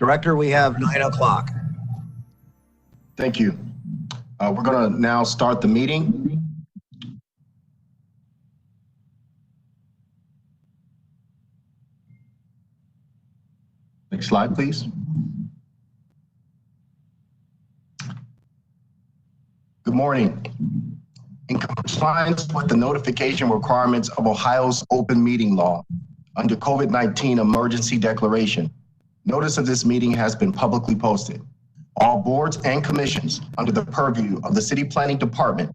Director, we have 9 o'clock. Thank you. We're going to now start the meeting. Next slide, please. Good morning. In compliance with the notification requirements of Ohio's open meeting law under COVID-19 emergency declaration, notice of this meeting has been publicly posted. All boards and commissions under the purview of the City Planning Department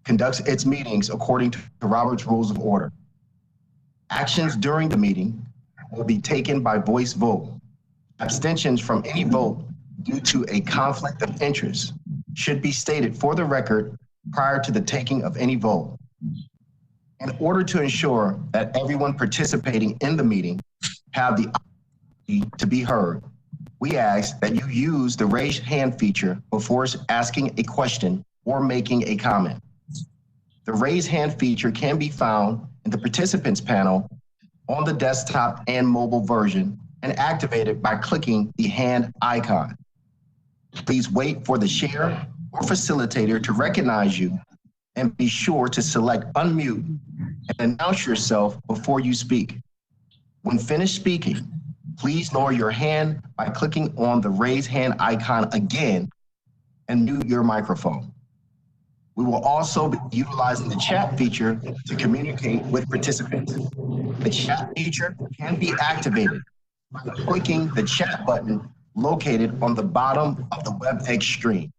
conducts its meetings according to Robert's Rules of Order. Actions during the meeting will be taken by voice vote. Abstentions from any vote due to a conflict of interest should be stated for the record prior to the taking of any vote. In order to ensure that everyone participating in the meeting have the opportunity to be heard, we ask that you use the raise hand feature before asking a question or making a comment. The raise hand feature can be found in the participants panel on the desktop and mobile version and activated by clicking the hand icon. Please wait for the chair or facilitator to recognize you and be sure to select unmute and announce yourself before you speak. When finished speaking, please lower your hand by clicking on the raise hand icon again and mute your microphone. We will also be utilizing the chat feature to communicate with participants. The chat feature can be activated by clicking the chat button located on the bottom of the WebEx screen.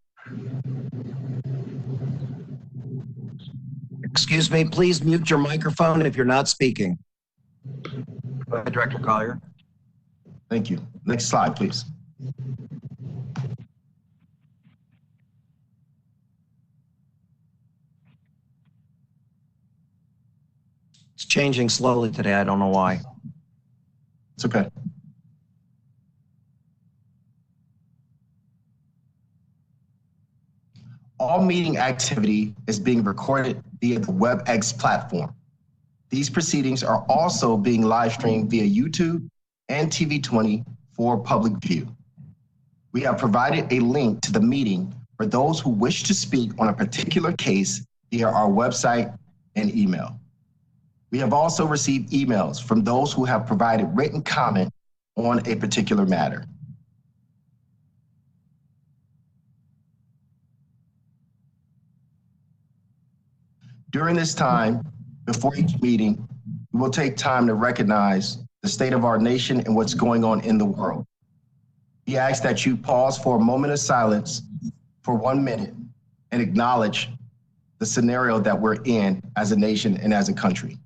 Excuse me, please mute your microphone if you're not speaking. Go ahead, Director Collier. Thank you. Next slide, please. It's changing slowly today. I don't know why. It's okay. All meeting activity is being recorded via the WebEx platform. These proceedings are also being live streamed via YouTube and TV20 for public view. We have provided a link to the meeting for those who wish to speak on a particular case via our website and email. We have also received emails from those who have provided written comment on a particular matter. During this time, before each meeting, we will take time to recognize the state of our nation and what's going on in the world. We ask that you pause for a moment of silence for 1 minute and acknowledge the scenario that we're in as a nation and as a country.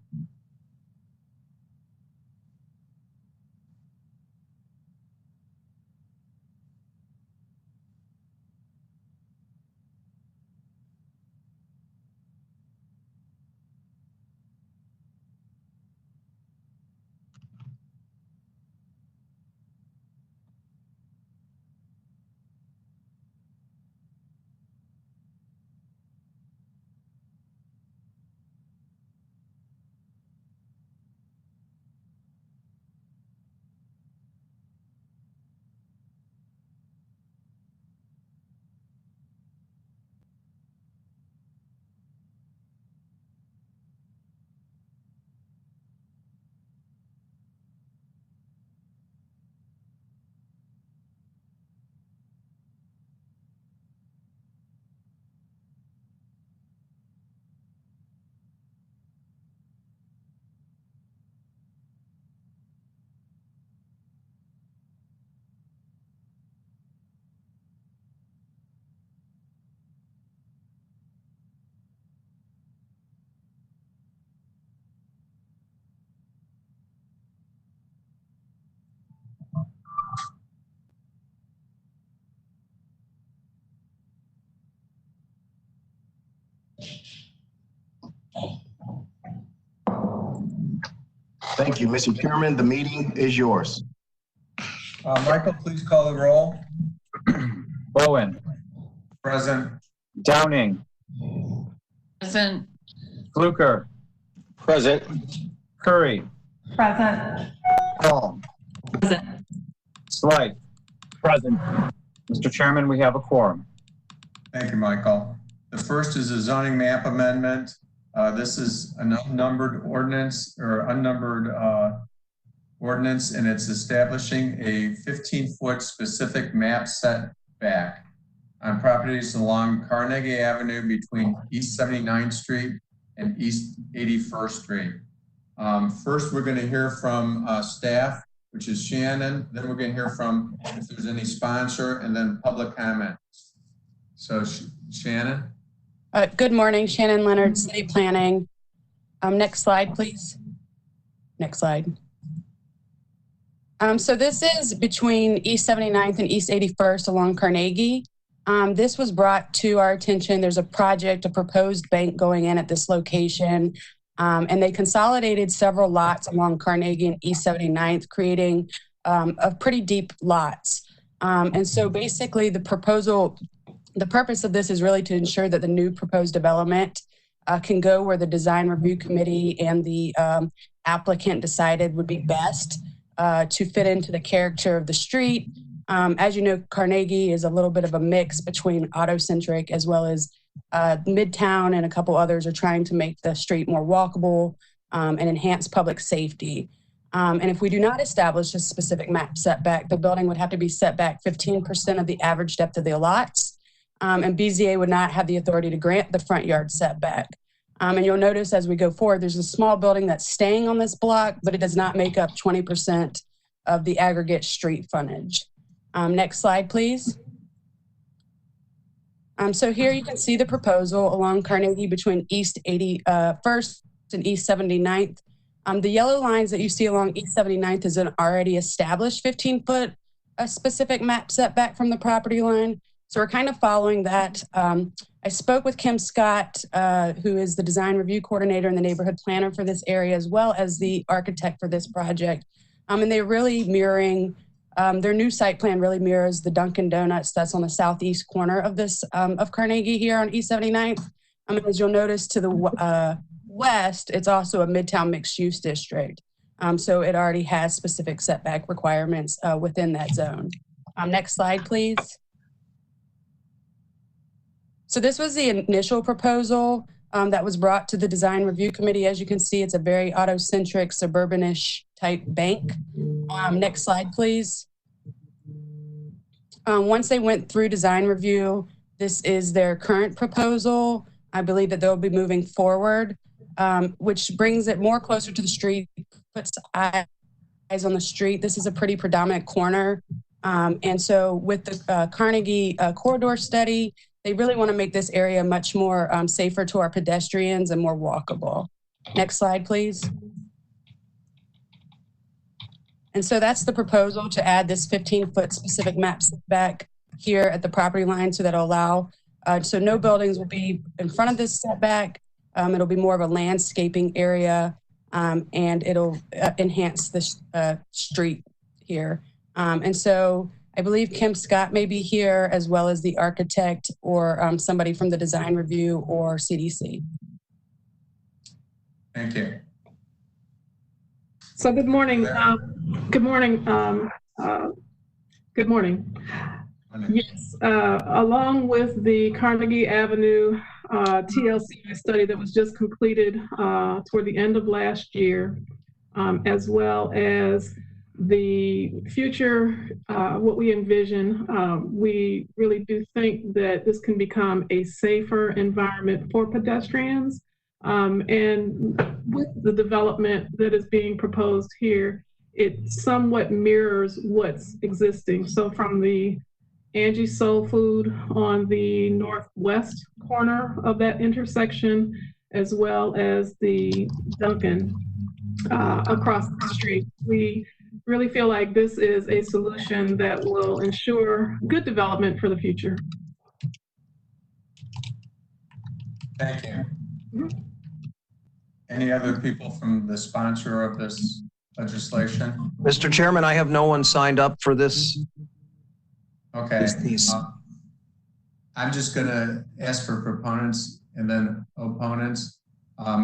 Thank you, Mr. Chairman. The meeting is yours. Michael, please call the roll. Bowen. Present. Downing. Present. Fluker. Present. Curry. Present. Paul. Present. Slight. Present. Mr. Chairman, we have a quorum. Thank you, Michael. The first is a zoning map amendment. This is an unnumbered ordinance or unnumbered ordinance, and it's establishing a 15-foot specific map setback on properties along Carnegie Avenue between East 79th Street and East 81st Street. First, we're going to hear from staff, which is Shannon. Then we're going to hear from if there's any sponsor, and then public comments. So Shannon? Good morning, Shannon Leonard, City Planning. Next slide, please. Next slide. So this is between East 79th and East 81st along Carnegie. This was brought to our attention. There's a project, a proposed bank going in at this location, and they consolidated several lots along Carnegie and East 79th, creating a pretty deep lots. And so basically the purpose of this is really to ensure that the new proposed development can go where the design review committee and the applicant decided would be best to fit into the character of the street. As you know, Carnegie is a little bit of a mix between auto-centric as well as Midtown, and a couple others are trying to make the street more walkable and enhance public safety. And if we do not establish a specific map setback, the building would have to be set back 15% of the average depth of the lots. And BZA would not have the authority to grant the front yard setback. And you'll notice as we go forward, there's a small building that's staying on this block, but it does not make up 20% of the aggregate street frontage. Next slide, please. So here you can see the proposal along Carnegie between East 81st and East 79th. The yellow lines that you see along East 79th is an already established 15-foot specific map setback from the property line. So we're kind of following that. I spoke with Kim Scott, who is the design review coordinator and the neighborhood planner for this area, as well as the architect for this project. And they're really mirroring, their new site plan really mirrors the Dunkin' Donuts that's on the southeast corner of this, of Carnegie here on East 79th. As you'll notice to the west, it's also a Midtown mixed use district. So it already has specific setback requirements within that zone. Next slide, please. So this was the initial proposal that was brought to the design review committee. As you can see, it's a very auto-centric, suburbanish type bank. Next slide, please. Once they went through design review, this is their current proposal. I believe that they'll be moving forward, which brings it more closer to the street, puts eyes on the street. This is a pretty predominant corner. And so with the Carnegie corridor study, they really want to make this area much more safer to our pedestrians and more walkable. Next slide, please. And so that's the proposal, to add this 15-foot specific map setback here at the property line, so that'll allow, so no buildings will be in front of this setback. It'll be more of a landscaping area, and it'll enhance the street here. And so I believe Kim Scott may be here, as well as the architect or somebody from the design review or CDC. Thank you. So good morning. Good morning. Good morning. Yes, along with the Carnegie Avenue TLC study that was just completed toward the end of last year, as well as the future, what we envision, we really do think that this can become a safer environment for pedestrians. And with the development that is being proposed here, it somewhat mirrors what's existing. So from the Angie Soul Food on the northwest corner of that intersection, as well as the Dunkin' across the street, we really feel like this is a solution that will ensure good development for the future. Thank you. Any other people from the sponsor of this legislation? Mr. Chairman, I have no one signed up for this. Okay. These. I'm just going to ask for proponents and then opponents.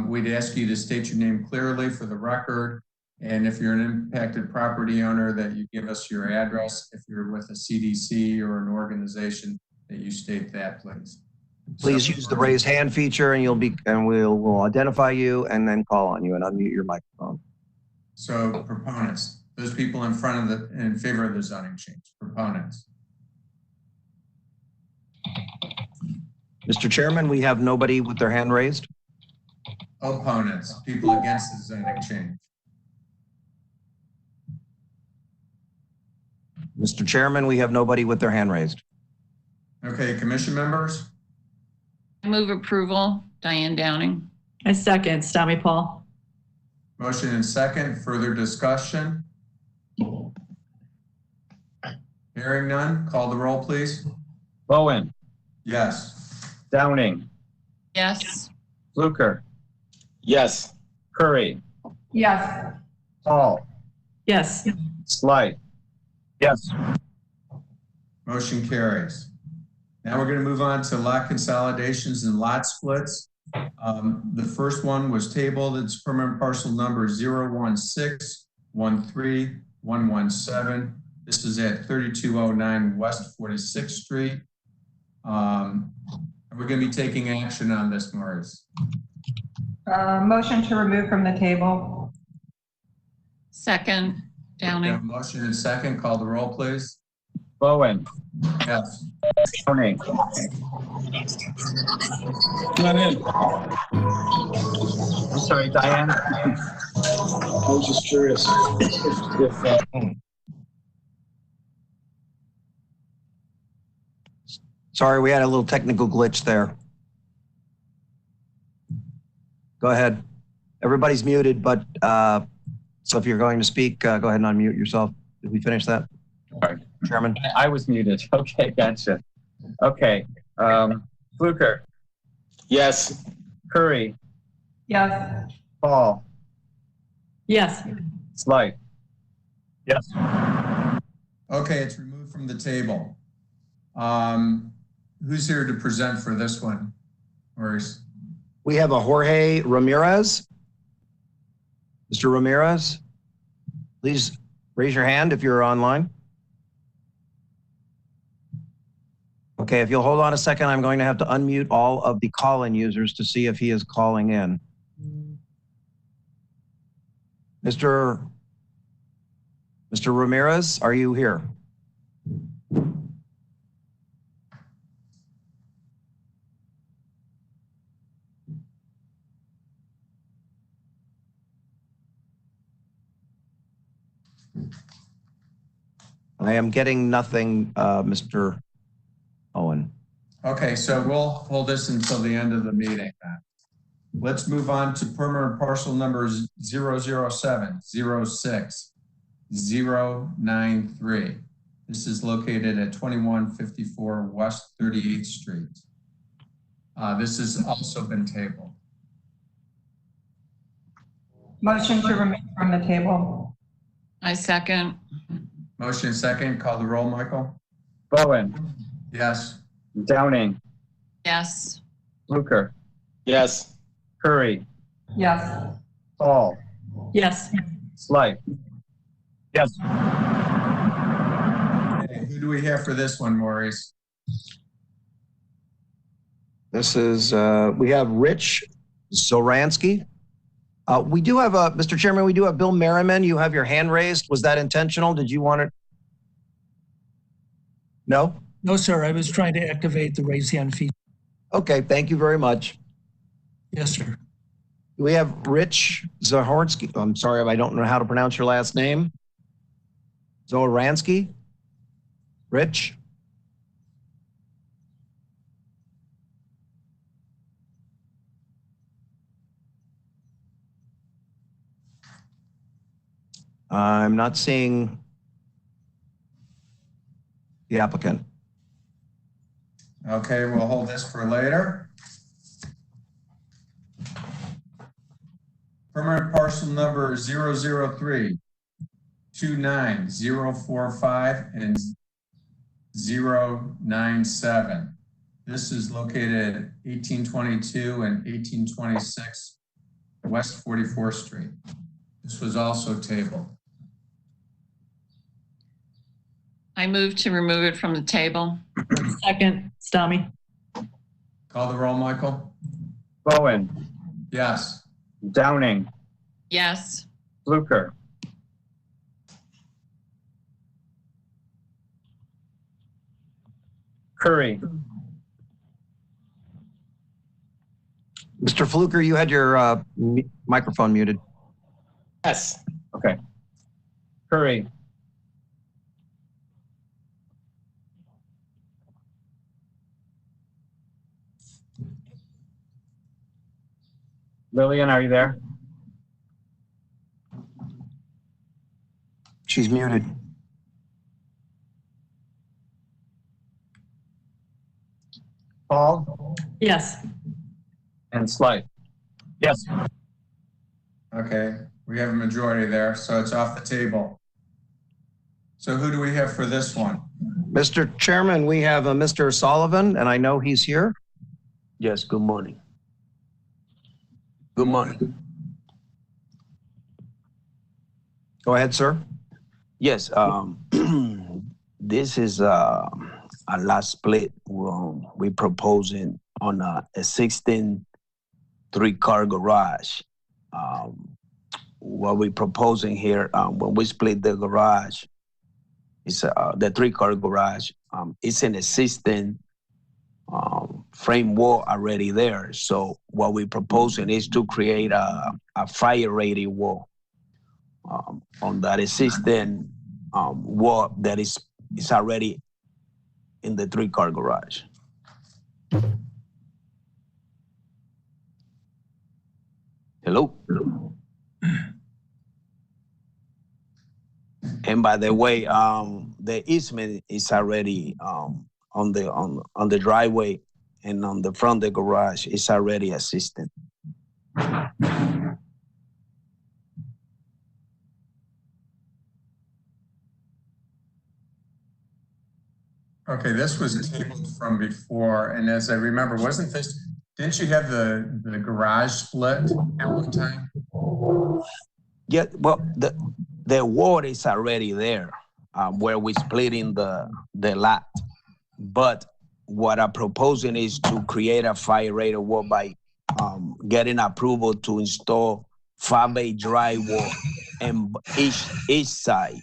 We'd ask you to state your name clearly for the record. And if you're an impacted property owner, that you give us your address. If you're with a CDC or an organization, that you state that, please. Please use the raise hand feature and we'll identify you and then call on you and unmute your microphone. So proponents, those people in favor of the zoning change, proponents. Mr. Chairman, we have nobody with their hand raised. Opponents, people against the zoning change. Mr. Chairman, we have nobody with their hand raised. Okay, commission members? I move approval. Diane Downing. I second, Stami Paul. Motion and second, further discussion? Hearing none, call the roll, please. Bowen, Yes. Downing, Yes. Fluker, Yes. Curry, Yes. Paul, Yes. Slight. Yes. Motion carries. Now we're going to move on to lot consolidations and lot splits. The first one was tabled. It's permanent parcel number 016131117. This is at 3209 West 46th Street. We're going to be taking action on this, Maurice. Motion to remove from the table. Second. We have a Downing. motion and second. Call the roll, please. Bowen, Yes. Downing, Come on in. I'm sorry, Diane. I was just curious if Sorry, we had a little technical glitch there. Go ahead. Everybody's muted, but so if you're going to speak, go ahead and unmute yourself. Did we finish that? Sorry. Chairman? I was muted. Okay, gotcha. Okay, Fluker, yes. Curry, Yes. Paul, Yes. Slight. Yes. Okay, it's removed from the table. Who's here to present for this one? Maurice? We have a Jorge Ramirez. Mr. Ramirez, please raise your hand if you're online. Okay, if you'll hold on a second, I'm going to have to unmute all of the call-in users to see if he is calling in. Mr. Ramirez, are you here? I am getting nothing, Mr. Owen. Okay, so we'll hold this until the end of the meeting. Let's move on to permanent parcel numbers 007-06-093. This is located at 2154 West 38th Street. This has also been tabled. Motion to remove from the table. I second. Motion second, call the roll, Michael. Bowen, Yes. Downing, Yes. Fluker, Yes. Curry, Yes. Paul, Yes. Slight. Yes. Okay, who do we have for this one, Maurice? This is, we have Rich Zoransky. We do have Mr. Chairman, we do have Bill Merriman. You have your hand raised. Was that intentional? Did you want it? No? No, sir. I was trying to activate the raise hand feature. Okay, thank you very much. Yes, sir. We have Rich Zoransky. I'm sorry if I don't know how to pronounce your last name. Zoransky? Rich? I'm not seeing the applicant. Okay, we'll hold this for later. Permanent parcel number 003-29045 and 097. This is located at 1822 and 1826 West 44th Street. This was also tabled. I move to remove it from the table. Second, Stami. Call the roll, Michael? Bowen, Yes. Downing, Yes. Fluker, Curry, Mr. Fluker, you had your microphone muted. Yes. okay. Curry, Lillian, are you there? She's muted. Paul Yes. and Slight. Yes. Okay, we have a majority there, so it's off the table. So who do we have for this one? Mr. Chairman, we have Mr. Sullivan, and I know he's here. Yes, good morning. Good morning. Go ahead, sir. Yes, this is a last split. We proposing on a 16 three-car garage. What we proposing here, when we split the garage, it's the three-car garage. It's an existing frame wall already there. So what we're proposing is to create a fire-rated wall on that existing wall that is already in the three-car garage. Hello? And by the way, the easement is already on the driveway, and on the front of the garage is already existing. Okay, this was tabled from before, and as I remember, didn't you have the garage split at one time? Yeah, well, the wall is already there where we're splitting the lot. But what I'm proposing is to create a fire-rated wall by getting approval to install 5/8 drywall and each side.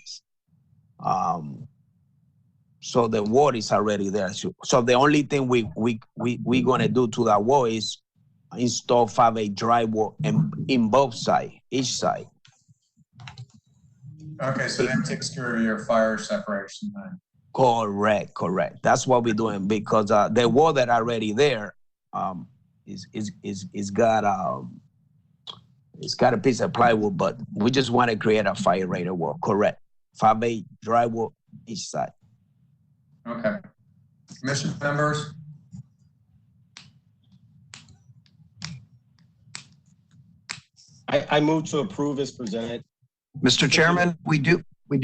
So the wall is already there. So the only thing we're gonna do to that wall is install 5/8 drywall in both sides, each side. Okay, so that takes care of your fire separation then. Correct. That's what we're doing, because the wall that already there is got a piece of plywood, but we just want to create a fire-rated wall. Correct. 5/8 drywall each side. Okay. Commission members? I move to approve as presented. Mr. Chairman, we do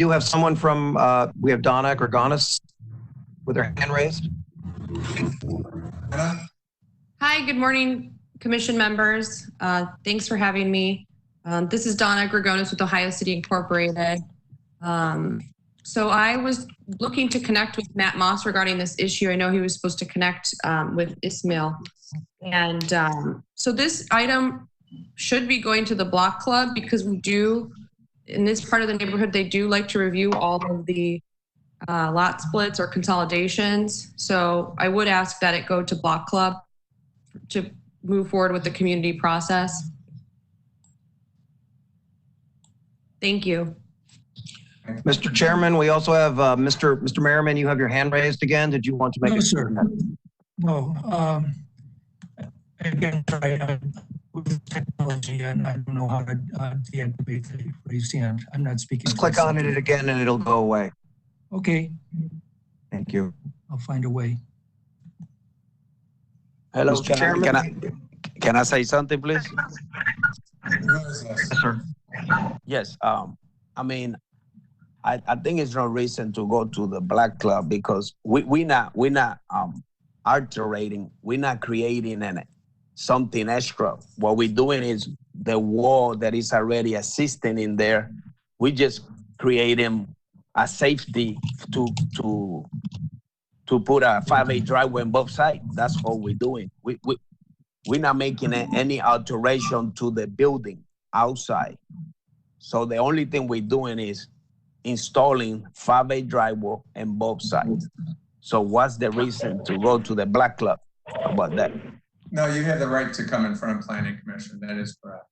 have someone from, we have Donna Gregonis with her hand raised. Hi, good morning, commission members. Thanks for having me. This is Donna Gregonis with Ohio City Incorporated. So I was looking to connect with Matt Moss regarding this issue. I know he was supposed to connect with Ismail. And so this item should be going to the block club, because we do, in this part of the neighborhood, they do like to review all of the lot splits or consolidations. So I would ask that it go to block club to move forward with the community process. Thank you. Mr. Chairman, we also have Mr. Merriman, you have your hand raised again. Did you want to make No, a sir. No. Again, with technology, and I don't know how to deactivate the raised hand. I'm not speaking. Just click on it again and it'll go away. Okay, Thank you. I'll find a way. Hello, Mr. Chairman. Can I say something, please? Yes, sir. Yes. I mean, I think it's no reason to go to the black club, because we're not altering, we're not creating any something extra. What we're doing is the wall that is already existing in there, we just creating a safety to put a 5A driveway on both sides. That's all we're doing. We're not making any alteration to the building outside. So the only thing we're doing is installing 5A driveway on both sides. So what's the reason to go to the Black Club about that? No, you have the right to come in front of Planning Commission. That is correct.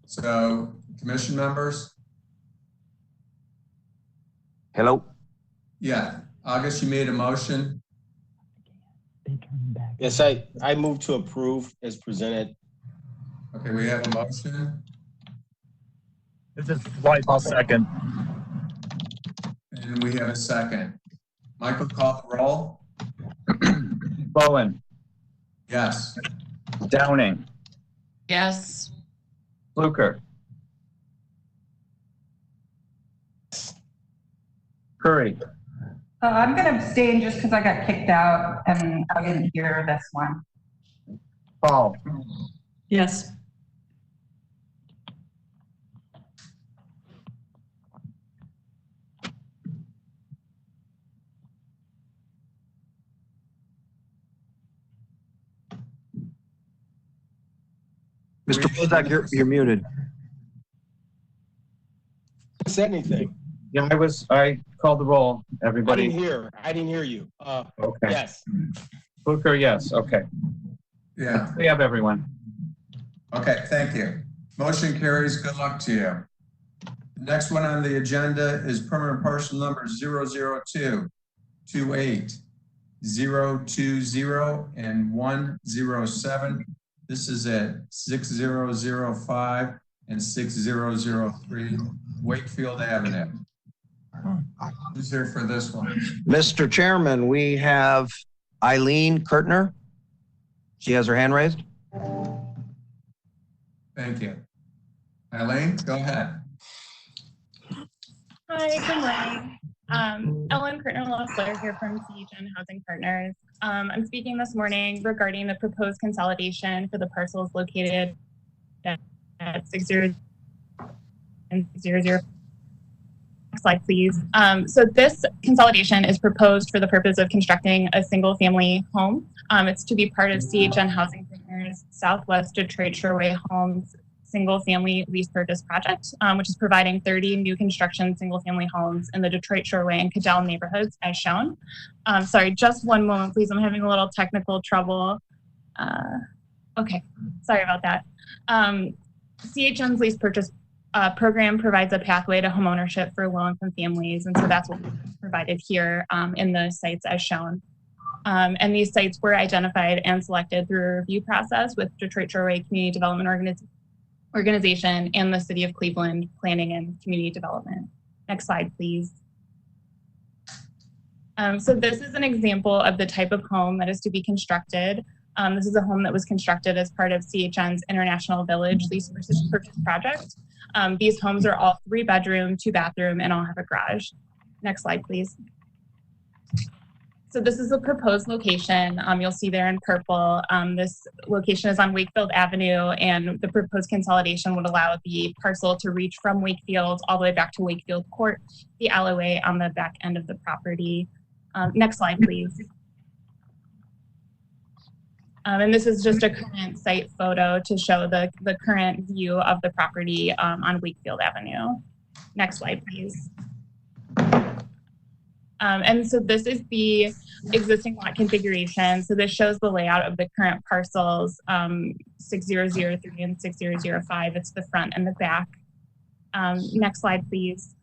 So, commission members? Hello? Yeah. August, you made a motion. Yes, I move to approve as presented. Okay, we have a motion. This is White, I'll second. And we have a second. Michael, call the roll. Bowen, Yes. Downing, Yes. Fluker, Curry, I'm going to abstain just because I got kicked out and I didn't hear this one. Paul, Yes. Mr. Bozak, you're muted. Said anything? yeah, I called the roll, I everybody. didn't hear you. Okay. Yes. Fluker, yes, okay. Yeah. We have everyone. Okay, thank you. Motion carries. Good luck to you. The next one on the agenda is permanent parcel number 00228 020 and 107. This is at 6005 and 6003 Wakefield Avenue. Who's here for this one? Mr. Chairman, we have Eileen Kurtner. She has her hand raised. Thank you. Eileen, go ahead. Hi, good morning. Ellen Kurtner-Loeffler here from CHN Housing Partners. I'm speaking this morning regarding the proposed consolidation for the parcels located at 60 and 600. Next slide, please. So this consolidation is proposed for the purpose of constructing a single-family home. It's to be part of CHN Housing Partners Southwest Detroit Shoreway Homes single-family lease purchase project, which is providing 30 new construction single-family homes in the Detroit Shoreway and Cadell neighborhoods as shown. Sorry, just one moment, please. I'm having a little technical trouble. Okay, sorry about that. CHN's lease purchase program provides a pathway to homeownership for low-income families, and so that's what we've provided here in the sites as shown. And these sites were identified and selected through a review process with Detroit Shoreway Community Development Organization and the City of Cleveland Planning and Community Development. Next slide, please. So this is an example of the type of home that is to be constructed. This is a home that was constructed as part of CHN's International Village Lease Purchase Project. These homes are all 3-bedroom, 2-bathroom, and all have a garage. Next slide, please. So this is a proposed location. You'll see there in purple. This location is on Wakefield Avenue, and the proposed consolidation would allow the parcel to reach from Wakefield all the way back to Wakefield Court, the alleyway on the back end of the property. Next slide, please. And this is just a current site photo to show the current view of the property on Wakefield Avenue. Next slide, please. And so this is the existing lot configuration. So this shows the layout of the current parcels, 6003 and 6005. It's the front and the back. Next slide, please.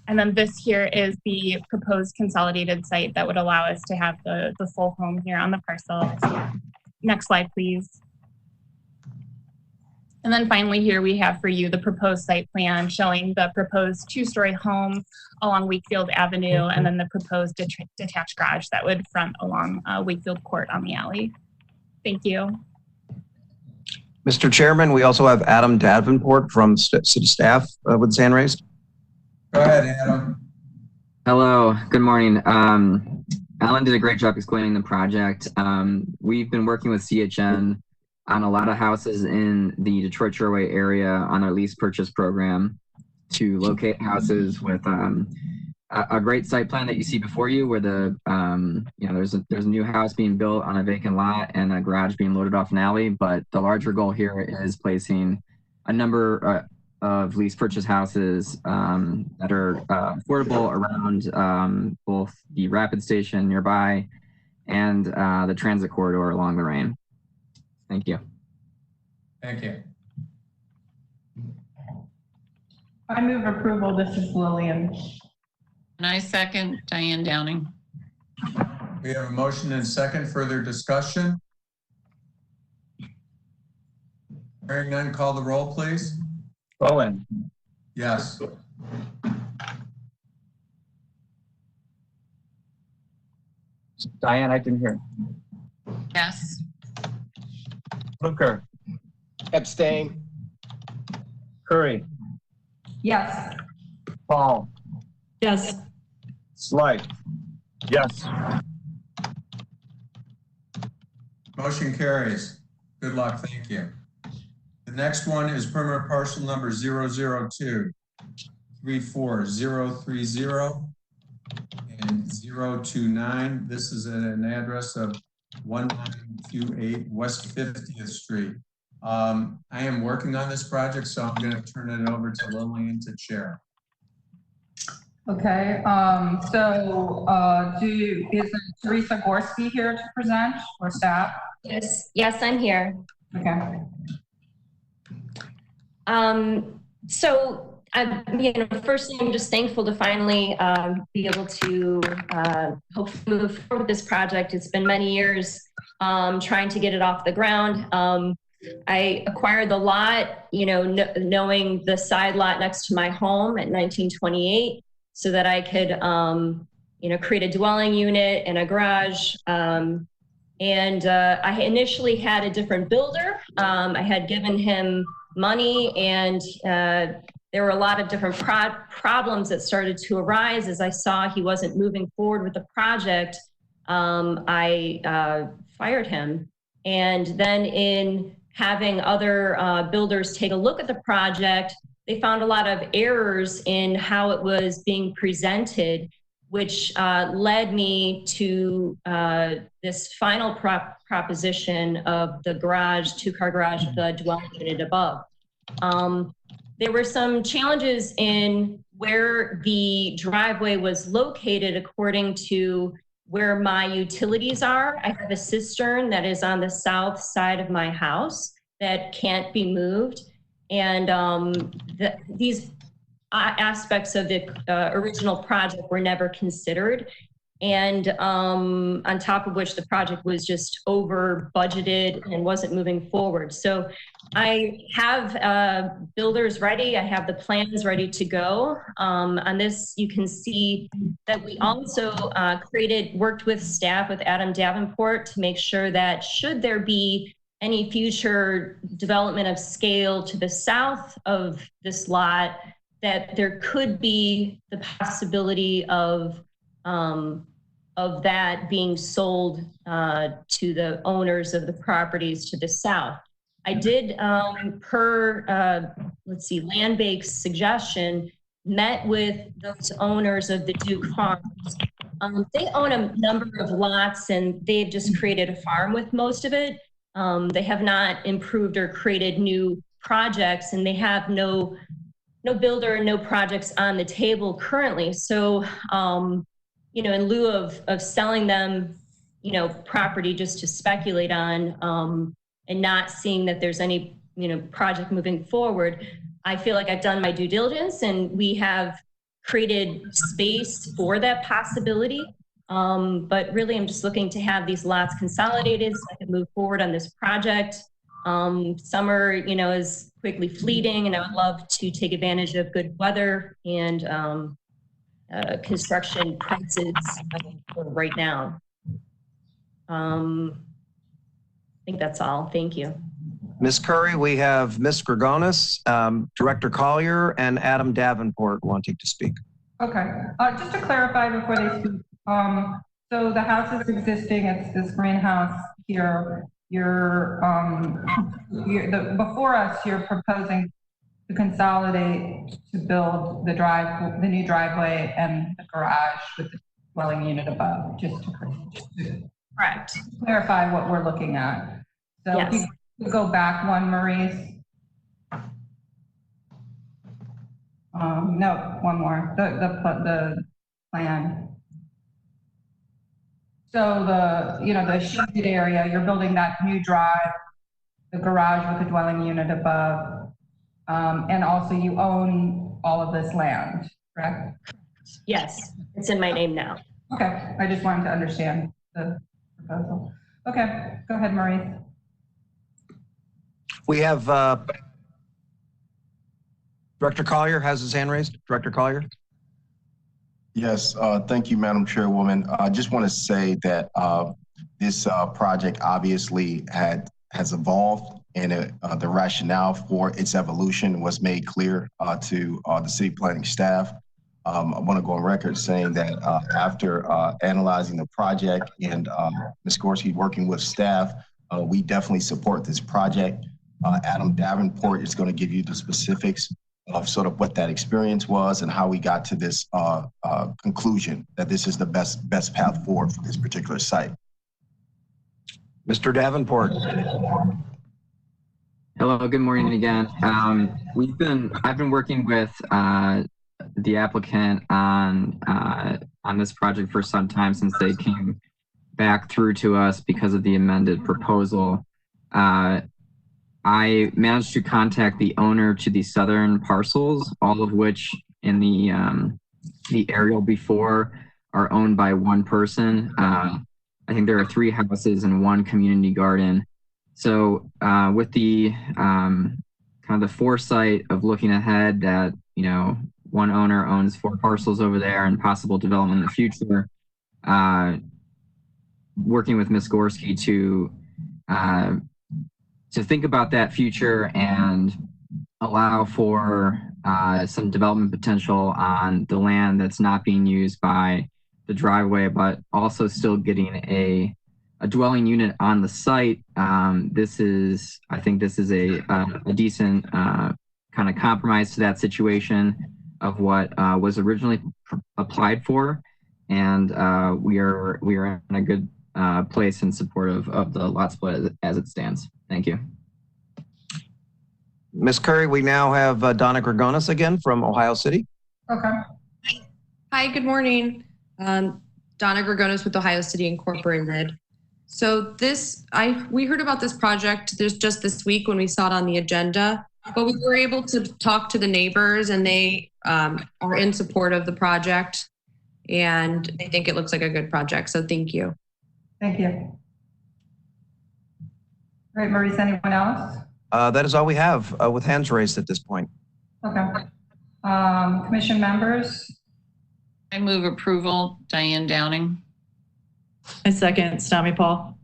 And then this here is the proposed consolidated site that would allow us to have the full home here on the parcel. Next slide, please. And then finally here we have for you the proposed site plan showing the proposed 2-story home along Wakefield Avenue and then the proposed detached garage that would front along Wakefield Court on the alley. Thank you. Mr. Chairman, we also have Adam Davenport from city staff with his hand raised. Go ahead, Adam. Hello, good morning. Alan did a great job explaining the project. We've been working with CHN on a lot of houses in the Detroit Shoreway area on our lease purchase program to locate houses with a great site plan that you see before you, where the there's a new house being built on a vacant lot and a garage being loaded off an alley. But the larger goal here is placing a number of lease purchase houses that are affordable around both the rapid station nearby and the transit corridor along the Rhine. Thank you. Thank you. I move approval. This is Lillian. And I second Diane Downing. We have a motion and second. Further discussion? Hearing none, call the roll, please. Bowen. Yes. Diane, I didn't hear. Yes. Fluker. Abstain. Curry. Yes. Paul. Yes. Slight. Yes. Motion carries. Good luck. Thank you. The next one is permanent parcel number 002 34030 and 029. This is an address of 1928 West 50th Street. I am working on this project, so I'm going to turn it over to Lillian to chair. Okay, is Teresa Gorski here to present or staff? Yes, I'm here. Okay. Firstly, I'm just thankful to finally be able to hopefully move forward with this project. It's been many years trying to get it off the ground. I acquired the lot, knowing the side lot next to my home at 1928, so that I could, create a dwelling unit and a garage. I initially had a different builder. I had given him money, and there were a lot of different problems that started to arise as I saw he wasn't moving forward with the project. I fired him. And then in having other builders take a look at the project, they found a lot of errors in how it was being presented, which led me to this final proposition of the garage, two-car garage, the dwelling unit above. There were some challenges in where the driveway was located according to where my utilities are. I have a cistern that is on the south side of my house that can't be moved. And these aspects of the original project were never considered. And on top of which the project was just over budgeted and wasn't moving forward. So I have builders ready. I have the plans ready to go. On this, you can see that we also worked with staff with Adam Davenport to make sure that should there be any future development of scale to the south of this lot, that there could be the possibility of that being sold to the owners of the properties to the south. I did, Land Bank's suggestion, met with those owners of the Duke Farms. They own a number of lots, and they've just created a farm with most of it. They have not improved or created new projects, and they have no builder, no projects on the table currently. So, in lieu of selling them, property just to speculate on, and not seeing that there's any, project moving forward, I feel like I've done my due diligence, and we have created space for that possibility. But really, I'm just looking to have these lots consolidated so I can move forward on this project. Summer, is quickly fleeting, and I would love to take advantage of good weather and construction prices right now. I think that's all. Thank you. Ms. Curry, we have Ms. Gregonis, Director Collier, and Adam Davenport wanting to speak. Okay, just to clarify before they speak, So the house is existing, it's this greenhouse here. Before us, you're proposing to consolidate to build the new driveway and the garage with the dwelling unit above, just to Correct. clarify what we're looking at. So Yes. if you could go back one, Maurice. No, one more, the plan. So the shaded area, you're building that new drive, the garage with the dwelling unit above. And also you own all of this land, correct? Yes, it's in my name now. Okay, I just wanted to understand the proposal. Okay, go ahead, Maurice. We have Director Collier has his hand raised. Director Collier. Yes, thank you, Madam Chairwoman. I just want to say that this project obviously has evolved, and the rationale for its evolution was made clear to the city planning staff. I want to go on record saying that after analyzing the project and Ms. Gorski working with staff, we definitely support this project. Adam Davenport is going to give you the specifics of sort of what that experience was and how we got to this conclusion that this is the best path forward for this particular site. Mr. Davenport. Hello, good morning again. I've been working with the applicant on this project for some time, since they came back through to us because of the amended proposal. I managed to contact the owner to the southern parcels, all of which in the aerial before are owned by one person. I think there are 3 houses and 1 community garden. So with the kind of the foresight of looking ahead that, one owner owns 4 parcels over there and possible development in the future, working with Ms. Gorski to think about that future and allow for some development potential on the land that's not being used by the driveway, but also still getting a dwelling unit on the site. I think this is a decent kind of compromise to that situation of what was originally applied for. And we are in a good place in support of the lot split as it stands. Thank you. Ms. Curry, we now have Donna Gregonis again from Ohio City. Okay. Hi, good morning. Donna Gregonis with Ohio City Incorporated. So we heard about this project just this week when we saw it on the agenda, but we were able to talk to the neighbors, and they are in support of the project, and they think it looks like a good project. So thank you. Thank you. All right, Maurice, anyone else? That is all we have with hands raised at this point. Okay. Commission members? I move approval, Diane Downing. I second, Stami Paul.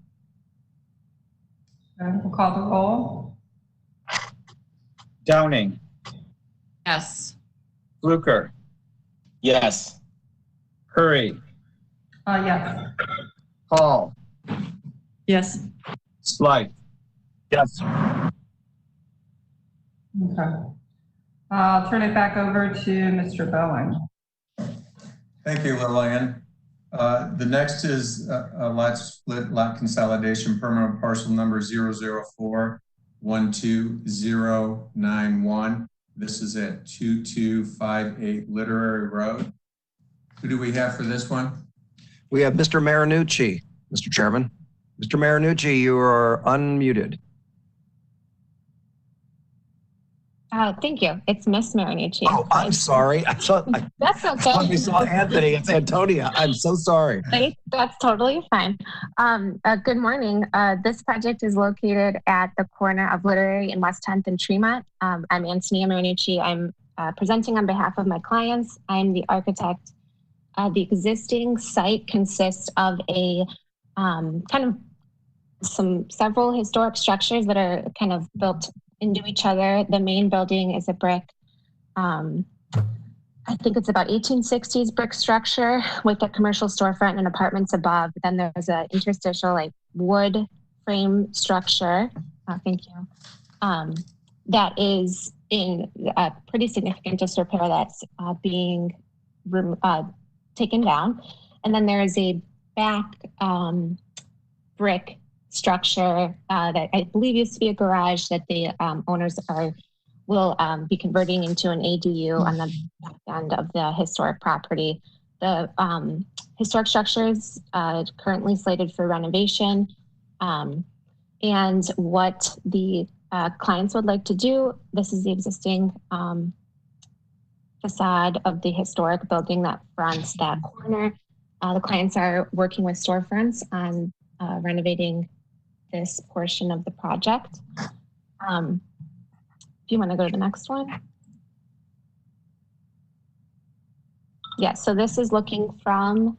Okay, we'll call the roll. Downing. Yes. Fluker. Yes. Curry. Yes. Paul. Yes. Slight. Yes. Okay. I'll turn it back over to Mr. Bowen. Thank you, Lillian. The next is a lot split lot consolidation permanent parcel number 004-12091. This is at 2258 Literary Road. Who do we have for this one? We have Mr. Marinucci, Mr. Chairman. Mr. Marinucci, you are unmuted. Thank you. It's Miss Marinucci. Oh, I'm sorry. I thought That's okay. when we saw Anthony, it's Antonia. I'm so sorry. That's totally fine. Good morning. This project is located at the corner of Literary and West 10th and Tremont. I'm Antonia Marinucci. I'm presenting on behalf of my clients. I'm the architect. The existing site consists of a several historic structures that are kind of built into each other. The main building is a brick I think it's about 1860s brick structure with a commercial storefront and apartments above. Then there's an interstitial like wood frame structure. Thank you. That is in a pretty significant disrepair that's being taken down. And then there is a back brick structure that I believe used to be a garage that the owners will be converting into an ADU on the back end of the historic property. The historic structure is currently slated for renovation. And what the clients would like to do, this is the existing facade of the historic building that fronts that corner. The clients are working with storefronts on renovating this portion of the project. If you want to go to the next one. Yeah, so this is looking from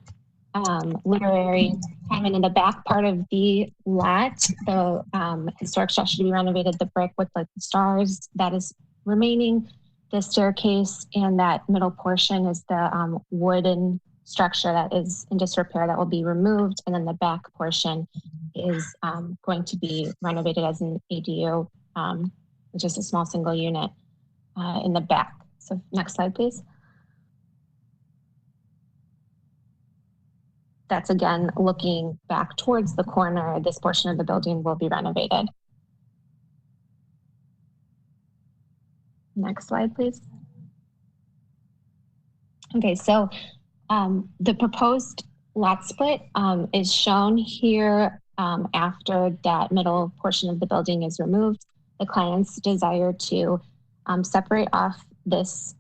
Literary, kind of in the back part of the lot. The historic structure to be renovated, the brick with like the stars that is remaining, the staircase, and that middle portion is the wooden structure that is in disrepair that will be removed. And then the back portion is going to be renovated as an ADU, just a small single unit in the back. So next slide, please. That's again, looking back towards the corner. This portion of the building will be renovated. Next slide, please. Okay, so the proposed lot split is shown here after that middle portion of the building is removed. The client's desire to separate off this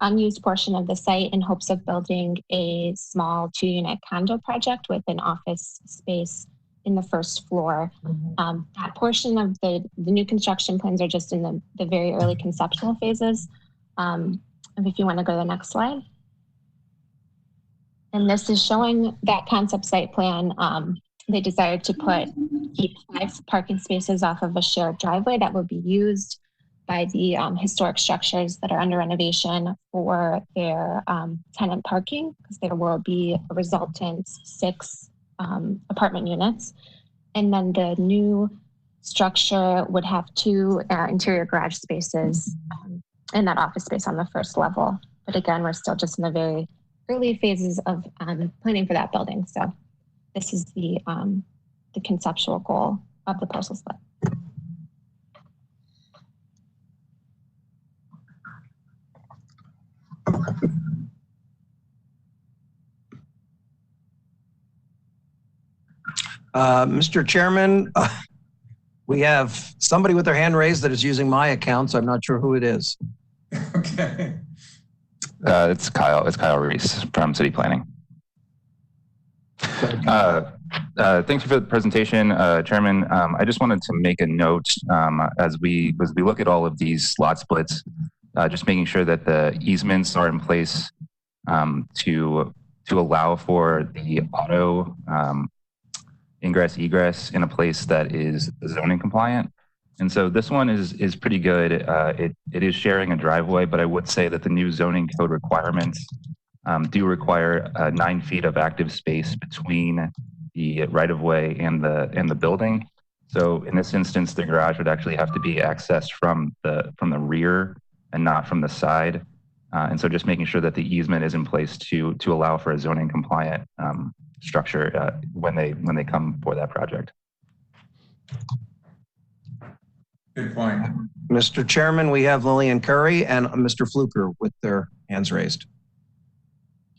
unused portion of the site in hopes of building a small 2-unit condo project with an office space in the first floor. That portion of the new construction plans are just in the very early conceptual phases. If you want to go to the next slide. And this is showing that concept site plan. They desired to keep 5 parking spaces off of a shared driveway that will be used by the historic structures that are under renovation for their tenant parking, because there will be a resultant 6 apartment units. And then the new structure would have 2 interior garage spaces and that office space on the first level. But again, we're still just in the very early phases of planning for that building. So this is the conceptual goal of the parcel split. Mr. Chairman, we have somebody with their hand raised that is using my account, so I'm not sure who it is. Okay. It's Kyle. It's Kyle Reese from City Planning. Thank you for the presentation, Chairman. I just wanted to make a note as we look at all of these lot splits, just making sure that the easements are in place to allow for the auto ingress egress in a place that is zoning compliant. And so this one is pretty good. It is sharing a driveway, but I would say that the new zoning code requirements do require 9 feet of active space between the right-of-way and the building. So in this instance, the garage would actually have to be accessed from the rear and not from the side. And so just making sure that the easement is in place to allow for a zoning compliant structure when they come for that project. Good point. Mr. Chairman, we have Lillian Curry and Mr. Fluker with their hands raised.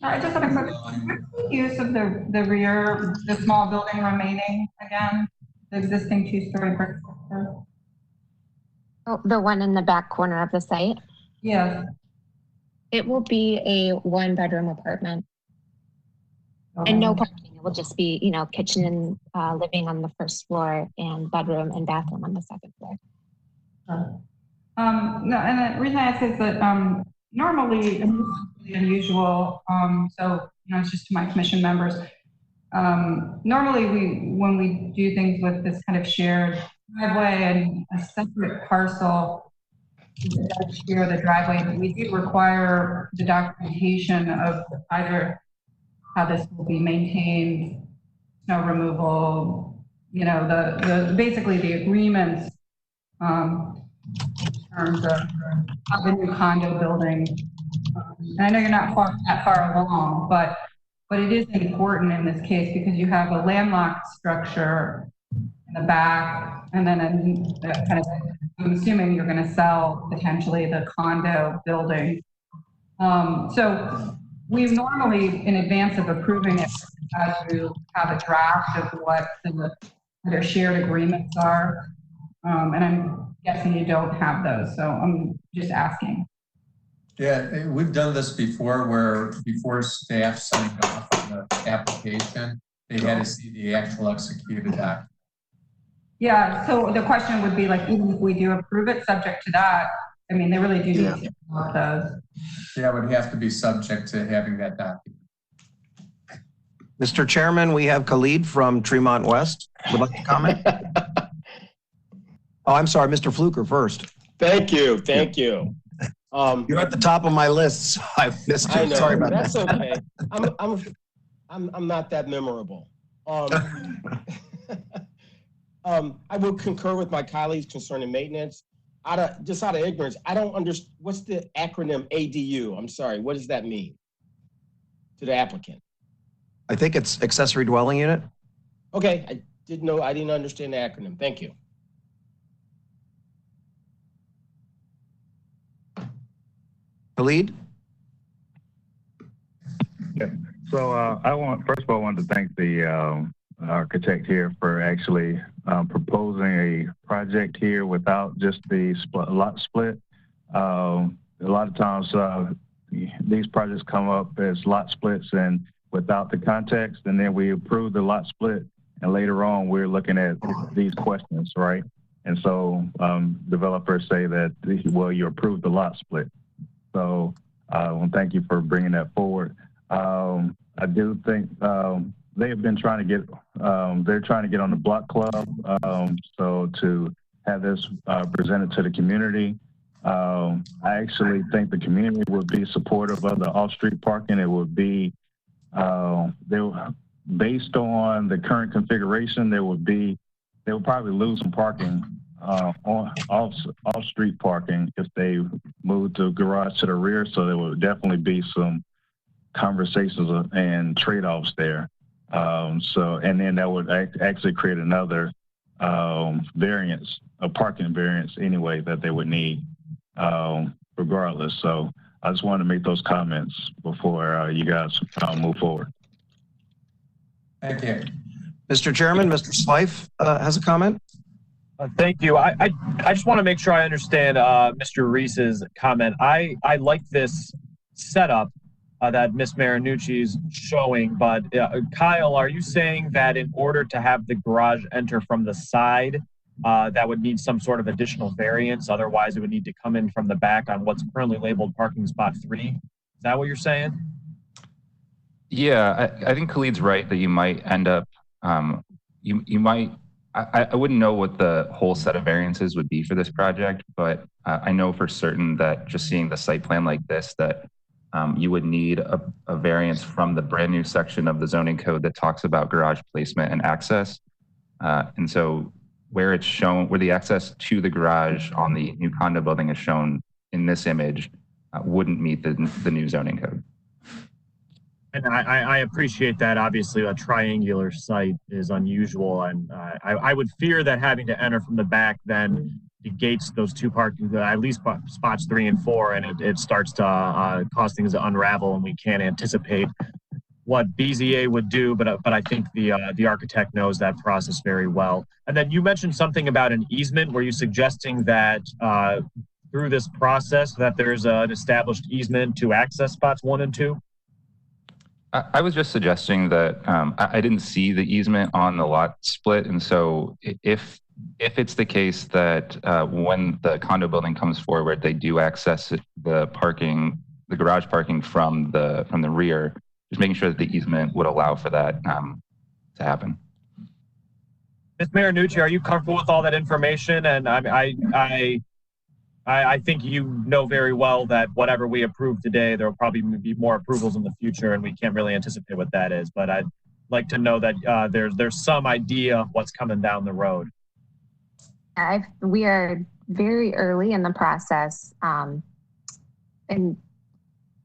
I just have a quick use of the rear, the small building remaining again, the existing 2-story brick structure. Oh, the one in the back corner of the site? Yes. It will be a 1-bedroom apartment. Okay. And no parking. It will just be, kitchen and living on the first floor and bedroom and bathroom on the second floor. No, and the reason I ask is that normally it's really unusual. So, it's just to my commission members. Normally when we do things with this kind of shared driveway and a separate parcel, it does share the driveway. We do require the documentation of either how this will be maintained, snow removal, you know, the basically the agreements in terms of the new condo building. And I know you're not that far along, but it is important in this case because you have a landlocked structure in the back, and then kind of, I'm assuming you're going to sell potentially the condo building. So we normally, in advance of approving it, to have a draft of what their shared agreements are. And I'm guessing you don't have those, so I'm just asking. Yeah, we've done this before where before staff signed off on the application, they had to see the actual executed document. Yeah, so the question would be like, even if we do approve it subject to that, I mean, they really do need to have those. Yeah, it would have to be subject to having that document. Mr. Chairman, we have Khalid from Tremont West. Would like to comment? Oh, I'm sorry, Mr. Fluker first. Thank you. Thank you. You're at the top of my list, so I missed you. I know. Sorry about That's that. okay. I'm not that memorable. I will concur with my colleagues concerning maintenance. Out of ignorance, I don't understand what's the acronym ADU. I'm sorry. What does that mean to the applicant? I think it's accessory dwelling unit. Okay, I didn't understand the acronym. Thank you. Khalid? Yeah. So first of all, I wanted to thank the architect here for actually proposing a project here without just the lot split. A lot of times these projects come up as lot splits and without the context, and then we approve the lot split, and later on we're looking at these questions, right? And so developers say that, well, you approved the lot split. So well, thank you for bringing that forward. I do think they have been trying to get, they're trying to get on the block club. So to have this presented to the community, I actually think the community would be supportive of the off-street parking. It would be, based on the current configuration, they would probably lose some parking on off-street parking if they moved the garage to the rear. So there would definitely be some conversations and trade-offs there. And then that would actually create another variance, a parking variance anyway that they would need regardless. So I just wanted to make those comments before you guys move forward. Thank you. Mr. Chairman, Mr. Slife has a comment. Thank you. I just want to make sure I understand Mr. Reese's comment. I like this setup that Ms. Marinucci is showing, but Kyle, are you saying that in order to have the garage enter from the side, that would need some sort of additional variance? Otherwise, it would need to come in from the back on what's currently labeled parking spot 3. Is that what you're saying? Yeah, I think Khalid's right that you might end up, you might, I wouldn't know what the whole set of variances would be for this project, but I know for certain that just seeing the site plan like this, that you would need a variance from the brand new section of the zoning code that talks about garage placement and access. And so where it's shown, where the access to the garage on the new condo building is shown in this image, wouldn't meet the new zoning code. And I appreciate that. Obviously, a triangular site is unusual, and I would fear that having to enter from the back then negates those two parking, at least spots 3 and 4, and it starts to cause things to unravel, and we can't anticipate what BZA would do. But I think the architect knows that process very well. And then you mentioned something about an easement. Were you suggesting that through this process that there's an established easement to access spots 1 and 2? I was just suggesting that I didn't see the easement on the lot split, and so if it's the case that when the condo building comes forward, they do access the garage parking from the rear, just making sure that the easement would allow for that to happen. Ms. Marinucci, are you comfortable with all that information? And I I think you know very well that whatever we approve today, there will probably be more approvals in the future, and we can't really anticipate what that is. But I'd like to know that there's some idea of what's coming down the road. We are very early in the process, and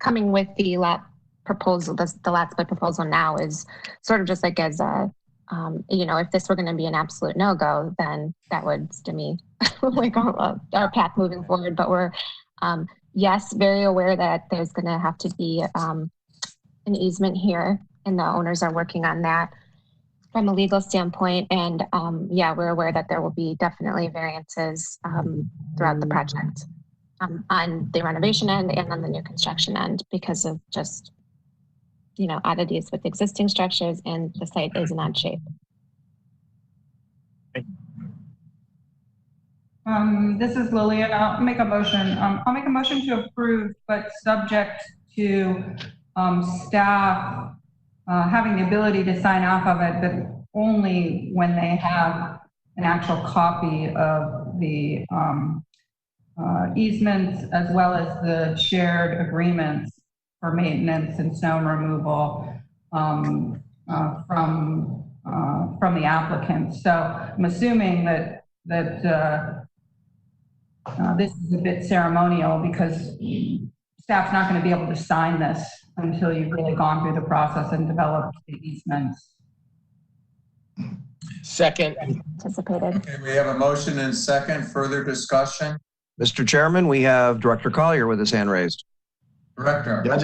coming with the lot proposal, the lot split proposal now is sort of just like as a, if this were going to be an absolute no-go, then that would stymie like our path moving forward. But we're, yes, very aware that there's going to have to be an easement here, and the owners are working on that from a legal standpoint. And yeah, we're aware that there will be definitely variances throughout the project on the renovation end and on the new construction end because of just, oddities with existing structures, and the site is in odd shape. This is Lillian. I'll make a motion. I'll make a motion to approve, but subject to staff having the ability to sign off of it, but only when they have an actual copy of the easements as well as the shared agreements for maintenance and snow removal from the applicant. So I'm assuming that this is a bit ceremonial because staff's not going to be able to sign this until you've really gone through the process and developed the easements. Second. Anticipated. Okay, we have a motion and second. Further discussion? Mr. Chairman, we have Director Collier with his hand raised. Director. Yeah, I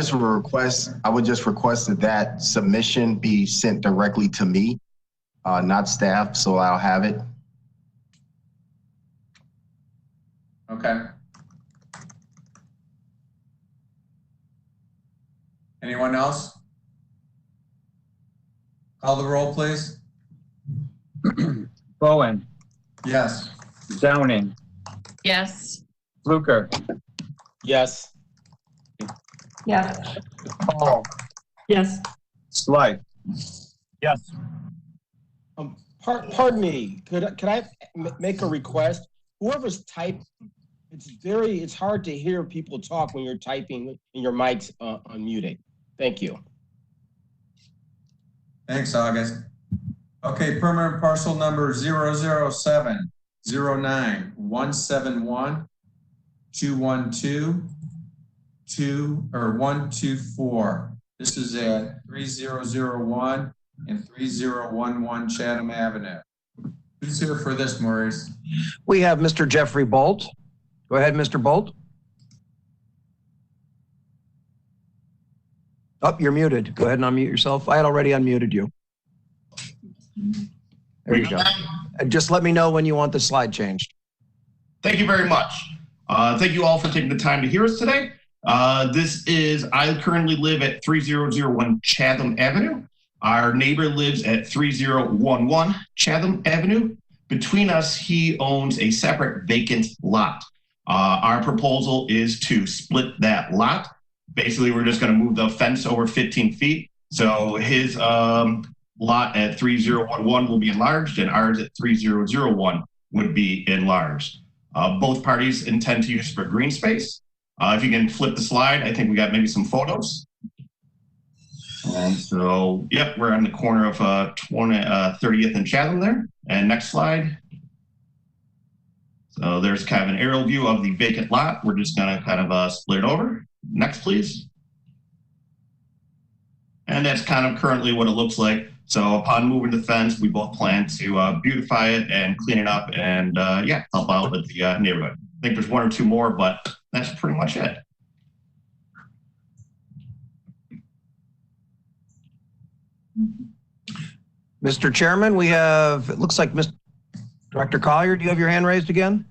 would just request that submission be sent directly to me, not staff, so I'll have it. Okay. Anyone else? Call the roll, please. Bowen, Yes. Downing, Yes. Fluker, Yes. Yes. Paul, Yes. Slight. Yes. Pardon me, could I make a request? Whoever's typing, it's hard to hear people talk when you're typing and your mic's unmuted. Thank you. Thanks, August. Okay, permanent parcel number 007 09 171 212 124. This is at 3001 and 3011 Chatham Avenue. Who's here for this, Maurice? We have Mr. Jeffrey Bolt. Go ahead, Mr. Bolt. Oh, you're muted. Go ahead and unmute yourself. I had already unmuted you. There you go. And just let me know when you want the slide changed. Thank you very much. Thank you all for taking the time to hear us today. I currently live at 3001 Chatham Avenue. Our neighbor lives at 3011 Chatham Avenue. Between us, he owns a separate vacant lot. Our proposal is to split that lot. Basically, we're just going to move the fence over 15 feet. So his lot at 3011 will be enlarged and ours at 3001 would be enlarged. Both parties intend to use for green space. If you can flip the slide, I think we got maybe some photos. So, yep, we're on the corner of 30th and Chatham there. And next slide. So there's kind of an aerial view of the vacant lot. We're just going to kind of split it over. Next, please. And that's kind of currently what it looks like. So upon moving the fence, we both plan to beautify it and clean it up and, yeah, help out with the neighborhood. I think there's one or two more, but that's pretty much it. Mr. Chairman, we have, it looks like Mr. Director Collier, do you have your hand raised again?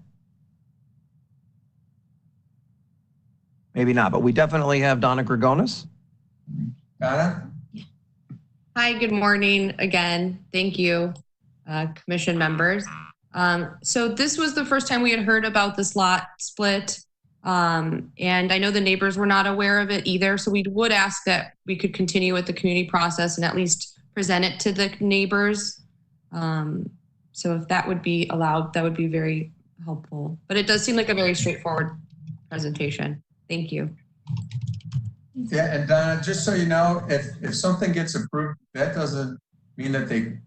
Maybe not, but we definitely have Donna Gregonis. Donna? Hi, good morning again. Thank you, commission members. So this was the first time we had heard about this lot split. And I know the neighbors were not aware of it either. So we would ask that we could continue with the community process and at least present it to the neighbors. So if that would be allowed, that would be very helpful. But it does seem like a very straightforward presentation. Thank you. Yeah, and Donna, just so you know, if something gets approved, that doesn't mean that they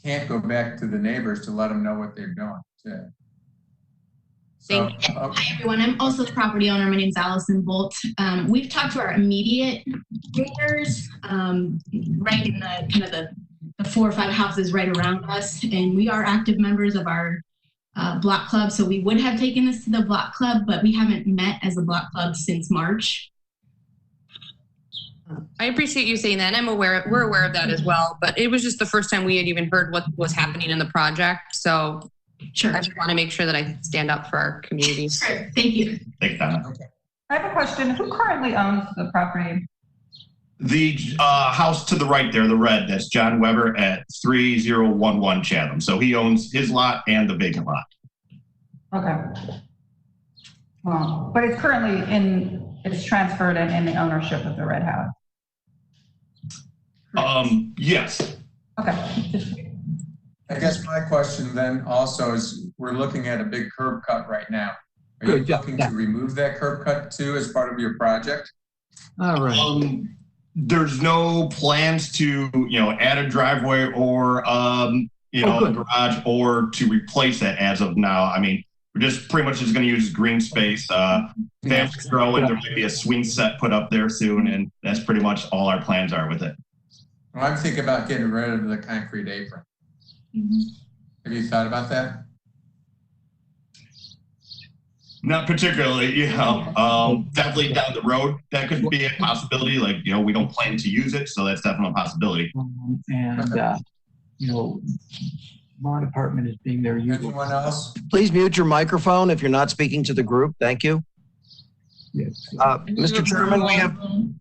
can't go back to the neighbors to let them know what they're doing. Yeah. So, Hi, everyone. I'm also the property owner. My name's Allison Bolt. We've talked to our immediate neighbors, right in the kind of the 4 or 5 houses right around us, and we are active members of our block club. So we would have taken this to the block club, but we haven't met as a block club since March. I appreciate you saying that. And we're aware of that as well, but it was just the first time we had even heard what was happening in the project. So sure, I just want to make sure that I stand up for our communities. Sure. Thank you. Thanks, Donna. I have a question. Who currently owns the property? The house to the right there, the red, that's John Weber at 3011 Chatham. So he owns his lot and the vacant lot. Okay. Well, but it's currently it's transferred in the ownership of the red house. Yes. Okay. I guess my question then also is, we're looking at a big curb cut right now. Are you looking to remove that curb cut too as part of your project? All right. There's no plans to, add a driveway or, a garage or to replace that as of now. I mean, we're just pretty much just going to use green space. Families growing, there might be a swing set put up there soon, and that's pretty much all our plans are with it. Well, I'm thinking about getting rid of the concrete apron. Have you thought about that? Not particularly, definitely down the road, that could be a possibility. Like, we don't plan to use it, so that's definitely a possibility. My department is being there. Anyone else? Please mute your microphone if you're not speaking to the group. Thank you. Yes. Mr. Chairman,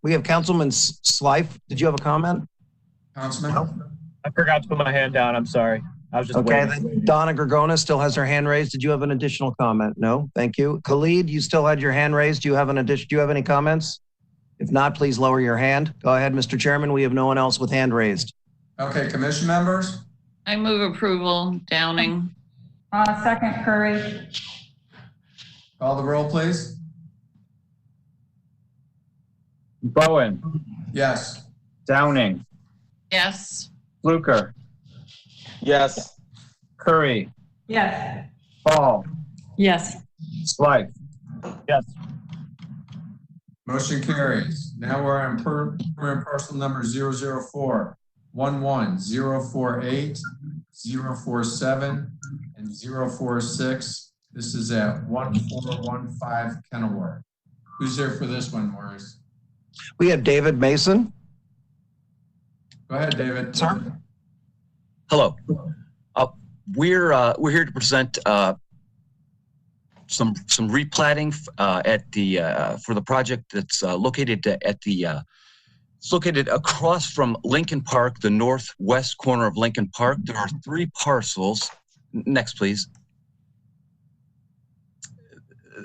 we have Councilman Slife. Did you have a comment? Councilman? No? I forgot to put my hand down. I'm sorry. I was just okay. waiting. Then Donna Gregonis still has her hand raised. Did you have an additional comment? No, thank you. Khalid, you still had your hand raised. Do you have any comments? If not, please lower your hand. Go ahead, Mr. Chairman. We have no one else with hand raised. Okay, commission members? I move approval, Downing. Second, Curry. Call the roll, please. Bowen. Yes. Downing. Yes. Fluker. Yes. Curry. Yes. Paul. Yes. Slife. Yes. Motion carries. Now we're on parcel number 004 11 048 047 and 046. This is at 1415 Kenilworth. Who's there for this one, Maurice? We have David Mason. Go ahead, David. Sir. Hello. We're here to present some replatting at the for the project that's located at the it's located across from Lincoln Park, the northwest corner of Lincoln Park. There are 3 parcels. Next, please.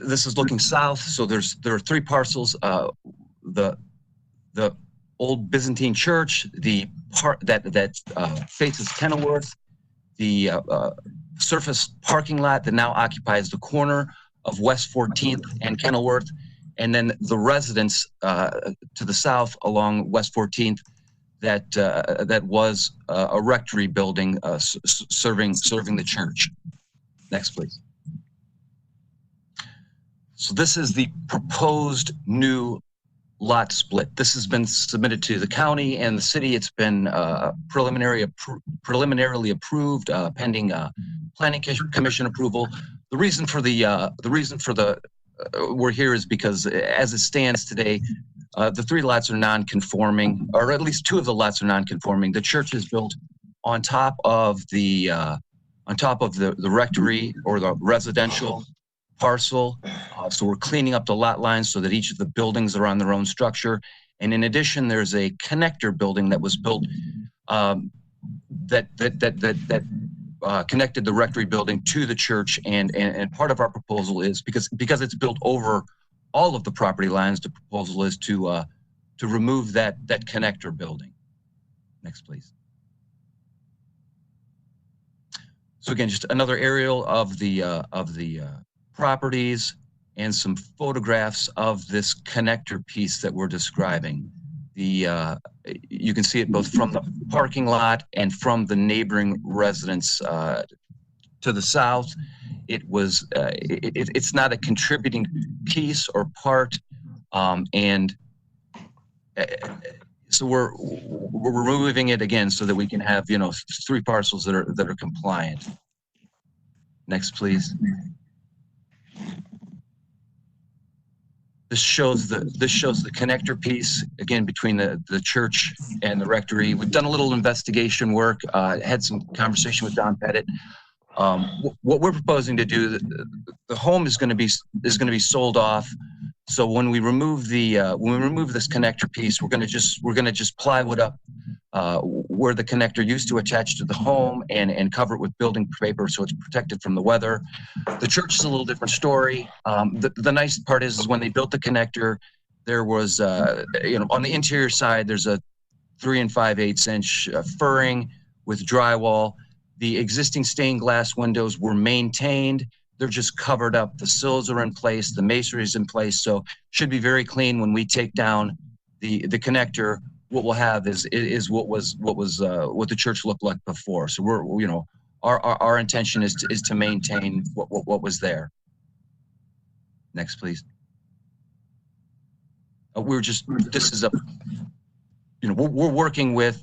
This is looking south, so there are 3 parcels. The old Byzantine church, the part that faces Kenilworth, the surface parking lot that now occupies the corner of West 14th and Kenilworth, and then the residence to the south along West 14th that was a rectory building serving the church. Next, please. So this is the proposed new lot split. This has been submitted to the county and the city. It's been preliminarily approved pending planning commission approval. The reason for we're here is because as it stands today, the 3 lots are non-conforming, or at least 2 of the lots are non-conforming. The church is built on top of the rectory or the residential parcel. So we're cleaning up the lot lines so that each of the buildings are on their own structure. And in addition, there's a connector building that was built that connected the rectory building to the church. And part of our proposal is because it's built over all of the property lines, the proposal is to remove that connector building. Next, please. So again, just another aerial of the properties and some photographs of this connector piece that we're describing. You can see it both from the parking lot and from the neighboring residents to the south. It's not a contributing piece or part, and so we're removing it again so that we can have 3 parcels that are compliant. Next, please. This shows the connector piece again between the church and the rectory. We've done a little investigation work, had some conversation with Don Pettit. What we're proposing to do, the home is going to be sold off. So when we remove this connector piece, we're going to just plywood up where the connector used to attach to the home and cover it with building paper so it's protected from the weather. The church is a little different story. The nice part is when they built the connector, there was on the interior side there's a 3 5/8 inch furring with drywall. The existing stained glass windows were maintained. They're just covered up. The sills are in place. The masonry is in place. So should be very clean when we take down the connector. What we'll have is what the church looked like before. So our intention is to maintain what was there. Next, please. We're working with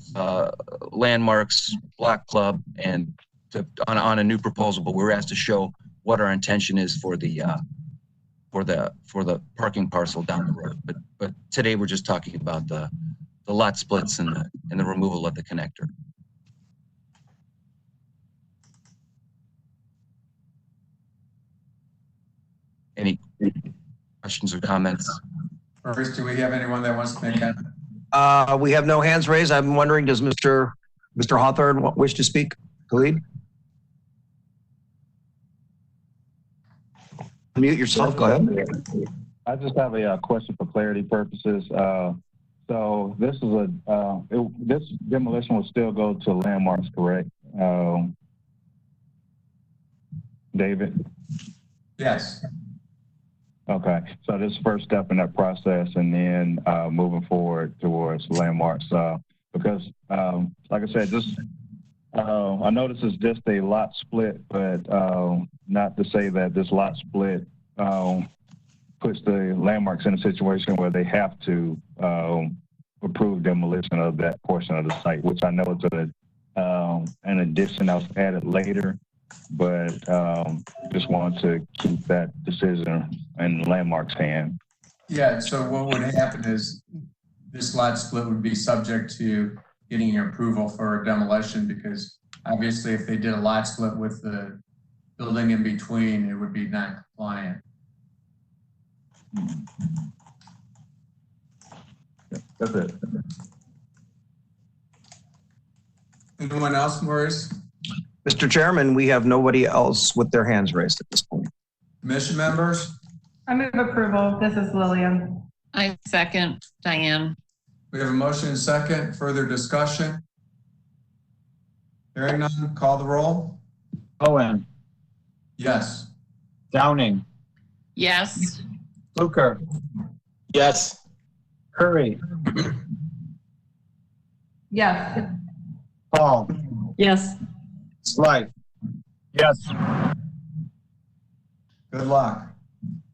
Landmarks, Block Club, and on a new proposal, but we're asked to show what our intention is for the parking parcel down the road. But today we're just talking about the lot splits and the removal of the connector. Any questions or comments? First, do we have anyone that wants to make comment? We have no hands raised. I'm wondering, does Mr. Hawthorne wish to speak? Khalid? Unmute yourself. Go ahead. I just have a question for clarity purposes. So this is this demolition will still go to Landmarks, correct? David? Yes. Okay, so this is first step in that process, and then moving forward towards Landmarks. Because, like I said, I know this is just a lot split, but not to say that this lot split puts the Landmarks in a situation where they have to approve demolition of that portion of the site, which I know is an addition that was added later. But just want to keep that decision in Landmark's hand. Yeah, so what would happen is this lot split would be subject to getting your approval for demolition, because obviously if they did a lot split with the building in between, it would be not compliant. That's it. Anyone else, Maurice? Mr. Chairman, we have nobody else with their hands raised at this point. Commission members? I move approval. This is Lillian. I second, Diane. We have a motion and second. Further discussion? Hearing none, call the roll. Owen, Yes. Downing, Yes. Fluker, Yes. Curry, Yes. Paul, Yes. Slight. Yes. Good luck.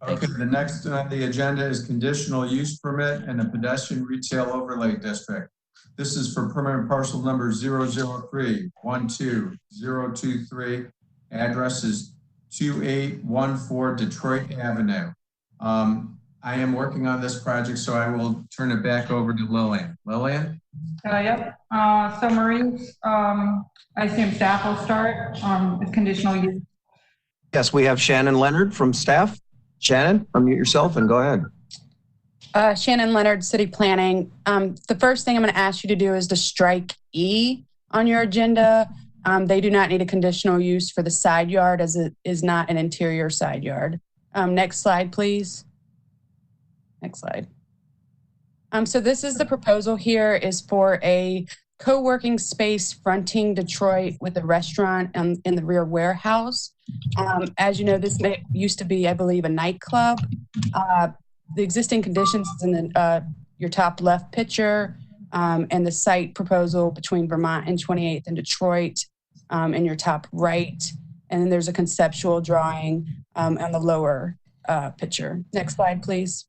Okay, the next on the agenda is conditional use permit and a pedestrian retail overlay district. This is for permanent parcel number 003-12023. Address is 2814 Detroit Avenue. I am working on this project, so I will turn it back over to Lillian. Lillian? Yep. So Maurice, I assume staff will start with conditional use. Yes, we have Shannon Leonard from staff. Shannon, unmute yourself and go ahead. Shannon Leonard, City Planning. The first thing I'm going to ask you to do is to strike E on your agenda. They do not need a conditional use for the side yard, as it is not an interior side yard. Next slide, please. Next slide. So this is the proposal here is for a co-working space fronting Detroit with a restaurant in the rear warehouse. As you know, this used to be, I believe, a nightclub. The existing conditions is in your top left picture, and the site proposal between Vermont and 28th and Detroit in your top right. And then there's a conceptual drawing on the lower picture. Next slide, please.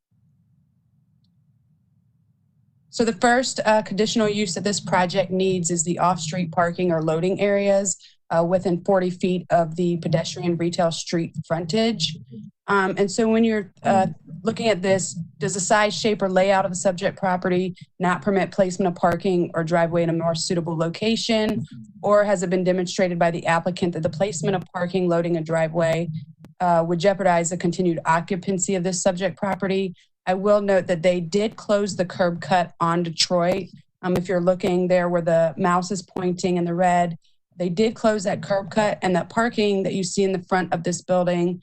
So the first conditional use that this project needs is the off-street parking or loading areas within 40 feet of the pedestrian retail street frontage. And so when you're looking at this, does the size, shape, or layout of the subject property not permit placement of parking or driveway in a more suitable location? Or has it been demonstrated by the applicant that the placement of parking, loading, and driveway would jeopardize the continued occupancy of this subject property? I will note that they did close the curb cut on Detroit. If you're looking there where the mouse is pointing in the red, they did close that curb cut, and that parking that you see in the front of this building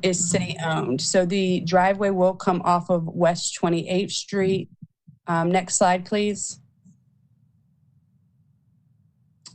is city owned. So the driveway will come off of West 28th Street. Next slide, please.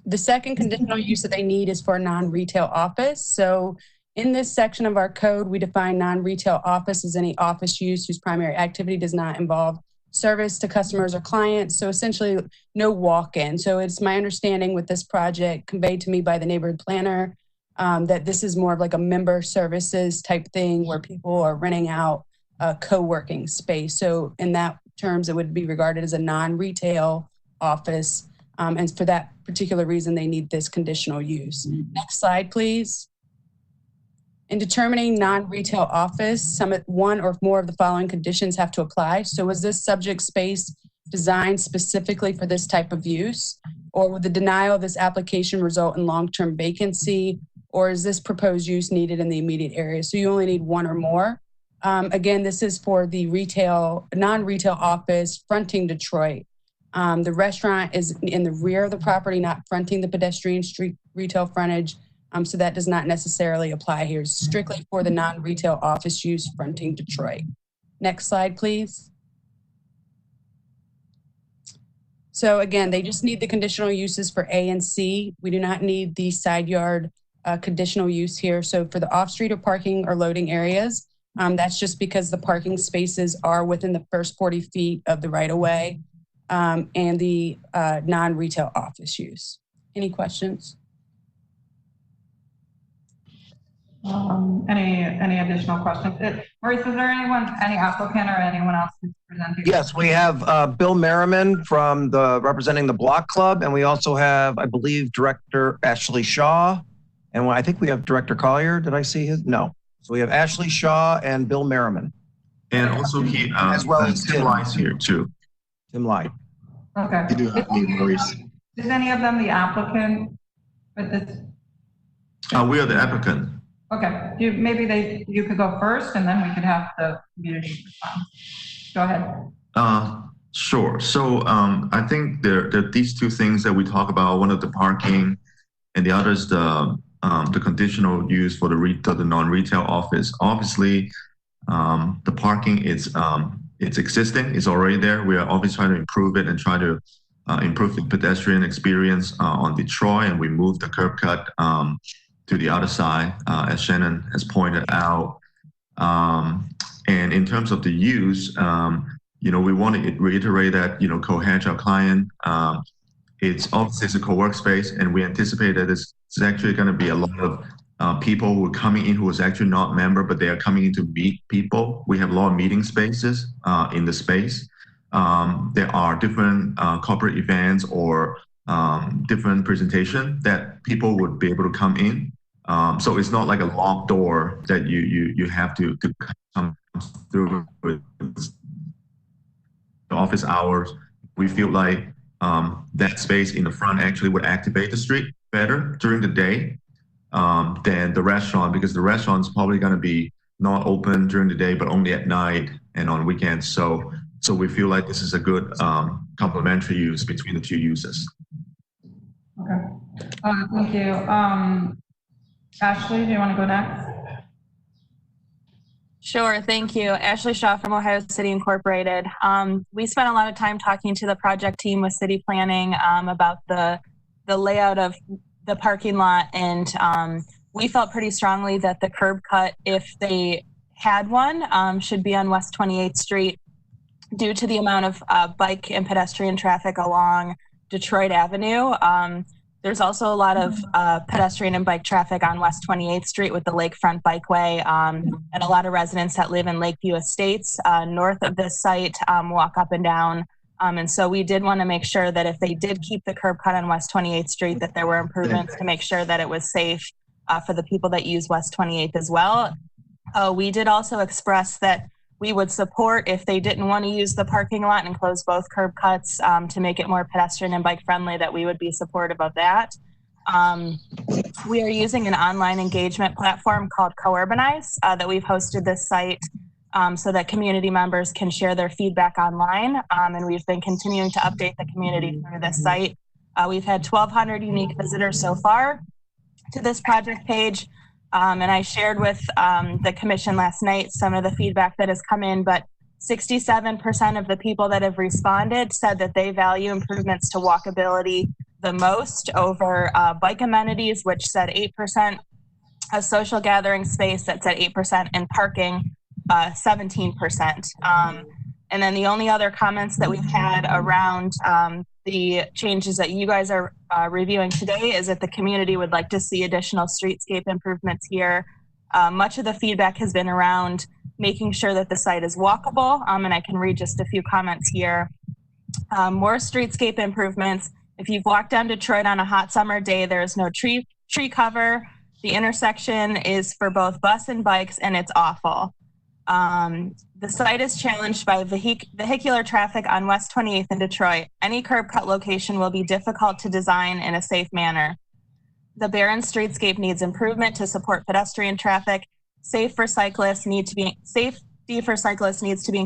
The second conditional use that they need is for a non-retail office. So in this section of our code, we define non-retail office as any office use whose primary activity does not involve service to customers or clients. So essentially no walk-in. So it's my understanding with this project conveyed to me by the neighborhood planner that this is more of like a member services type thing where people are renting out a co-working space. So in that terms, it would be regarded as a non-retail office. And for that particular reason, they need this conditional use. Next slide, please. In determining non-retail office, one or more of the following conditions have to apply. So was this subject space designed specifically for this type of use? Or would the denial of this application result in long-term vacancy? Or is this proposed use needed in the immediate area? So you only need one or more. Again, this is for the non-retail office fronting Detroit. The restaurant is in the rear of the property, not fronting the pedestrian street retail frontage. So that does not necessarily apply here. It's strictly for the non-retail office use fronting Detroit. Next slide, please. So again, they just need the conditional uses for A and C. We do not need the side yard conditional use here. So for the off-street or parking or loading areas, that's just because the parking spaces are within the first 40 feet of the right-of-way and the non-retail office use. Any questions? Any additional questions? Maurice, is there any applicant or anyone else who's presenting? Yes, we have Bill Merriman representing the Block Club, and we also have, I believe, Director Ashley Shaw, and I think we have Director Collier. Did I see his? No. So we have Ashley Shaw and Bill Merriman. And also as well as Tim Ly's here too. Tim Ly. Okay. You do have me, Maurice. Is any of them the applicant with this? We are the applicant. Okay, maybe you could go first and then we could have the community respond. Go ahead. Sure. So I think there are these two things that we talk about. One of the parking and the other is the conditional use for the non-retail office. Obviously, the parking it's existing, it's already there. We are obviously trying to improve it and try to improve the pedestrian experience on Detroit, and we moved the curb cut to the other side, as Shannon has pointed out. And in terms of the use, we want to reiterate that, Cohedge, our client, it's obviously a co-work space, and we anticipate that it's actually going to be a lot of people who are coming in who is actually not member, but they are coming in to meet people. We have a lot of meeting spaces in the space. There are different corporate events or different presentation that people would be able to come in. So it's not like a locked door that you have to come through with the office hours. We feel like that space in the front actually would activate the street better during the day than the restaurant, because the restaurant is probably going to be not open during the day, but only at night and on weekends. So we feel like this is a good complementary use between the two uses. Okay. Thank you. Ashley, do you want to go next? Sure, thank you. Ashley Shaw from Ohio City Incorporated. We spent a lot of time talking to the project team with city planning about the layout of the parking lot, and we felt pretty strongly that the curb cut, if they had one, should be on West 28th Street due to the amount of bike and pedestrian traffic along Detroit Avenue. There's also a lot of pedestrian and bike traffic on West 28th Street with the Lakefront Bikeway, and a lot of residents that live in Lakeview Estates north of this site walk up and down. And so we did want to make sure that if they did keep the curb cut on West 28th Street, that there were improvements to make sure that it was safe for the people that use West 28th as well. We did also express that we would support if they didn't want to use the parking lot and close both curb cuts to make it more pedestrian and bike friendly, that we would be supportive of that. We are using an online engagement platform called CoUrbanize that we've hosted this site so that community members can share their feedback online. And we've been continuing to update the community through this site. We've had 1,200 unique visitors so far to this project page. And I shared with the commission last night some of the feedback that has come in, but 67% of the people that have responded said that they value improvements to walkability the most over bike amenities, which said 8%, a social gathering space that said 8%, and parking 17%. And then the only other comments that we've had around the changes that you guys are reviewing today is that the community would like to see additional streetscape improvements here. Much of the feedback has been around making sure that the site is walkable, and I can read just a few comments here. More streetscape improvements. If you've walked down Detroit on a hot summer day, there is no tree cover. The intersection is for both bus and bikes, and it's awful. The site is challenged by vehicular traffic on West 28th in Detroit. Any curb cut location will be difficult to design in a safe manner. The barren streetscape needs improvement to support pedestrian traffic. Safety for cyclists needs to be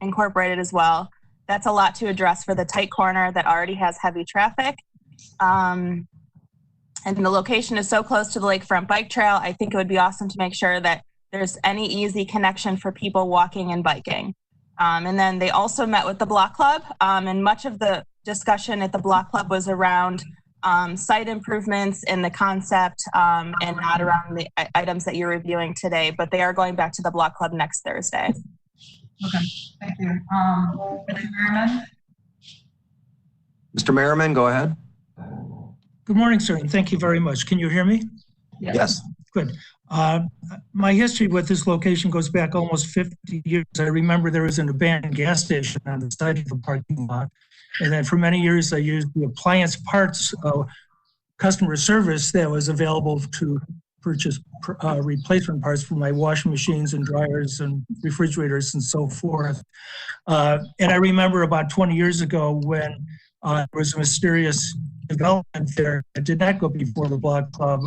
incorporated as well. That's a lot to address for the tight corner that already has heavy traffic. And the location is so close to the Lakefront Bike Trail, I think it would be awesome to make sure that there's any easy connection for people walking and biking. And then they also met with the Block Club, and much of the discussion at the Block Club was around site improvements and the concept, and not around the items that you're reviewing today, but they are going back to the Block Club next Thursday. Okay, thank you. Mr. Merriman? Mr. Merriman, go ahead. Good morning, sir, and thank you very much. Can you hear me? Yes. Good. My history with this location goes back almost 50 years. I remember there was an abandoned gas station on the side of the parking lot. And then for many years, I used the appliance parts customer service that was available to purchase replacement parts for my washing machines and dryers and refrigerators and so forth. And I remember about 20 years ago when there was a mysterious development there that did not go before the Block Club,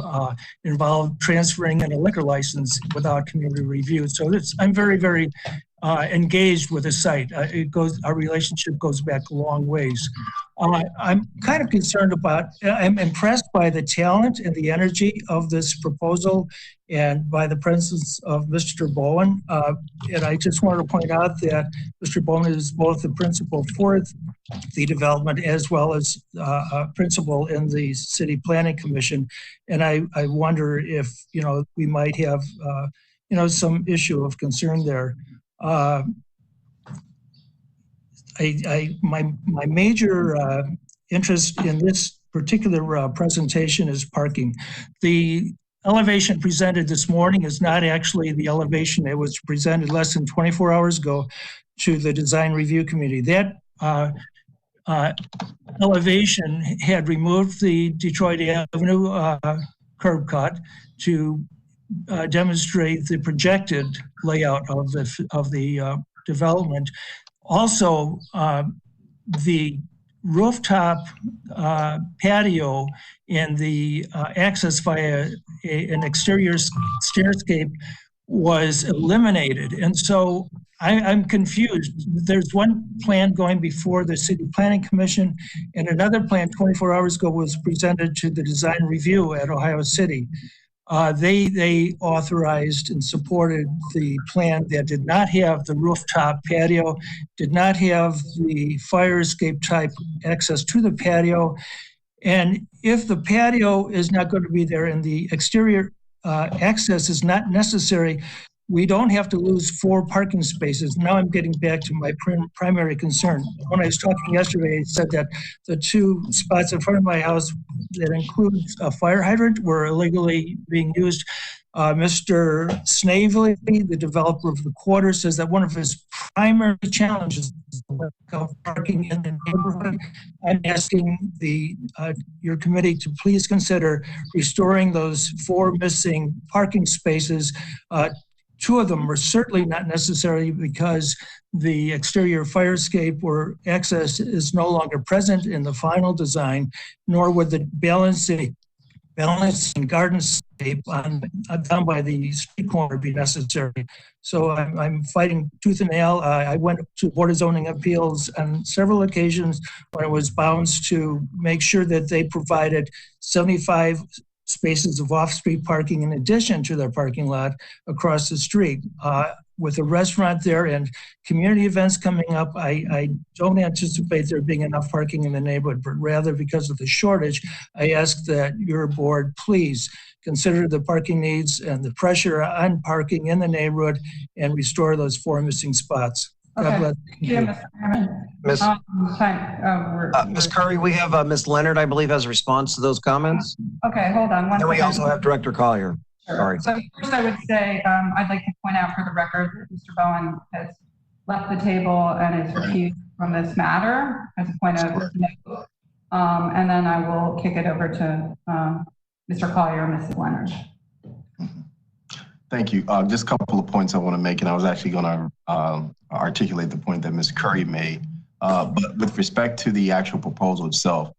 involved transferring in a liquor license without community review. So I'm very, very engaged with the site. Our relationship goes back a long ways. I'm kind of concerned I'm impressed by the talent and the energy of this proposal and by the presence of Mr. Bowen. And I just wanted to point out that Mr. Bowen is both the principal for the development as well as a principal in the City Planning Commission. And I wonder if, we might have, some issue of concern there. My major interest in this particular presentation is parking. The elevation presented this morning is not actually the elevation that was presented less than 24 hours ago to the Design Review Committee. That elevation had removed the Detroit Avenue curb cut to demonstrate the projected layout of the development. Also, the rooftop patio and the access via an exterior stairscape was eliminated. And so I'm confused. There's one plan going before the City Planning Commission, and another plan 24 hours ago was presented to the Design Review at Ohio City. They authorized and supported the plan that did not have the rooftop patio, did not have the fire escape type access to the patio. And if the patio is not going to be there and the exterior access is not necessary, we don't have to lose 4 parking spaces. Now I'm getting back to my primary concern. When I was talking yesterday, I said that the 2 spots in front of my house that includes a fire hydrant were illegally being used. Mr. Snavely, the developer of the quarter, says that one of his primary challenges is parking in the neighborhood. I'm asking your committee to please consider restoring those 4 missing parking spaces. 2 of them were certainly not necessary because the exterior fire escape or access is no longer present in the final design, nor would the balancing garden scape down by the street corner be necessary. So I'm fighting tooth and nail. I went to Board of Zoning Appeals on several occasions when it was bounced to make sure that they provided 75 spaces of off-street parking in addition to their parking lot across the street. With a restaurant there and community events coming up, I don't anticipate there being enough parking in the neighborhood, but rather because of the shortage, I ask that your board please consider the parking needs and the pressure on parking in the neighborhood and restore those 4 missing spots. God bless. Ms. Curry, we have Ms. Leonard, I believe, has a response to those comments. Okay, hold on. And we also have Director Collier. Sorry. So first I would say, I'd like to point out for the record that Mr. Bowen has left the table and is recused from this matter as a point of note. And then I will kick it over to Mr. Collier and Mrs. Leonard. Thank you. Just a couple of points I want to make, and I was actually going to articulate the point that Ms. Curry made. But with respect to the actual proposal itself,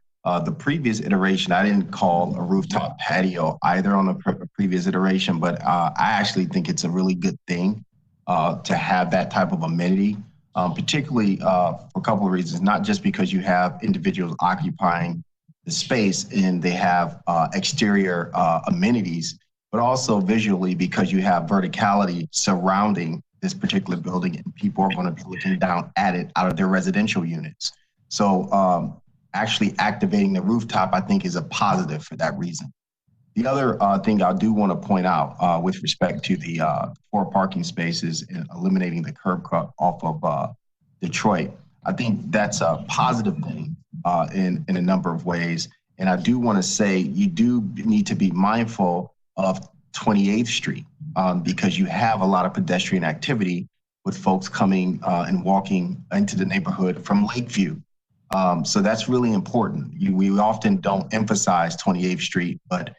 the previous iteration, I didn't call a rooftop patio either on the previous iteration, but I actually think it's a really good thing to have that type of amenity, particularly for a couple of reasons, not just because you have individuals occupying the space and they have exterior amenities, but also visually because you have verticality surrounding this particular building and people are going to be looking down at it out of their residential units. So actually activating the rooftop, I think, is a positive for that reason. The other thing I do want to point out with respect to the 4 parking spaces and eliminating the curb cut off of Detroit, I think that's a positive thing in a number of ways. And I do want to say you do need to be mindful of 28th Street because you have a lot of pedestrian activity with folks coming and walking into the neighborhood from Lakeview. So that's really important. We often don't emphasize 28th Street, but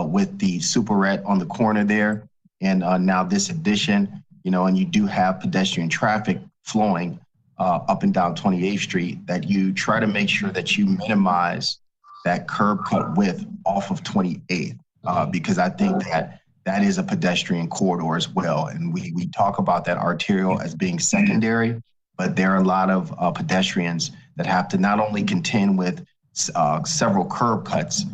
with the Superette on the corner there and now this addition, and you do have pedestrian traffic flowing up and down 28th Street, that you try to make sure that you minimize that curb cut width off of 28th. Because I think that is a pedestrian corridor as well. And we talk about that arterial as being secondary, but there are a lot of pedestrians that have to not only contend with several curb cuts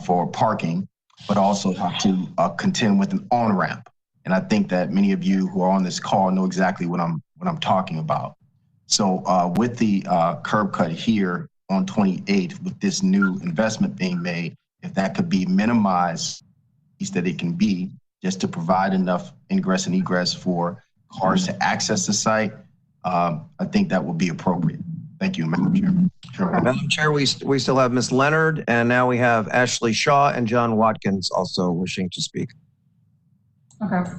for parking, but also have to contend with an on-ramp. And I think that many of you who are on this call know exactly what I'm talking about. So with the curb cut here on 28th, with this new investment being made, if that could be minimized, at least that it can be, just to provide enough ingress and egress for cars to access the site, I think that would be appropriate. Thank you, Madam Chairman. Sure. Madam Chair, we still have Ms. Leonard, and now we have Ashley Shaw and John Watkins also wishing to speak. Okay.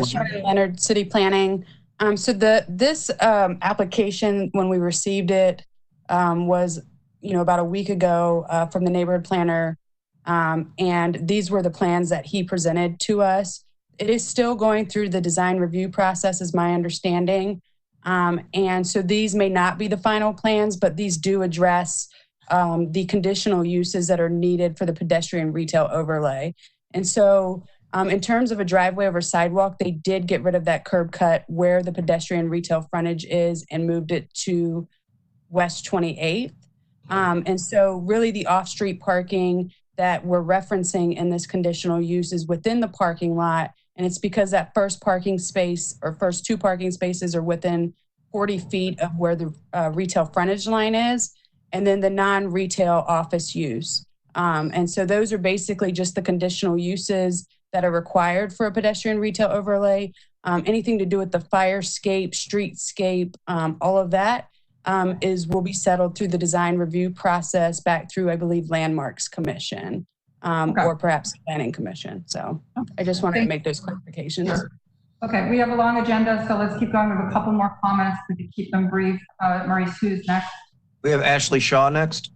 Sharon Leonard, City Planning. So this application, when we received it, was about a week ago from the neighborhood planner, and these were the plans that he presented to us. It is still going through the design review process, is my understanding. And so these may not be the final plans, but these do address the conditional uses that are needed for the pedestrian retail overlay. And so in terms of a driveway over sidewalk, they did get rid of that curb cut where the pedestrian retail frontage is and moved it to West 28th. And so really the off-street parking that we're referencing in this conditional use is within the parking lot. And it's because that first parking space or first 2 parking spaces are within 40 feet of where the retail frontage line is, and then the non-retail office use. And so those are basically just the conditional uses that are required for a pedestrian retail overlay. Anything to do with the firescape, streetscape, all of that will be settled through the design review process back through, I believe, Landmarks Commission, or perhaps Planning Commission. So I just wanted to make those clarifications. Sure. Okay, we have a long agenda, so let's keep going with a couple more comments. We can keep them brief. Maurice, who's next? We have Ashley Shaw next.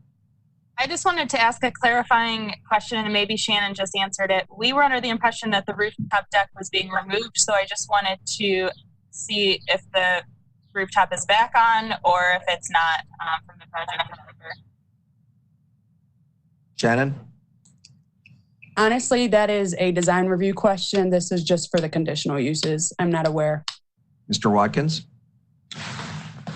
I just wanted to ask a clarifying question, and maybe Shannon just answered it. We were under the impression that the rooftop deck was being removed, so I just wanted to see if the rooftop is back on or if it's not from the project developer. Shannon? Honestly, that is a design review question. This is just for the conditional uses. I'm not aware. Mr. Watkins?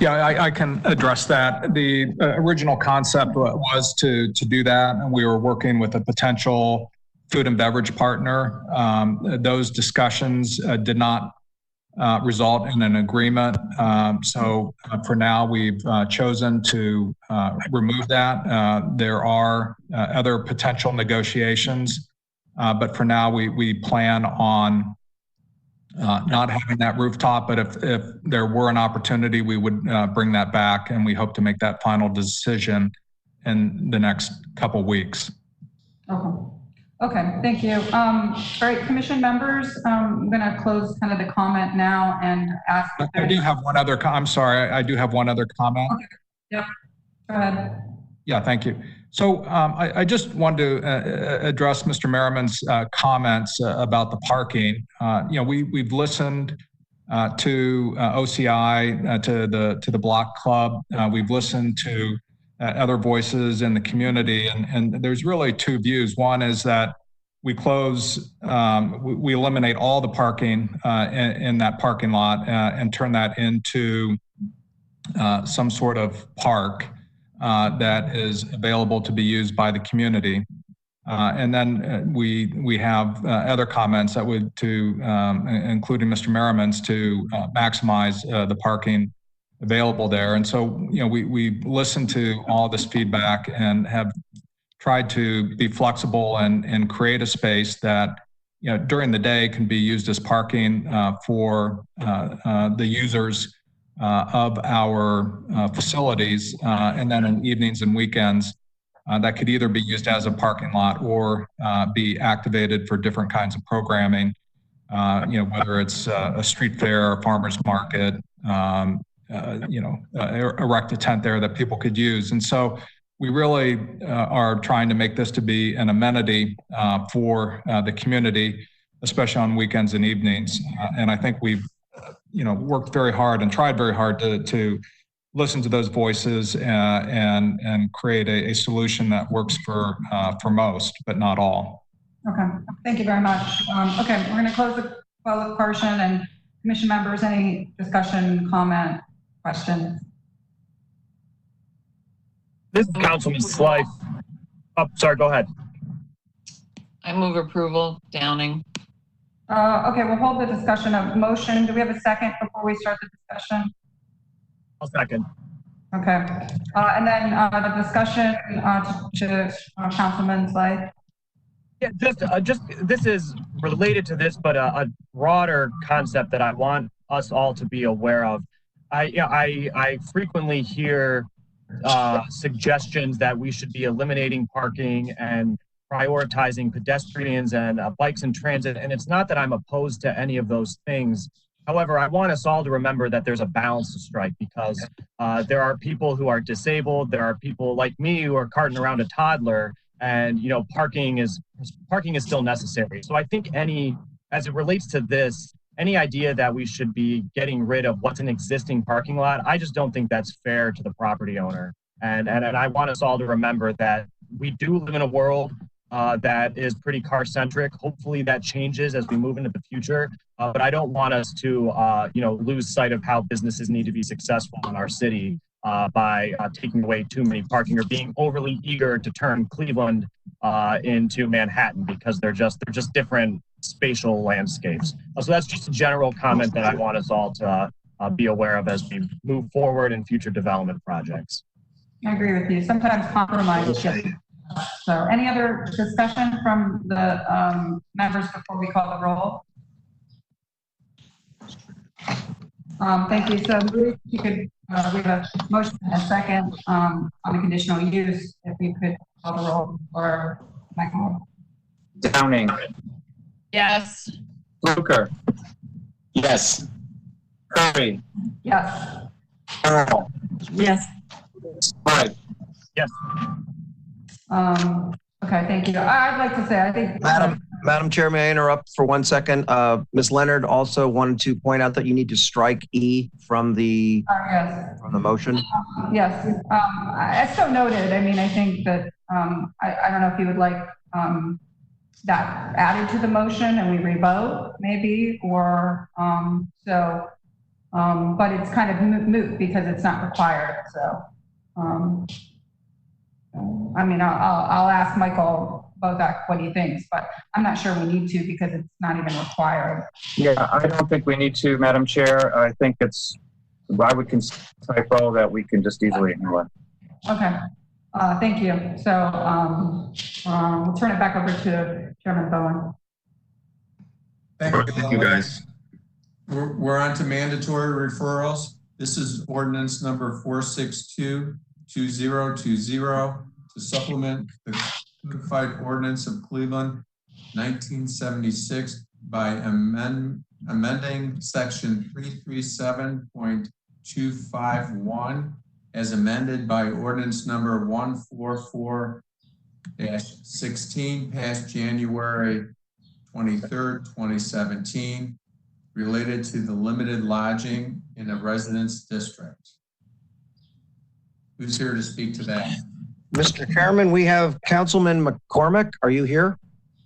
Yeah, I can address that. The original concept was to do that, and we were working with a potential food and beverage partner. Those discussions did not result in an agreement. So for now, we've chosen to remove that. There are other potential negotiations, but for now, we plan on not having that rooftop, but if there were an opportunity, we would bring that back, and we hope to make that final decision in the next couple weeks. Okay, thank you. All right, commission members, I'm going to close kind of the comment now and ask. I do have one other, I'm sorry, I do have one other comment. Okay. Yep, go ahead. Yeah, thank you. So I just wanted to address Mr. Merriman's comments about the parking. We've listened to OCI, to the Block Club. We've listened to other voices in the community, and there's really 2 views. One is that we we eliminate all the parking in that parking lot and turn that into some sort of park that is available to be used by the community. And then we have other comments that would including Mr. Merriman's, to maximize the parking available there. And so, we listened to all this feedback and have tried to be flexible and create a space that, during the day can be used as parking for the users of our facilities, and then in evenings and weekends that could either be used as a parking lot or be activated for different kinds of programming, whether it's a street fair, a farmer's market, erect a tent there that people could use. And so we really are trying to make this to be an amenity for the community, especially on weekends and evenings. And I think we've worked very hard and tried very hard to listen to those voices and create a solution that works for most, but not all. Okay, thank you very much. Okay, we're going to close the public portion, and commission members, any discussion, comment, question? This is Councilman Slife. Oh, sorry, go ahead. I move approval, Downing. Okay, we'll hold the discussion of motion. Do we have a second before we start the discussion? I'll second. Okay, and then the discussion to Councilman Slife. Yeah, just this is related to this, but a broader concept that I want us all to be aware of. I frequently hear suggestions that we should be eliminating parking and prioritizing pedestrians and bikes in transit. And it's not that I'm opposed to any of those things. However, I want us all to remember that there's a balance to strike, because there are people who are disabled. There are people like me who are carting around a toddler, and parking is still necessary. So I think as it relates to this, any idea that we should be getting rid of what's an existing parking lot, I just don't think that's fair to the property owner. And I want us all to remember that we do live in a world that is pretty car-centric. Hopefully that changes as we move into the future. But I don't want us to, lose sight of how businesses need to be successful in our city by taking away too many parking or being overly eager to turn Cleveland into Manhattan because they're just different spatial landscapes. So that's just a general comment that I want us all to be aware of as we move forward in future development projects. I agree with you. Sometimes compromise. So any other discussion from the members before we call the roll? Thank you. So Ruth, you could, we have a motion and a second on the conditional use. If you could call the roll, or Michael. Downing. Yes. Fluker. Yes. Curry. Yes. Earl. Yes. Sprague. Yes. Okay, thank you. I'd like to say, I think. Madam Chair, may I interrupt for 1 second? Ms. Leonard also wanted to point out that you need to strike E from the Yes. from the motion. Yes. As so noted, I mean, I think that, I don't know if you would like that added to the motion and we revote maybe, or but it's kind of moot because it's not required. So, I mean, I'll ask Michael Bozak what he thinks, but I'm not sure we need to because it's not even required. Yeah, I don't think we need to, Madam Chair. I think I would consider a typo that we can just easily ignore. Okay, thank you. So we'll turn it back over to Chairman Bowen. Thank you, guys. We're on to mandatory referrals. This is ordinance number 462-2020 to supplement the Codified Ordinance of Cleveland, 1976 by amending section 337.251 as amended by ordinance number 144-16 passed January 23rd, 2017, related to the limited lodging in a residence district. Who's here to speak to that? Mr. Chairman, we have Councilman McCormick. Are you here?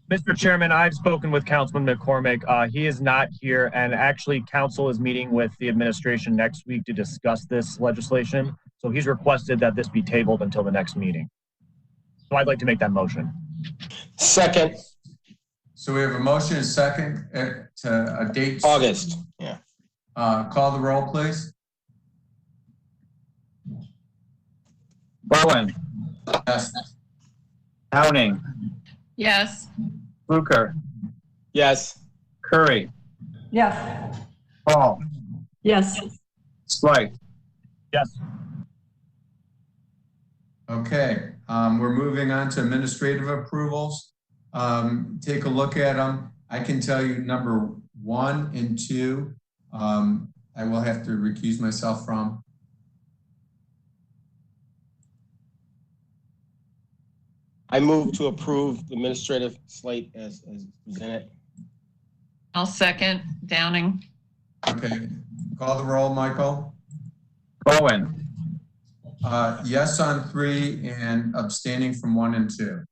Mr. Chairman, I've spoken with Councilman McCormick. He is not here, and actually council is meeting with the administration next week to discuss this legislation. So he's requested that this be tabled until the next meeting. So I'd like to make that motion. Second. So we have a motion and second to a date. August. Yeah. Call the roll, please. Bowen. Yes. Downing. Yes. Fluker. Yes. Curry. Yes. Paul. Yes. Sprague. Yes. Okay, we're moving on to administrative approvals. Take a look at them. I can tell you number 1 and 2, I will have to recuse myself from. I move to approve the administrative slate as presented. I'll second. Downing. Okay, call the roll, Michael. Bowen. Yes on 3 and abstaining from 1 and 2.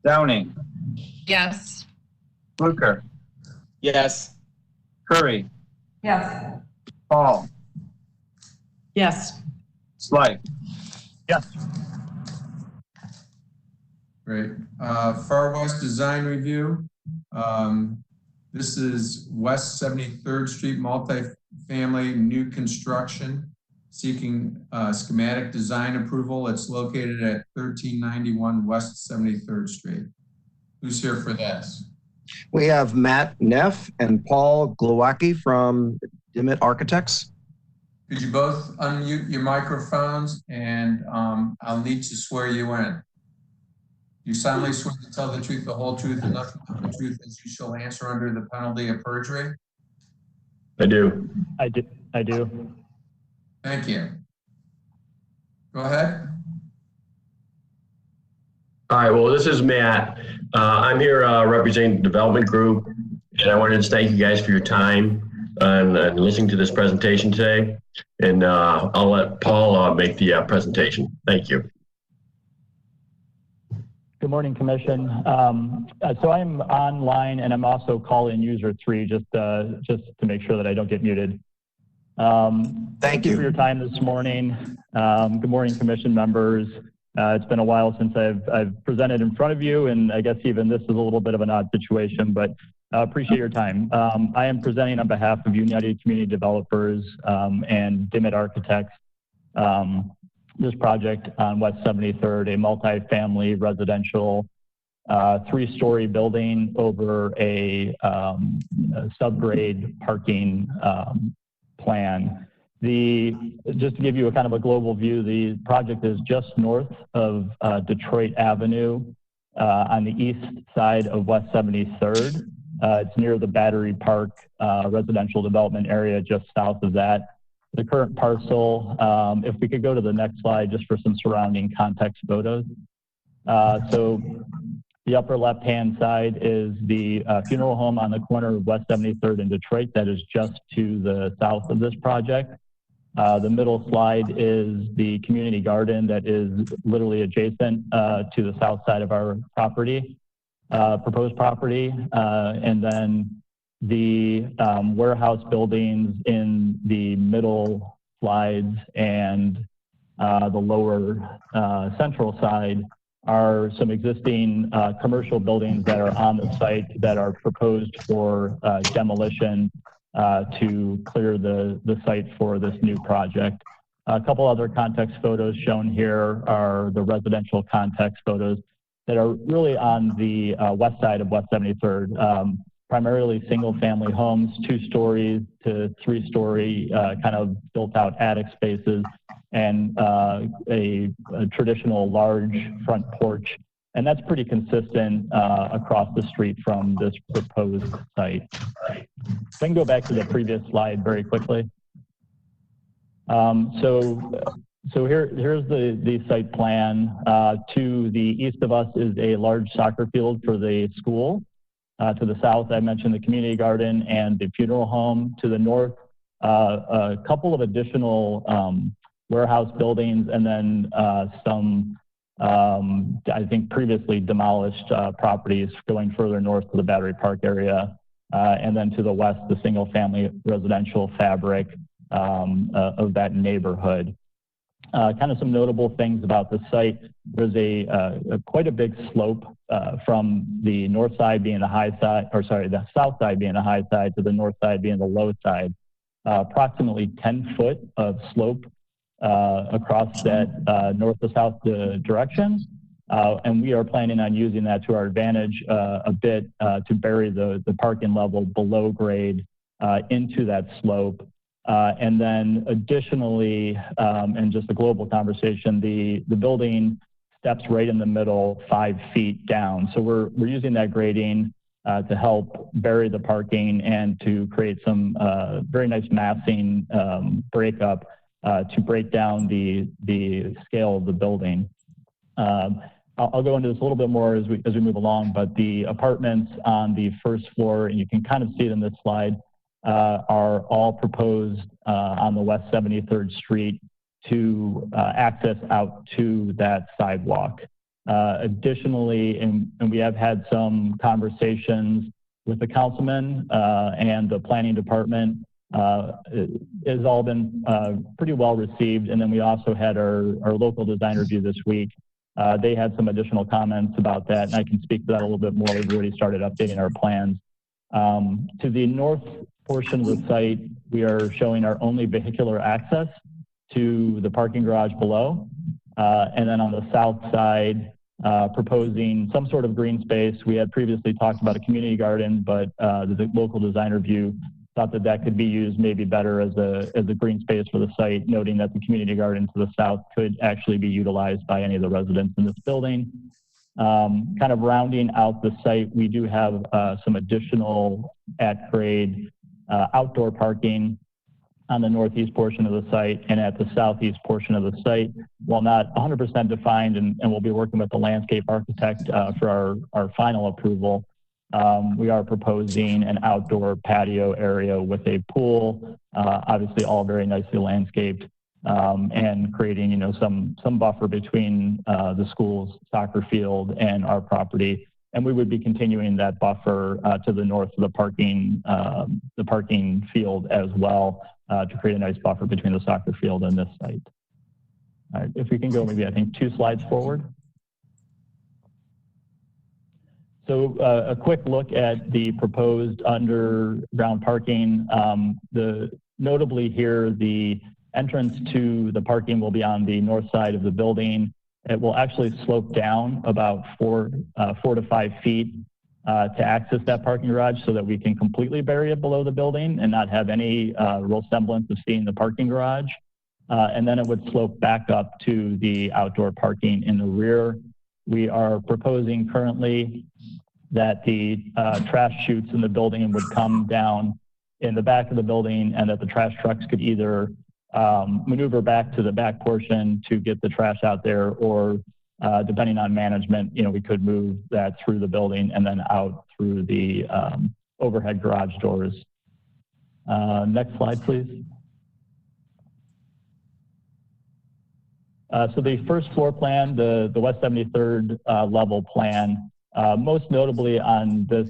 Downing. Yes. Fluker. Yes. Curry. Yes. Paul. Yes. Sprague. Yes. Great. Far West Design Review. This is West 73rd Street multifamily new construction, seeking schematic design approval. It's located at 1391 West 73rd Street. Who's here for this? We have Matt Neff and Paul Glowacki from Dimmitt Architects. Could you both unmute your microphones, and I'll need to swear you in. You solemnly swear to tell the truth, the whole truth, and nothing but the truth, as you shall answer under the penalty of perjury? I do. I do. Thank you. Go ahead. All right, well, this is Matt. I'm here representing the Development Group, and I wanted to thank you guys for your time and listening to this presentation today. And I'll let Paul make the presentation. Thank you. Good morning, Commission. So I'm online, and I'm also call-in user 3, just to make sure that I don't get muted. Thank you for your time this morning. Good morning, Commission members. It's been a while since I've presented in front of you, and I guess even this is a little bit of an odd situation, but appreciate your time. I am presenting on behalf of United Community Developers and Dimmitt Architects. This project on West 73rd, a multi-family residential 3-story building over a subgrade parking plan. Just to give you a kind of a global view, the project is just north of Detroit Avenue on the east side of West 73rd. It's near the Battery Park residential development area just south of that. The current parcel, if we could go to the next slide just for some surrounding context photos. So the upper left-hand side is the funeral home on the corner of West 73rd and Detroit that is just to the south of this project. The middle slide is the community garden that is literally adjacent to the south side of our property, proposed property. And then the warehouse buildings in the middle slides and the lower central side are some existing commercial buildings that are on the site that are proposed for demolition to clear the site for this new project. A couple other context photos shown here are the residential context photos that are really on the west side of West 73rd. Primarily single-family homes, 2 stories to 3-story kind of built-out attic spaces, and a traditional large front porch. And that's pretty consistent across the street from this proposed site. I can go back to the previous slide very quickly. So here's the site plan. To the east of us is a large soccer field for the school. To the south, I mentioned the community garden and the funeral home. To the north, a couple of additional warehouse buildings, and then some, I think, previously demolished properties going further north to the Battery Park area. And then to the west, the single-family residential fabric of that neighborhood. Kind of some notable things about the site. There's quite a big slope from the north side being the high side, or sorry, the south side being the high side to the north side being the low side. Approximately 10 foot of slope across that north to south direction. And we are planning on using that to our advantage a bit to bury the parking level below grade into that slope. And then additionally, and just a global conversation, the building steps right in the middle 5 feet down. So we're using that grading to help bury the parking and to create some very nice massing breakup to break down the scale of the building. I'll go into this a little bit more as we move along, but the apartments on the first floor, and you can kind of see it in this slide, are all proposed on the West 73rd Street to access out to that sidewalk. Additionally, and we have had some conversations with the councilman and the planning department. It has all been pretty well received. And then we also had our local design review this week. They had some additional comments about that, and I can speak to that a little bit more. We've already started updating our plans. To the north portion of the site, we are showing our only vehicular access to the parking garage below. And then on the south side, proposing some sort of green space. We had previously talked about a community garden, but the local design review thought that could be used maybe better as a green space for the site, noting that the community garden to the south could actually be utilized by any of the residents in this building. Kind of rounding out the site, we do have some additional at-grade outdoor parking on the northeast portion of the site and at the southeast portion of the site. While not 100% defined, and we'll be working with the landscape architect for our final approval, we are proposing an outdoor patio area with a pool, obviously all very nicely landscaped, and creating some buffer between the school's soccer field and our property. And we would be continuing that buffer to the north of the parking field as well to create a nice buffer between the soccer field and this site. All right, if we can go maybe, I think, 2 slides forward. So a quick look at the proposed underground parking. Notably here, the entrance to the parking will be on the north side of the building. It will actually slope down about 4 to 5 feet to access that parking garage so that we can completely bury it below the building and not have any real semblance of seeing the parking garage. And then it would slope back up to the outdoor parking in the rear. We are proposing currently that the trash chutes in the building would come down in the back of the building and that the trash trucks could either maneuver back to the back portion to get the trash out there, or depending on management, we could move that through the building and then out through the overhead garage doors. Next slide, please. So the first floor plan, the West 73rd level plan, most notably on this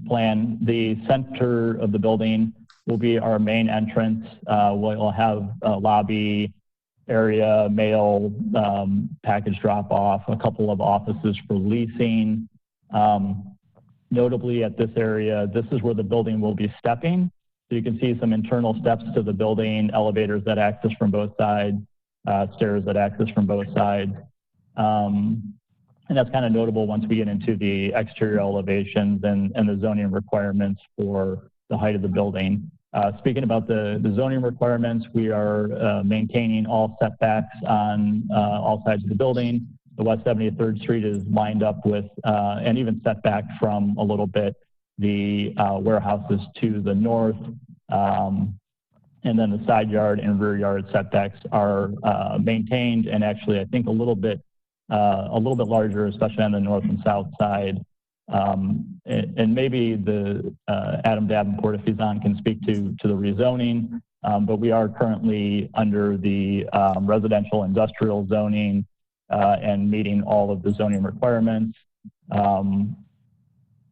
plan, the center of the building will be our main entrance. We'll have a lobby area, mail, package drop off, a couple of offices for leasing. Notably at this area, this is where the building will be stepping. So you can see some internal steps to the building, elevators that access from both sides, stairs that access from both sides. And that's kind of notable once we get into the exterior elevations and the zoning requirements for the height of the building. Speaking about the zoning requirements, we are maintaining all setbacks on all sides of the building. The West 73rd Street is lined up with, and even set back from a little bit, the warehouses to the north. And then the side yard and rear yard setbacks are maintained, and actually I think a little bit larger, especially on the north and south side. And maybe Adam Davenport, if he's on, can speak to the rezoning. But we are currently under the residential industrial zoning and meeting all of the zoning requirements.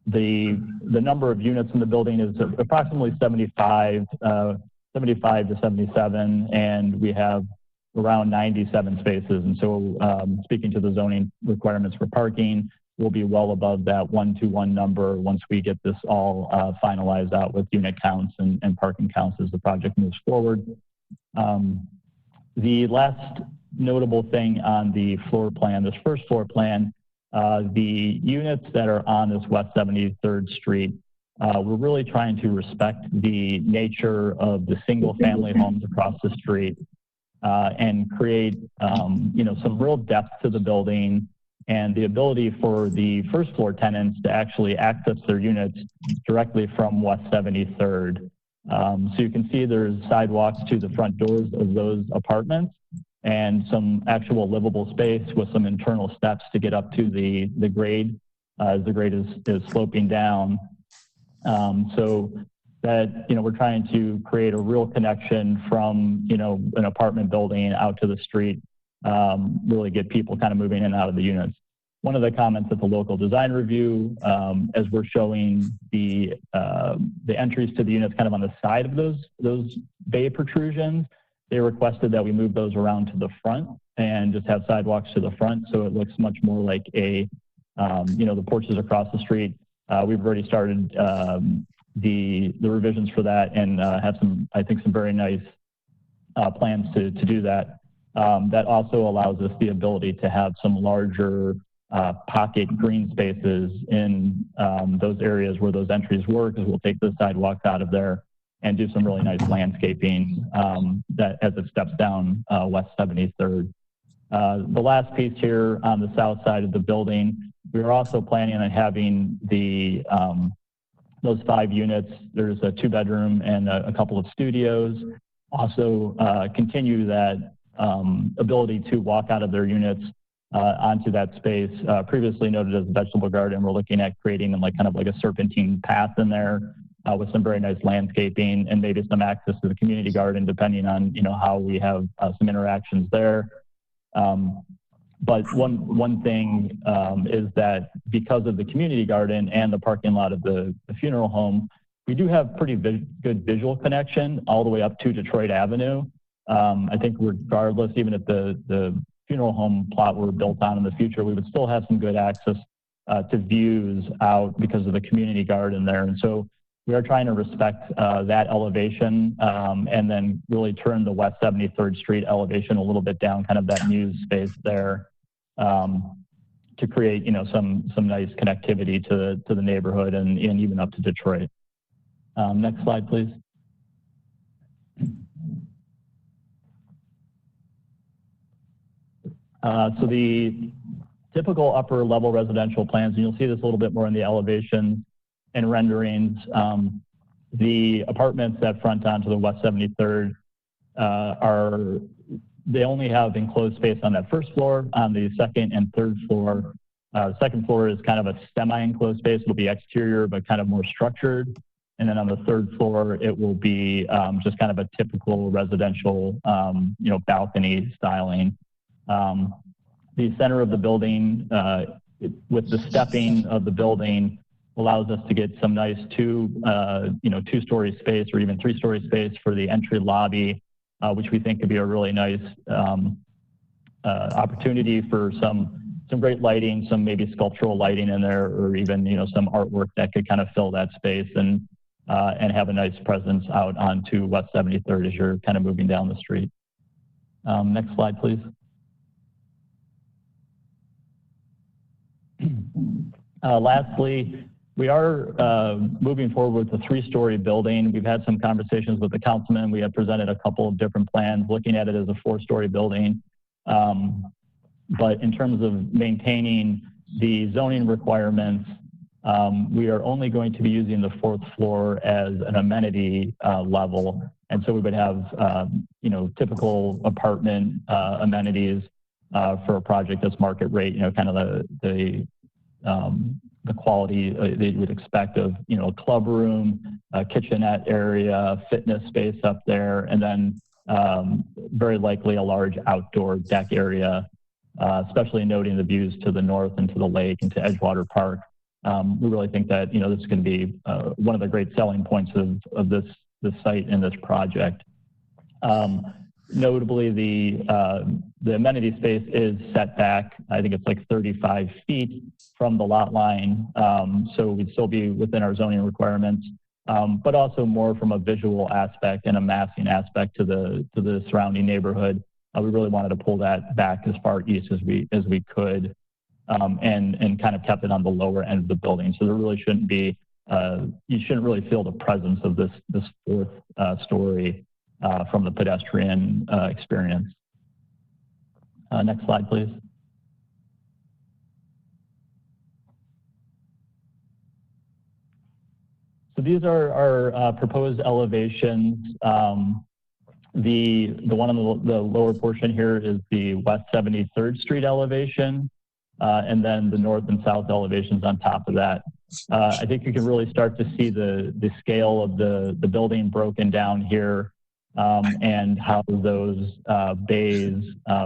The number of units in the building is approximately 75 to 77, and we have around 97 spaces. And so speaking to the zoning requirements for parking, we'll be well above that 1-to-1 number once we get this all finalized out with unit counts and parking counts as the project moves forward. The last notable thing on the floor plan, this first floor plan, the units that are on this West 73rd Street, we're really trying to respect the nature of the single family homes across the street and create some real depth to the building and the ability for the first floor tenants to actually access their units directly from West 73rd. So you can see there's sidewalks to the front doors of those apartments and some actual livable space with some internal steps to get up to the grade as the grade is sloping down. So that, we're trying to create a real connection from, an apartment building out to the street, really get people kind of moving in and out of the units. One of the comments at the local design review, as we're showing the entries to the units kind of on the side of those bay protrusions, they requested that we move those around to the front and just have sidewalks to the front. So it looks much more like the porches across the street. We've already started the revisions for that and have some very nice plans to do that. That also allows us the ability to have some larger pocket green spaces in those areas where those entries were, because we'll take the sidewalks out of there and do some really nice landscaping that as it steps down West 73rd. The last piece here on the south side of the building, we are also planning on having those 5 units. There's a 2-bedroom and a couple of studios. Also continue that ability to walk out of their units onto that space. Previously noted as a vegetable garden, we're looking at creating kind of like a serpentine path in there with some very nice landscaping and maybe some access to the community garden, depending on how we have some interactions there. But one thing is that because of the community garden and the parking lot of the funeral home, we do have pretty good visual connection all the way up to Detroit Avenue. I think regardless, even if the funeral home plot were built on in the future, we would still have some good access to views out because of the community garden there. And so we are trying to respect that elevation and then really turn the West 73rd Street elevation a little bit down, kind of that muse space there, to create, some nice connectivity to the neighborhood and even up to Detroit. Next slide, please. So the typical upper level residential plans, and you'll see this a little bit more in the elevations and renderings. The apartments that front onto the West 73rd they only have enclosed space on that first floor. On the second and third floor, second floor is kind of a semi-enclosed space. It'll be exterior, but kind of more structured. And then on the third floor, it will be just kind of a typical residential, balcony styling. The center of the building, with the stepping of the building, allows us to get some nice two-story space or even three-story space for the entry lobby, which we think could be a really nice opportunity for some great lighting, some maybe sculptural lighting in there, or even some artwork that could kind of fill that space and have a nice presence out onto West 73rd as you're kind of moving down the street. Next slide, please. Lastly, we are moving forward with a three-story building. We've had some conversations with the councilman. We have presented a couple of different plans looking at it as a four-story building. But in terms of maintaining the zoning requirements, we are only going to be using the fourth floor as an amenity level. And so we would have, typical apartment amenities for a project that's market rate, kind of the quality that you would expect of, a club room, a kitchenette area, fitness space up there, and then very likely a large outdoor deck area, especially noting the views to the north and to the lake and to Edgewater Park. We really think that, this is going to be one of the great selling points of this site and this project. Notably, the amenity space is set back, I think it's like 35 feet from the lot line. So we'd still be within our zoning requirements, but also more from a visual aspect and a massing aspect to the surrounding neighborhood. We really wanted to pull that back as far east as we could, and kind of kept it on the lower end of the building. So there really shouldn't be, you shouldn't really feel the presence of this fourth story from the pedestrian experience. Next slide, please. So these are our proposed elevations. The one on the lower portion here is the West 73rd Street elevation, and then the north and south elevations on top of that. I think you can really start to see the scale of the building broken down here, and how those bays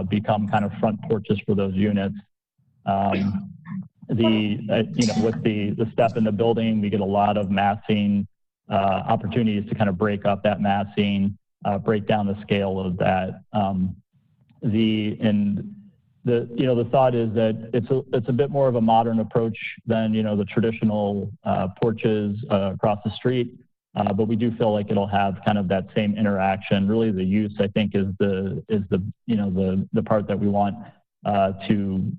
become kind of front porches for those units. With the step in the building, we get a lot of massing opportunities to kind of break up that massing, break down the scale of that. The thought is that it's a bit more of a modern approach than the traditional porches across the street. But we do feel like it'll have kind of that same interaction. Really, the use, I think, is the part that we want to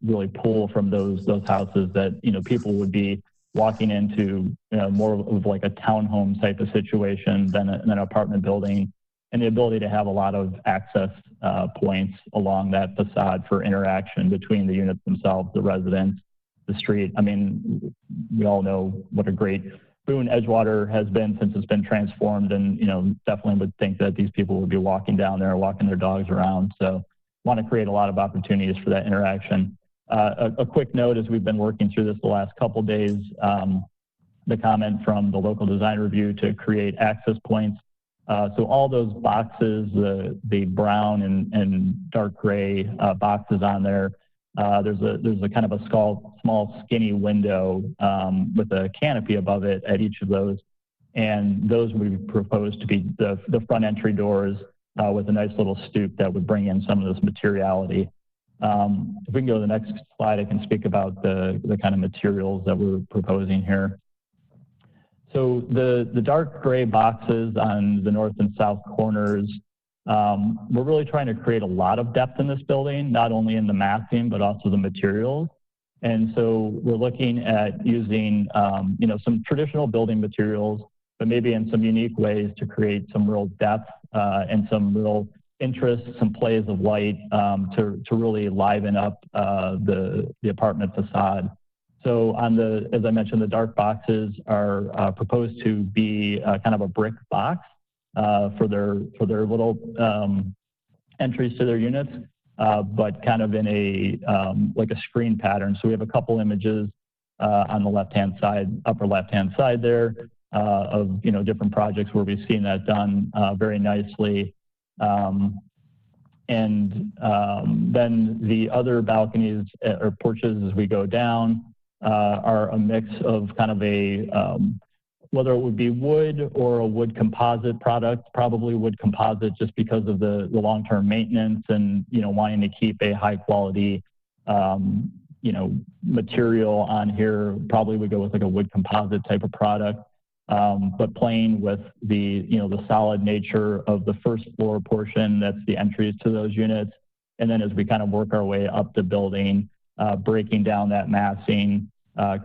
really pull from those houses that people would be walking into, more of like a townhome type of situation than an apartment building, and the ability to have a lot of access points along that facade for interaction between the units themselves, the residents, the street. I mean, we all know what a great boon Edgewater has been since it's been transformed, and definitely would think that these people would be walking down there, walking their dogs around. So want to create a lot of opportunities for that interaction. A quick note, as we've been working through this the last couple of days, the comment from the local design review to create access points. So all those boxes, the brown and dark gray boxes on there, there's a kind of a small skinny window with a canopy above it at each of those, and those we propose to be the front entry doors with a nice little stoop that would bring in some of this materiality. If we can go to the next slide, I can speak about the kind of materials that we're proposing here. So the dark gray boxes on the north and south corners, we're really trying to create a lot of depth in this building, not only in the massing, but also the materials. And so we're looking at using, some traditional building materials, but maybe in some unique ways to create some real depth and some real interest, some plays of light to really liven up the apartment facade. So as I mentioned, the dark boxes are proposed to be kind of a brick box for their little entries to their units, but kind of in a like a screen pattern. So we have a couple images on the left-hand side, upper left-hand side there of different projects where we've seen that done very nicely. And then the other balconies or porches as we go down are a mix of kind of a, whether it would be wood or a wood composite product, probably wood composite just because of the long-term maintenance and, wanting to keep a high quality, material on here. Probably would go with like a wood composite type of product. But playing with the solid nature of the first floor portion, that's the entries to those units. And then as we kind of work our way up the building, breaking down that massing,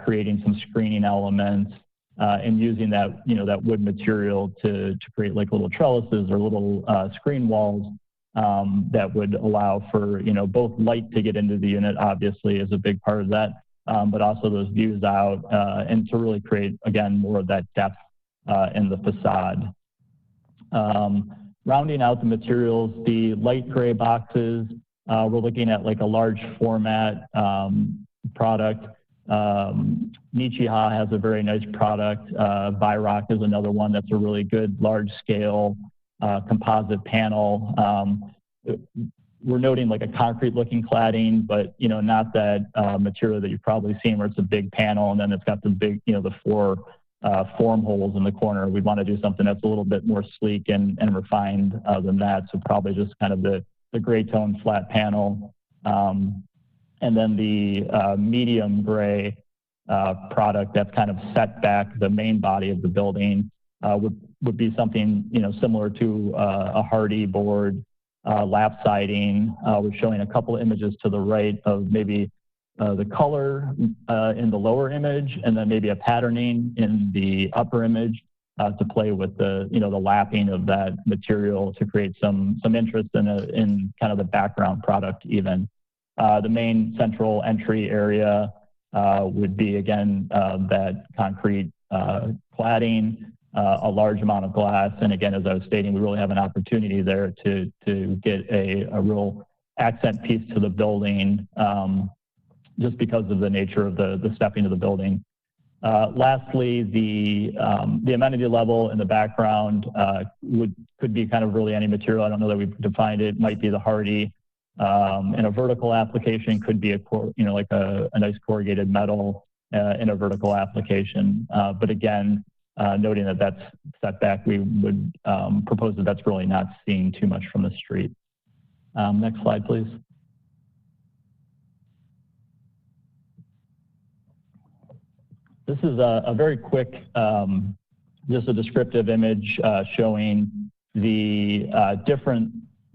creating some screening elements, and using that, that wood material to create like little trellises or little screen walls that would allow for, both light to get into the unit, obviously is a big part of that. But also those views out and to really create, again, more of that depth in the facade. Rounding out the materials, the light gray boxes, we're looking at like a large format product. Nichiha has a very nice product. Byrock is another one that's a really good large scale composite panel. We're noting like a concrete looking cladding, but not that material that you've probably seen where it's a big panel and then it's got the big, the four form holes in the corner. We want to do something that's a little bit more sleek and refined than that. So probably just kind of the gray tone flat panel. And then the medium gray product that's kind of set back the main body of the building would be something, similar to a hardy board. Lap siding. We're showing a couple of images to the right of maybe the color in the lower image, and then maybe a patterning in the upper image to play with the the lapping of that material to create some interest in kind of the background product even. The main central entry area would be again that concrete cladding. A large amount of glass. And again, as I was stating, we really have an opportunity there to get a real accent piece to the building just because of the nature of the stepping of the building. Lastly, the amenity level in the background could be kind of really any material. I don't know that we've defined it. Might be the hardy. In a vertical application could be like a nice corrugated metal in a vertical application. But again, noting that that's set back, we would propose that that's really not seen too much from the street. Next slide, please. This is a very quick, just a descriptive image showing the different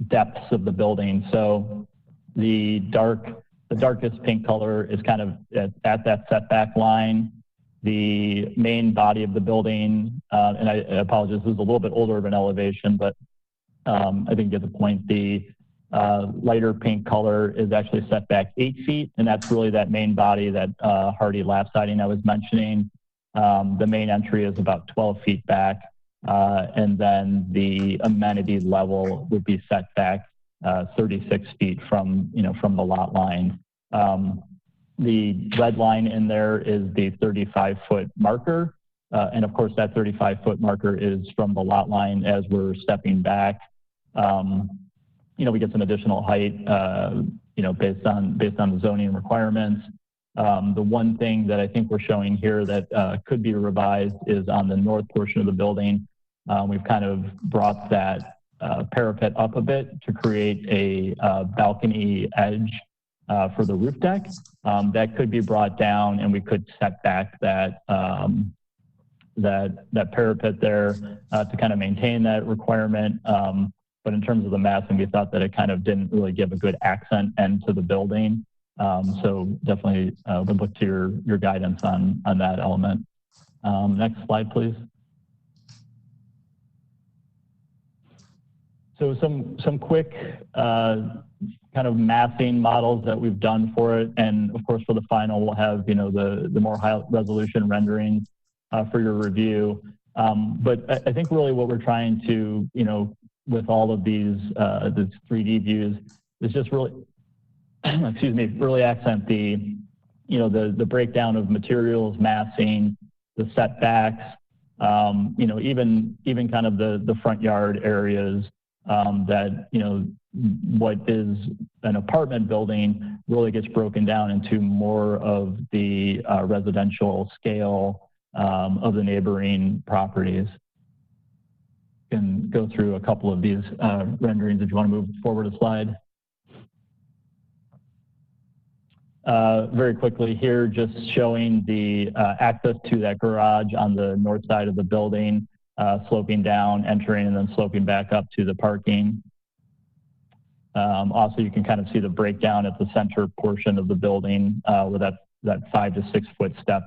depths of the building. So the darkest pink color is kind of at that setback line. The main body of the building, and I apologize, this is a little bit older of an elevation, but I think you get the point. The lighter pink color is actually set back 8 feet, and that's really that main body, that hardy lap siding I was mentioning. The main entry is about 12 feet back, and then the amenity level would be set back 36 feet from the lot line. The red line in there is the 35-foot marker. And of course, that 35-foot marker is from the lot line as we're stepping back. We get some additional height, based on the zoning requirements. The one thing that I think we're showing here that could be revised is on the north portion of the building. We've kind of brought that parapet up a bit to create a balcony edge for the roof deck. That could be brought down, and we could set back that parapet there to kind of maintain that requirement. But in terms of the massing, we thought that it kind of didn't really give a good accent end to the building. So definitely would look to your guidance on that element. Next slide, please. So some quick kind of massing models that we've done for it. And of course, for the final, we'll have, the more high resolution renderings for your review. But I think really what we're trying to, with all of these 3D views is just really, really accent the breakdown of materials, massing, the setbacks, even kind of the front yard areas that, what is an apartment building really gets broken down into more of the residential scale of the neighboring properties. Can go through a couple of these renderings if you want to move forward a slide. Very quickly here, just showing the access to that garage on the north side of the building, sloping down, entering, and then sloping back up to the parking. Also, you can kind of see the breakdown at the center portion of the building where that 5 to 6 foot step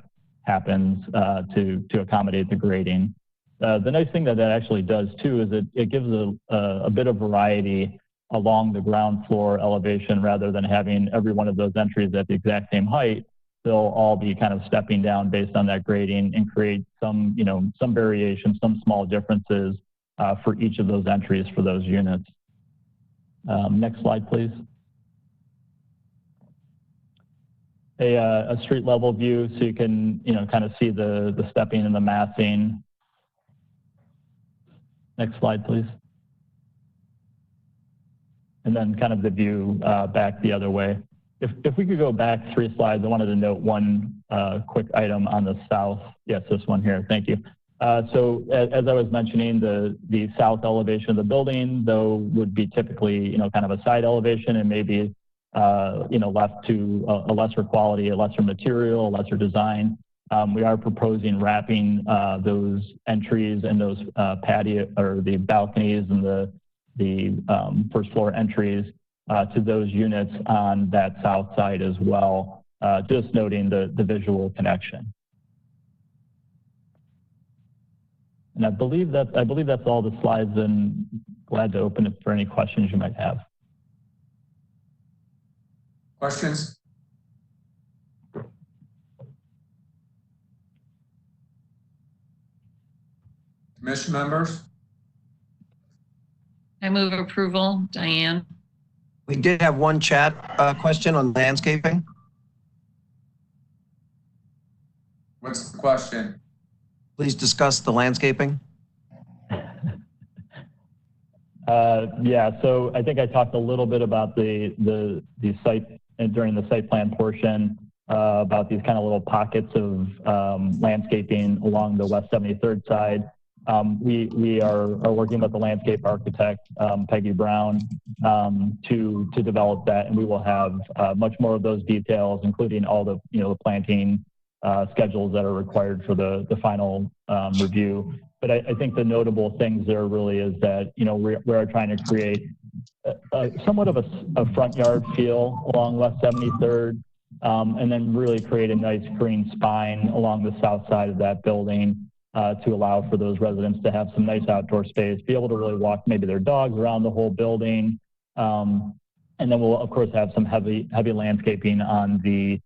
happens to accommodate the grading. The nice thing that actually does too is it gives a bit of variety along the ground floor elevation rather than having every one of those entries at the exact same height. They'll all be kind of stepping down based on that grading and create some variation, some small differences for each of those entries for those units. Next slide, please. A street level view so you can, kind of see the stepping and the massing. Next slide, please. And then kind of the view back the other way. If we could go back 3 slides, I wanted to note one quick item on the south. Yes, this one here, thank you. So as I was mentioning, the south elevation of the building, though, would be typically, kind of a side elevation and maybe, left to a lesser quality, a lesser material, a lesser design. We are proposing wrapping those entries and those patio or the balconies and the first floor entries to those units on that south side as well, just noting the visual connection. And I believe that's all the slides, and glad to open it for any questions you might have. Questions? Commission members? I move approval. Diane. We did have one chat question on landscaping. What's the question? Please discuss the landscaping. Yeah, so I think I talked a little bit about the site during the site plan portion about these kind of little pockets of landscaping along the West 73rd side. We are working with the landscape architect, Peggy Brown, to develop that, and we will have much more of those details, including all the the planting schedules that are required for the final review. But I think the notable things there really is that we are trying to create somewhat of a front yard feel along West 73rd, and then really create a nice green spine along the south side of that building. To allow for those residents to have some nice outdoor space, be able to really walk maybe their dogs around the whole building. And then we'll of course have some heavy landscaping on the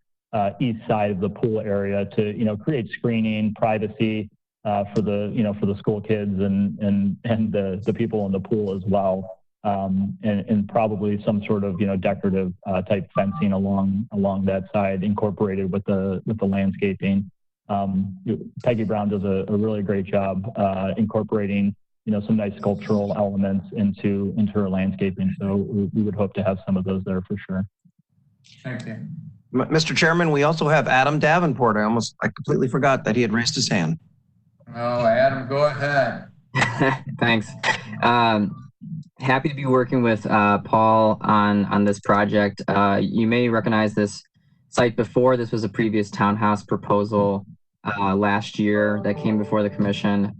east side of the pool area to create screening, privacy for the school kids and the people in the pool as well. And probably some sort of decorative type fencing along that side incorporated with the landscaping. Peggy Brown does a really great job incorporating some nice sculptural elements into her landscaping. So we would hope to have some of those there for sure. Thank you. Mr. Chairman, we also have Adam Davenport. I completely forgot that he had raised his hand. Oh, Adam, go ahead. Thanks. happy to be working with Paul on this project. You may recognize this site before. This was a previous townhouse proposal last year that came before the commission.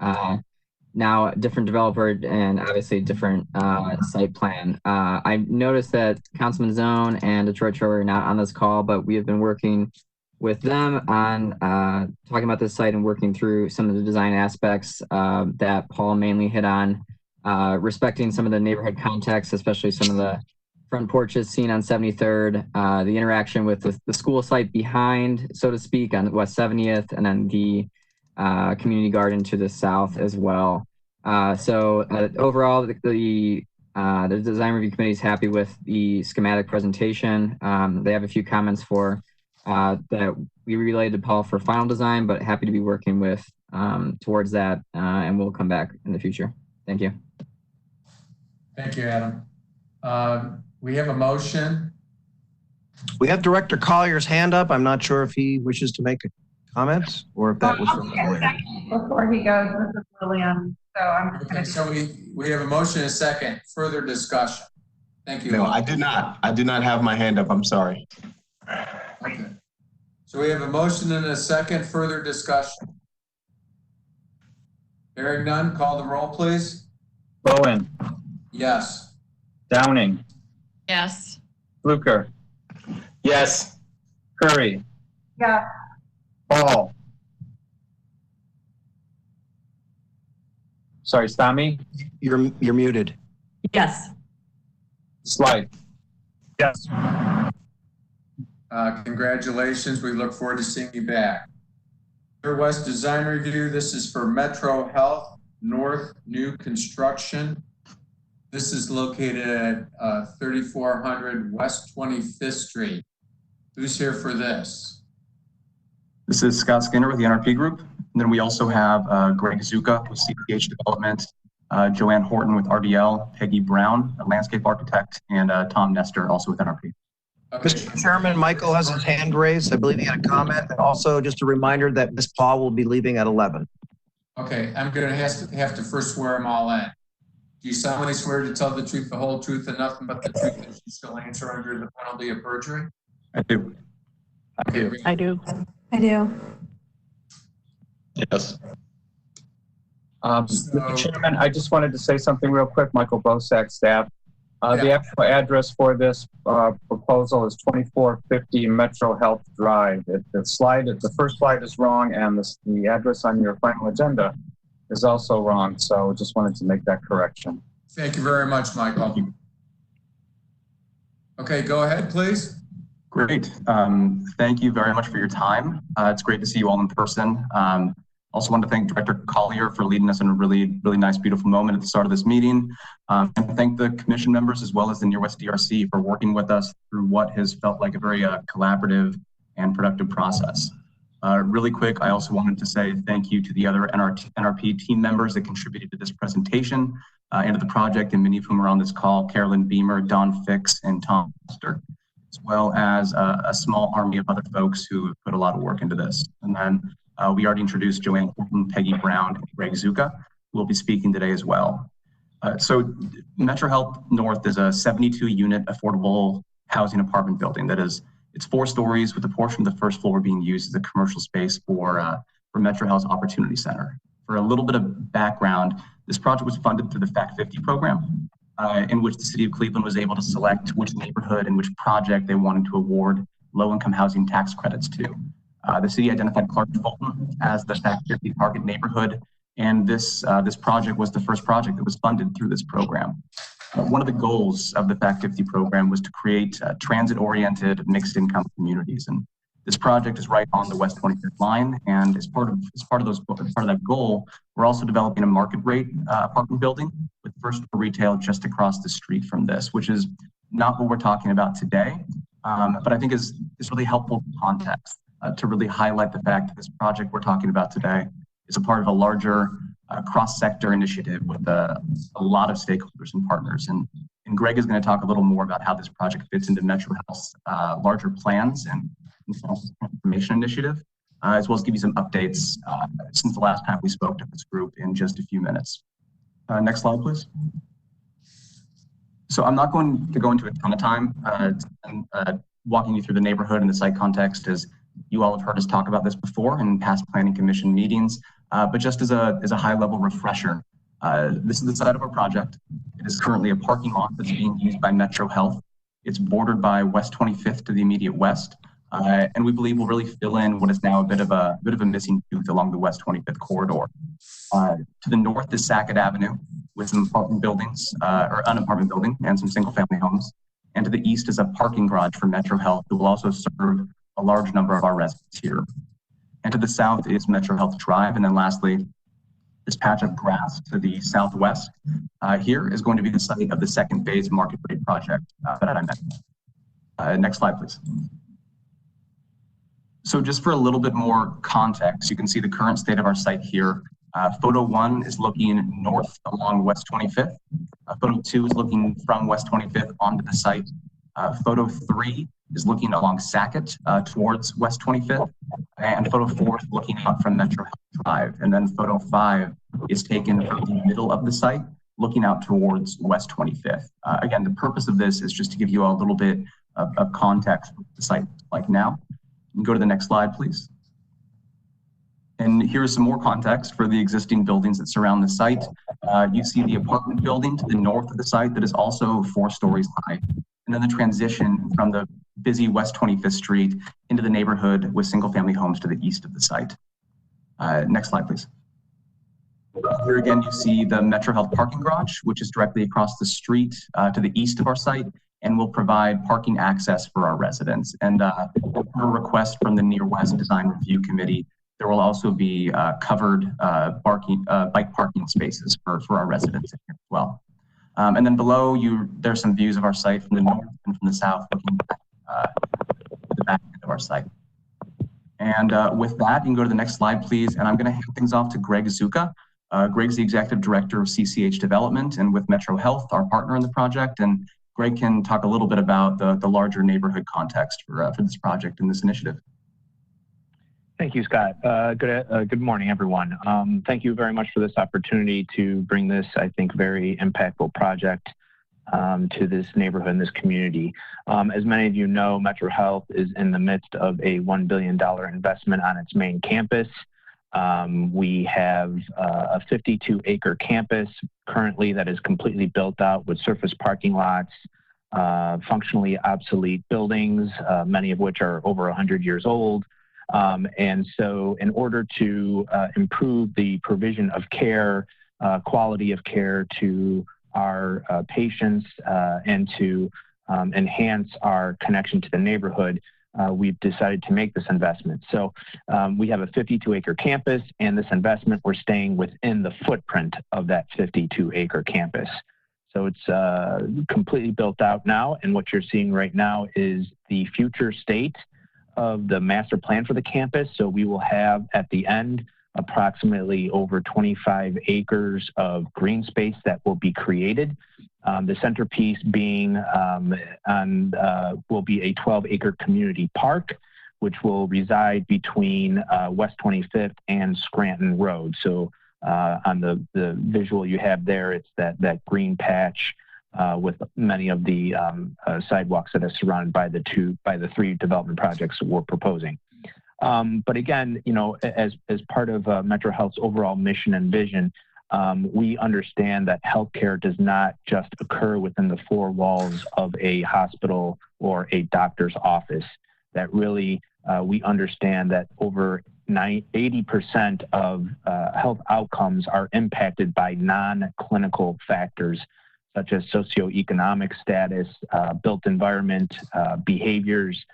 Now a different developer and obviously different site plan. I noticed that Councilman Zone and Detroit Troy are not on this call, but we have been working with them on talking about this site and working through some of the design aspects that Paul mainly hit on, respecting some of the neighborhood context, especially some of the front porches seen on 73rd, the interaction with the school site behind, so to speak, on West 70th, and then the community garden to the south as well. Overall, the design review committee is happy with the schematic presentation. They have a few comments that we relayed to Paul for final design, but happy to be working with towards that, and we'll come back in the future. Thank you. Thank you, Adam. We have a motion. We have Director Collier's hand up. I'm not sure if he wishes to make a comment or if that was from Before he goes, this is Lillian. So I'm just Okay, so we have a motion and a second. Further discussion. Thank you. No, I did not. I did not have my hand up. I'm sorry. Okay. So we have a motion and a second. Further discussion. Hearing none, call the roll, please. Bowen, Yes. Downing, Yes. Fluker, Yes. Curry, yeah. Paul. Sorry, Stami, You're muted. Yes. Slide. Yes. Congratulations. We look forward to seeing you back. Clear West Design Review. This is for Metro Health North new construction. This is located at 3400 West 25th Street. Who's here for this? This is Scott Skinner with the NRP Group. And then we also have Greg Zuka with CPH Development, Joanne Horton with RDL, Peggy Brown, a landscape architect, and Tom Nestor, also with NRP. Okay. Mr. Chairman, Michael has his hand raised. I believe he had a comment. And also just a reminder that Ms. Paul will be leaving at 11. Okay, I'm going to have to first swear them all in. Do you solemnly swear to tell the truth, the whole truth, and nothing but the truth, and you shall answer under the penalty of perjury? I do. Okay, I do. I do. Yes. Mr. Chairman, I just wanted to say something real quick. Michael Bosak, staff. The actual address for this proposal is 2450 Metro Health Drive. The first slide is wrong, and the address on your final agenda is also wrong. So just wanted to make that correction. Thank you very much, Michael. Okay, go ahead, please. Great. Thank you very much for your time. It's great to see you all in person. Also want to thank Director Collier for leading us in a really, really nice, beautiful moment at the start of this meeting. And thank the commission members as well as the Near West DRC for working with us through what has felt like a very collaborative and productive process. Really quick, I also wanted to say thank you to the other NRP team members that contributed to this presentation and to the project, and many of whom are on this call: Carolyn Beamer, Don Fix, and Tom Foster, as well as a small army of other folks who have put a lot of work into this. And then we already introduced Joanne Horton, Peggy Brown, and Greg Zuka, who will be speaking today as well. So Metro Health North is a 72-unit affordable housing apartment building that it's 4 stories, with a portion of the first floor being used as a commercial space for Metro Health's Opportunity Center. For a little bit of background, this project was funded through the FACT 50 program, in which the city of Cleveland was able to select which neighborhood and which project they wanted to award low-income housing tax credits to. The city identified Clark Fulton as the FACT 50 target neighborhood, and this project was the first project that was funded through this program. One of the goals of the FACT 50 program was to create transit-oriented mixed-income communities, and this project is right on the West 25th line. And as part of that goal, we're also developing a market rate apartment building with first retail just across the street from this, which is not what we're talking about today, but I think is really helpful context to really highlight the fact that this project we're talking about today is a part of a larger cross-sector initiative with a lot of stakeholders and partners. And Greg is going to talk a little more about how this project fits into Metro Health's larger plans and transformation initiative, as well as give you some updates since the last time we spoke to this group in just a few minutes. Next slide, please. So I'm not going to go into a ton of time walking you through the neighborhood and the site context, as you all have heard us talk about this before in past planning commission meetings. But just as a high level refresher, this is the site of our project. It is currently a parking lot that's being used by Metro Health. It's bordered by West 25th to the immediate west. And we believe will really fill in what is now a bit of a missing tooth along the West 25th corridor. To the north is Sackett Avenue with some apartment buildings, or an apartment building and some single family homes. And to the east is a parking garage for Metro Health that will also serve a large number of our residents here. And to the south is Metro Health Drive. And then lastly, this patch of grass to the southwest here is going to be the site of the second phase market rate project that I mentioned. Next slide, please. So just for a little bit more context, you can see the current state of our site here. Photo 1 is looking north along West 25th. Photo 2 is looking from West 25th onto the site. Photo 3 is looking along Sackett towards West 25th. And photo 4 is looking out from Metro Health Drive. And then photo 5 is taken from the middle of the site, looking out towards West 25th. Again, the purpose of this is just to give you all a little bit of context of the site like now. Go to the next slide, please. And here's some more context for the existing buildings that surround the site. You see the apartment building to the north of the site that is also 4 stories high. And then the transition from the busy West 25th Street into the neighborhood with single family homes to the east of the site. Next slide, please. Here again, you see the Metro Health parking garage, which is directly across the street to the east of our site, and will provide parking access for our residents. And a request from the Near West Design Review Committee, there will also be covered bike parking spaces for our residents here as well. And then below you, there's some views of our site from the north and from the south, looking back to the back end of our site. And with that, you can go to the next slide, please. And I'm going to hand things off to Greg Zuka. Greg's the Executive Director of CCH Development and with Metro Health, our partner in the project. And Greg can talk a little bit about the larger neighborhood context for this project and this initiative. Thank you, Scott. Good morning, everyone. Thank you very much for this opportunity to bring this, I think, very impactful project to this neighborhood and this community. As many of you know, Metro Health is in the midst of a $1 billion investment on its main campus. We have a 52-acre campus currently that is completely built out with surface parking lots, functionally obsolete buildings, many of which are over 100 years old. And so in order to improve the provision of care, quality of care to our patients and to enhance our connection to the neighborhood, we've decided to make this investment. So we have a 52-acre campus, and this investment, we're staying within the footprint of that 52-acre campus. So it's completely built out now, and what you're seeing right now is the future state of the master plan for the campus. So we will have at the end approximately over 25 acres of green space that will be created. The centerpiece being will be a 12-acre community park, which will reside between West 25th and Scranton Road. So on the visual you have there, it's that green patch with many of the sidewalks that are surrounded by the 3 development projects that we're proposing. But again, you know, as part of Metro Health's overall mission and vision, we understand that healthcare does not just occur within the 4 walls of a hospital or a doctor's office. That really, we understand that over 80% of health outcomes are impacted by non-clinical factors, such as socioeconomic status, built environment, behaviors.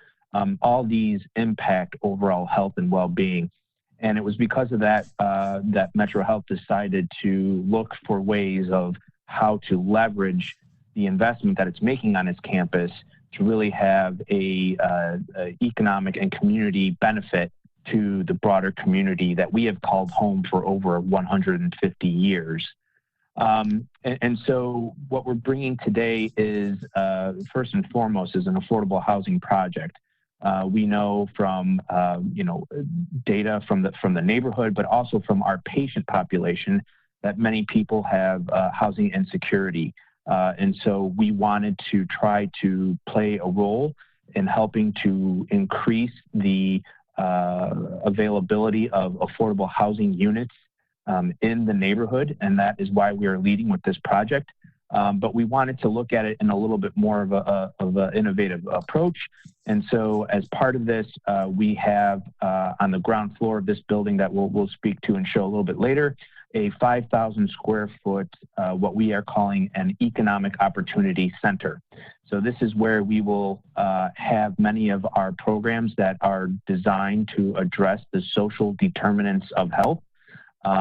All these impact overall health and well-being. And it was because of that that Metro Health decided to look for ways of how to leverage the investment that it's making on its campus to really have a economic and community benefit to the broader community that we have called home for over 150 years. And so what we're bringing today is, first and foremost, is an affordable housing project. We know from data from the neighborhood, but also from our patient population, that many people have housing insecurity. And so we wanted to try to play a role in helping to increase the availability of affordable housing units in the neighborhood. And that is why we are leading with this project. But we wanted to look at it in a little bit more of an innovative approach. And so as part of this, we have on the ground floor of this building that we'll speak to and show a little bit later, a 5,000 square foot, what we are calling an economic opportunity center. So this is where we will have many of our programs that are designed to address the social determinants of health.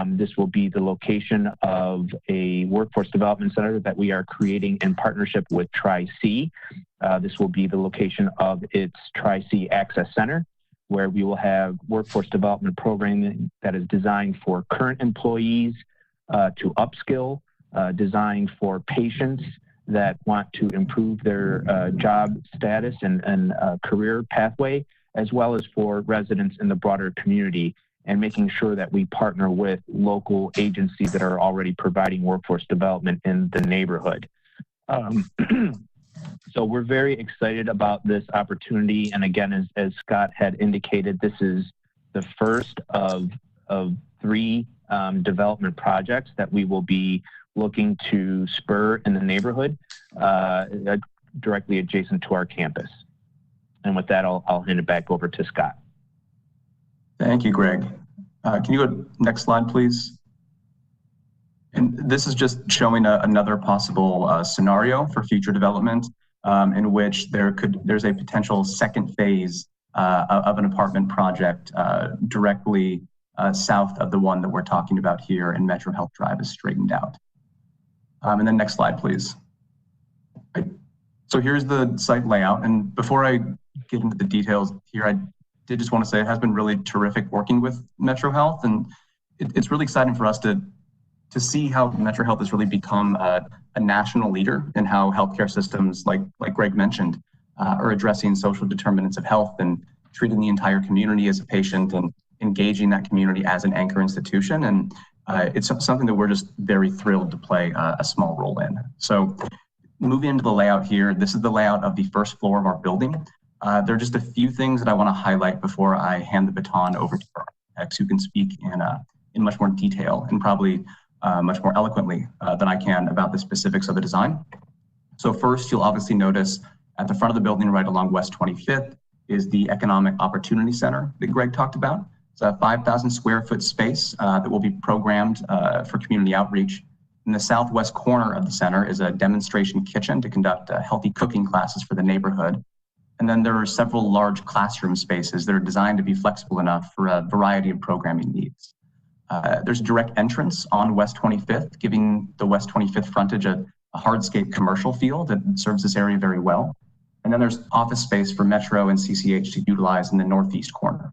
This will be the location of a workforce development center that we are creating in partnership with Tri-C. This will be the location of its Tri-C Access Center, where we will have workforce development programming that is designed for current employees to upskill, designed for patients that want to improve their job status and career pathway, as well as for residents in the broader community, and making sure that we partner with local agencies that are already providing workforce development in the neighborhood. So we're very excited about this opportunity. And again, as Scott had indicated, this is the first of 3 development projects that we will be looking to spur in the neighborhood directly adjacent to our campus. And with that, I'll hand it back over to Scott. Thank you, Greg. Can you go next slide, please? And this is just showing another possible scenario for future development in which there's a potential second phase of an apartment project directly south of the one that we're talking about here in Metro Health Drive is straightened out. And then next slide, please. Right. So here's the site layout. And before I get into the details here, I did just want to say it has been really terrific working with Metro Health. And it's really exciting for us to see how Metro Health has really become a national leader in how healthcare systems, like Greg mentioned, are addressing social determinants of health and treating the entire community as a patient and engaging that community as an anchor institution. And it's something that we're just very thrilled to play a small role in. So moving into the layout here, this is the layout of the first floor of our building. There are just a few things that I want to highlight before I hand the baton over to our architects who can speak in much more detail and probably much more eloquently than I can about the specifics of the design. So first, you'll obviously notice at the front of the building right along West 25th is the Economic Opportunity Center that Greg talked about. It's a 5,000 square foot space that will be programmed for community outreach. In the southwest corner of the center is a demonstration kitchen to conduct healthy cooking classes for the neighborhood. And then there are several large classroom spaces that are designed to be flexible enough for a variety of programming needs. There's a direct entrance on West 25th, giving the West 25th frontage a hardscape commercial feel that serves this area very well. And then there's office space for Metro and CCH to utilize in the northeast corner.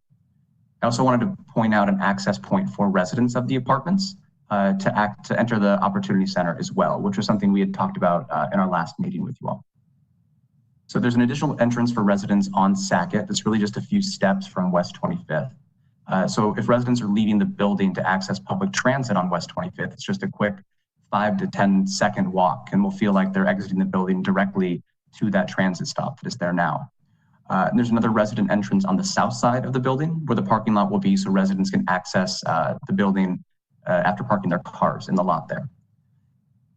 I also wanted to point out an access point for residents of the apartments to enter the Opportunity Center as well, which was something we had talked about in our last meeting with you all. So there's an additional entrance for residents on Sackett that's really just a few steps from West 25th. So if residents are leaving the building to access public transit on West 25th, it's just a quick 5 to 10 second walk and will feel like they're exiting the building directly to that transit stop that is there now. And there's another resident entrance on the south side of the building where the parking lot will be so residents can access the building after parking their cars in the lot there.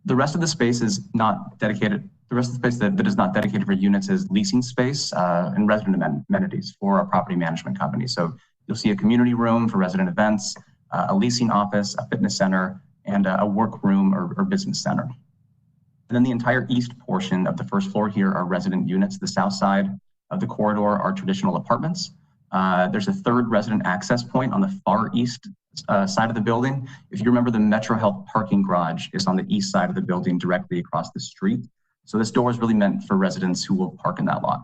The rest of the space is not dedicated. The rest of the space that is not dedicated for units is leasing space and resident amenities for a property management company. So you'll see a community room for resident events, a leasing office, a fitness center, and a work room or business center. And then the entire east portion of the first floor here are resident units. The south side of the corridor are traditional apartments. There's a third resident access point on the far east side of the building. If you remember, the Metro Health parking garage is on the east side of the building directly across the street. So this door is really meant for residents who will park in that lot.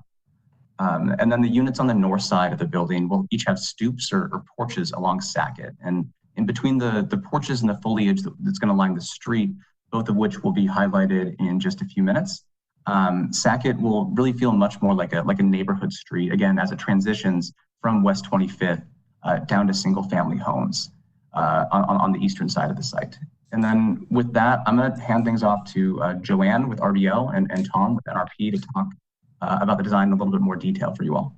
And then the units on the north side of the building will each have stoops or porches along Sackett. And in between the porches and the foliage that's going to line the street, both of which will be highlighted in just a few minutes, Sackett will really feel much more like a neighborhood street, again, as it transitions from West 25th down to single family homes on the eastern side of the site. And then with that, I'm going to hand things off to Joanne with RBL and Tom with NRP to talk about the design in a little bit more detail for you all.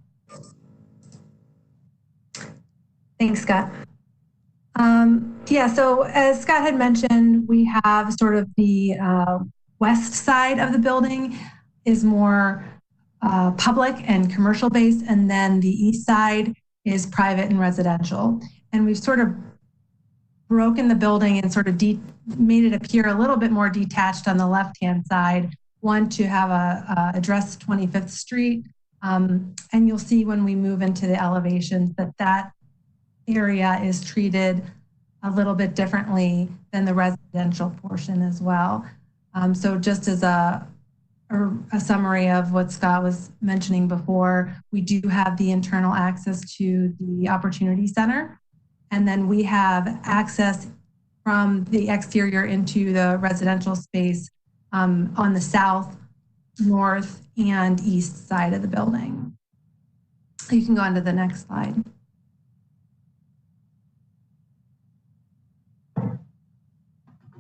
Thanks, Scott. Yeah, so as Scott had mentioned, we have sort of the west side of the building is more public and commercial based, and then the east side is private and residential. And we've sort of broken the building and sort of made it appear a little bit more detached on the left-hand side. One, to have a address 25th Street. And you'll see when we move into the elevations that area is treated a little bit differently than the residential portion as well. So just as a summary of what Scott was mentioning before, we do have the internal access to the Opportunity Center. And then we have access from the exterior into the residential space on the south, north, and east side of the building. You can go on to the next slide.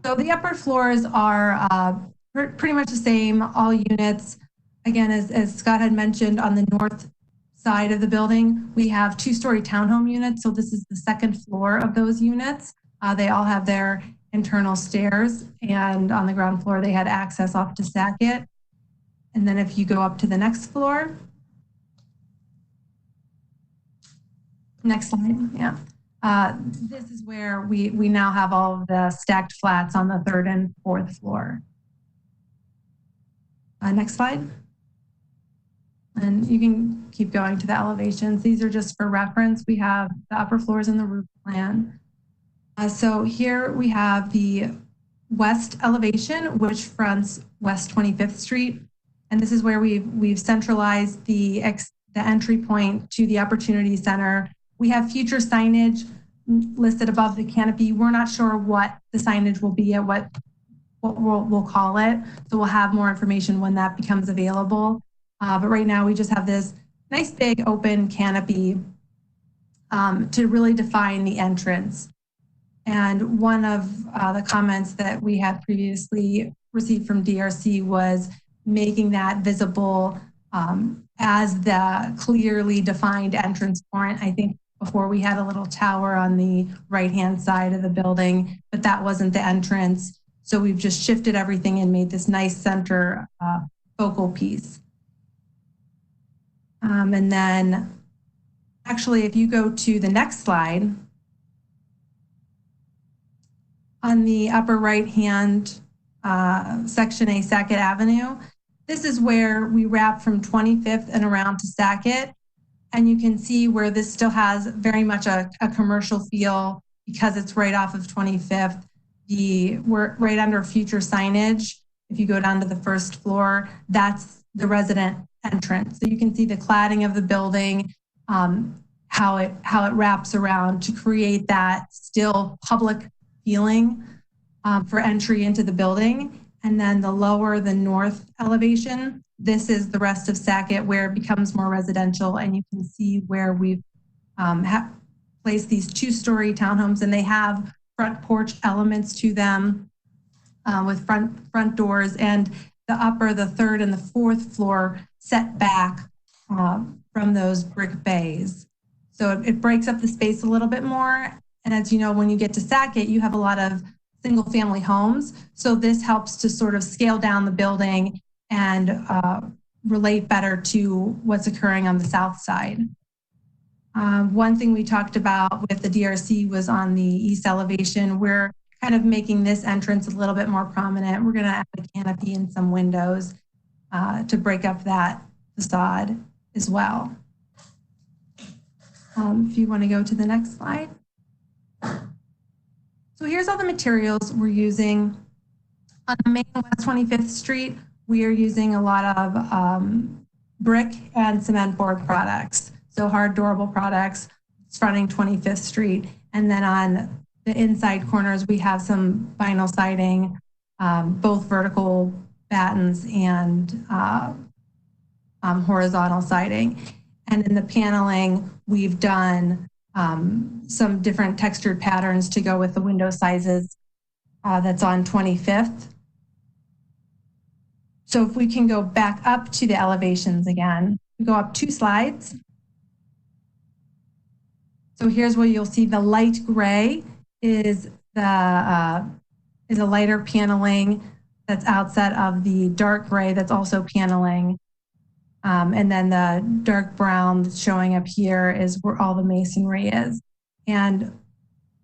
So the upper floors are pretty much the same, all units. Again, as Scott had mentioned, on the north side of the building, we have 2-story townhome units. So this is the second floor of those units. They all have their internal stairs, and on the ground floor, they had access off to Sackett. And then if you go up to the next floor, next slide, yeah. This is where we now have all of the stacked flats on the 3rd and 4th floor. Next slide. And you can keep going to the elevations. These are just for reference. We have the upper floors in the roof plan. So here we have the west elevation, which fronts West 25th Street. And this is where we've centralized the entry point to the Opportunity Center. We have future signage listed above the canopy. We're not sure what the signage will be at what we'll call it. So we'll have more information when that becomes available. But right now we just have this nice big open canopy to really define the entrance. And one of the comments that we had previously received from DRC was making that visible as the clearly defined entrance point. I think before we had a little tower on the right-hand side of the building, but that wasn't the entrance. So we've just shifted everything and made this nice center focal piece. And then actually, if you go to the next slide, on the upper right-hand section A, Sackett Avenue, this is where we wrap from 25th and around to Sackett. And you can see where this still has very much a commercial feel because it's right off of 25th. We're right under future signage. If you go down to the 1st floor, that's the resident entrance. So you can see the cladding of the building, how it wraps around to create that still public feeling for entry into the building. And then the lower, the north elevation, this is the rest of Sackett where it becomes more residential. And you can see where we've placed these 2-story townhomes, and they have front porch elements to them with front doors, and the upper, the 3rd and the 4th floor set back from those brick bays. So it breaks up the space a little bit more. And as you know, when you get to Sackett, you have a lot of single family homes. So this helps to sort of scale down the building and relate better to what's occurring on the south side. One thing we talked about with the DRC was on the east elevation. We're kind of making this entrance a little bit more prominent. We're going to add a canopy and some windows to break up that facade as well. If you want to go to the next slide. So here's all the materials we're using. On the main West 25th Street, we are using a lot of brick and cement board products. So hard, durable products fronting 25th Street. And then on the inside corners, we have some vinyl siding, both vertical battens and horizontal siding. And in the paneling, we've done some different textured patterns to go with the window sizes that's on 25th. So if we can go back up to the elevations again, we go up 2 slides. So here's where you'll see the light gray is a lighter paneling that's outside of the dark gray that's also paneling. And then the dark brown that's showing up here is where all the masonry is. And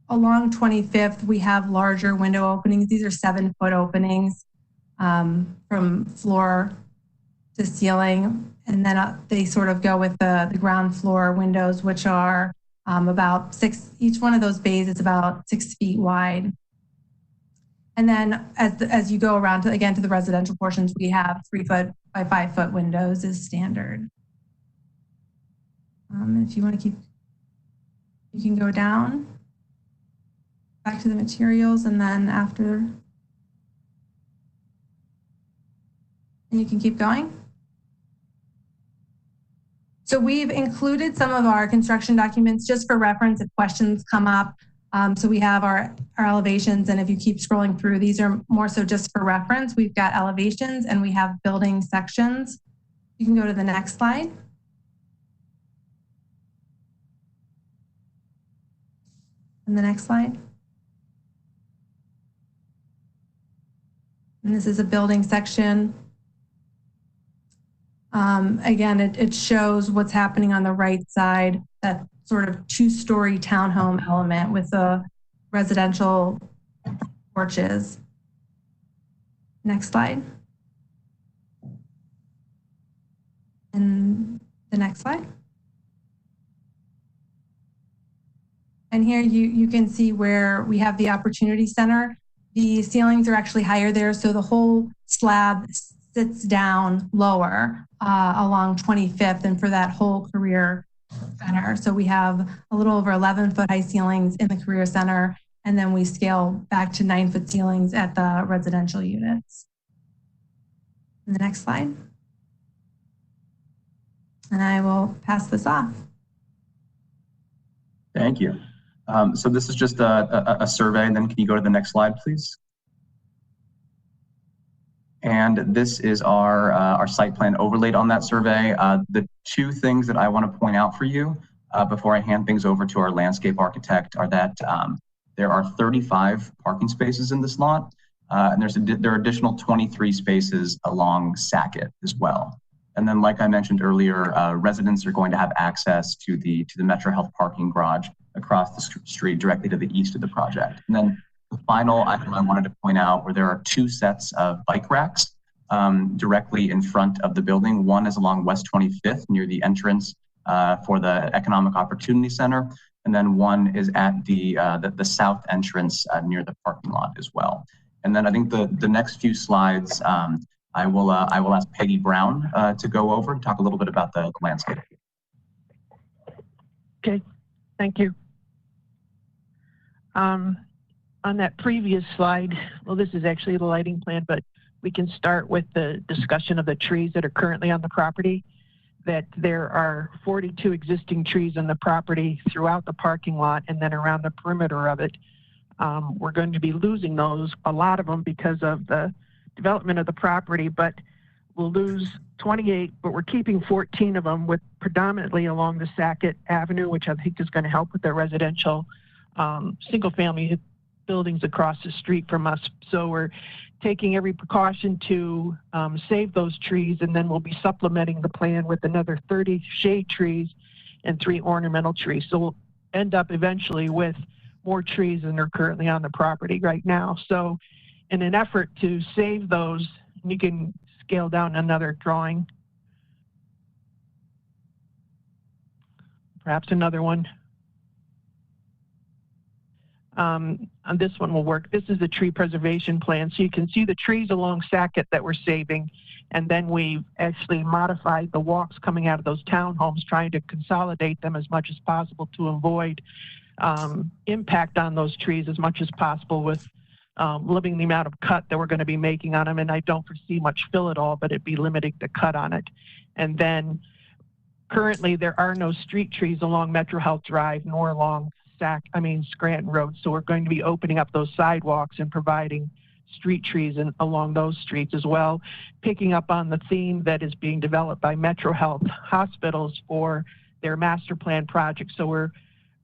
along 25th, we have larger window openings. These are 7-foot openings from floor to ceiling. And then they sort of go with the ground floor windows, which are about 6, each one of those bays is about 6 feet wide. And then as you go around to the residential portions, we have 3-foot by 5-foot windows is standard. If you want to keep, you can go down back to the materials, and then after, and you can keep going. So we've included some of our construction documents just for reference if questions come up. So we have our elevations, and if you keep scrolling through, these are more so just for reference. We've got elevations and we have building sections. You can go to the next slide. And the next slide. And this is a building section. Again, it shows what's happening on the right side, that sort of 2-story townhome element with the residential porches. Next slide. And the next slide. And here you can see where we have the opportunity center. The ceilings are actually higher there, so the whole slab sits down lower along 25th and for that whole career center. So we have a little over 11-foot high ceilings in the career center, and then we scale back to 9-foot ceilings at the residential units. And the next slide. And I will pass this off. Thank you. So this is just a survey, and then can you go to the next slide, please? And this is our site plan overlaid on that survey. The 2 things that I want to point out for you before I hand things over to our landscape architect are that there are 35 parking spaces in this lot, and there are additional 23 spaces along Sackett as well. And then, like I mentioned earlier, residents are going to have access to the Metro Health parking garage across the street directly to the east of the project. And then the final item I wanted to point out where there are 2 sets of bike racks directly in front of the building. One is along West 25th near the entrance for the Economic Opportunity Center, and then one is at the south entrance near the parking lot as well. And then I think the next few slides I will ask Peggy Brown to go over and talk a little bit about the landscape. Okay, thank you. On that previous slide, well, this is actually the lighting plan, but we can start with the discussion of the trees that are currently on the property, that there are 42 existing trees on the property throughout the parking lot and then around the perimeter of it. We're going to be losing those, a lot of them because of the development of the property, but we'll lose 28, but we're keeping 14 of them with predominantly along the Sackett Avenue, which I think is going to help with the residential single family buildings across the street from us. So we're taking every precaution to save those trees, and then we'll be supplementing the plan with another 30 shade trees and 3 ornamental trees. So we'll end up eventually with more trees than are currently on the property right now. So in an effort to save those, you can scale down another drawing. Perhaps another one. On this one will work. This is the tree preservation plan. So you can see the trees along Sackett that we're saving. And then we've actually modified the walks coming out of those townhomes, trying to consolidate them as much as possible to avoid impact on those trees as much as possible with limiting the amount of cut that we're going to be making on them. And I don't foresee much fill at all, but it'd be limiting the cut on it. And then currently there are no street trees along Metro Health Drive nor along Scranton Road. So we're going to be opening up those sidewalks and providing street trees along those streets as well, picking up on the theme that is being developed by Metro Health Hospitals for their master plan project. So we're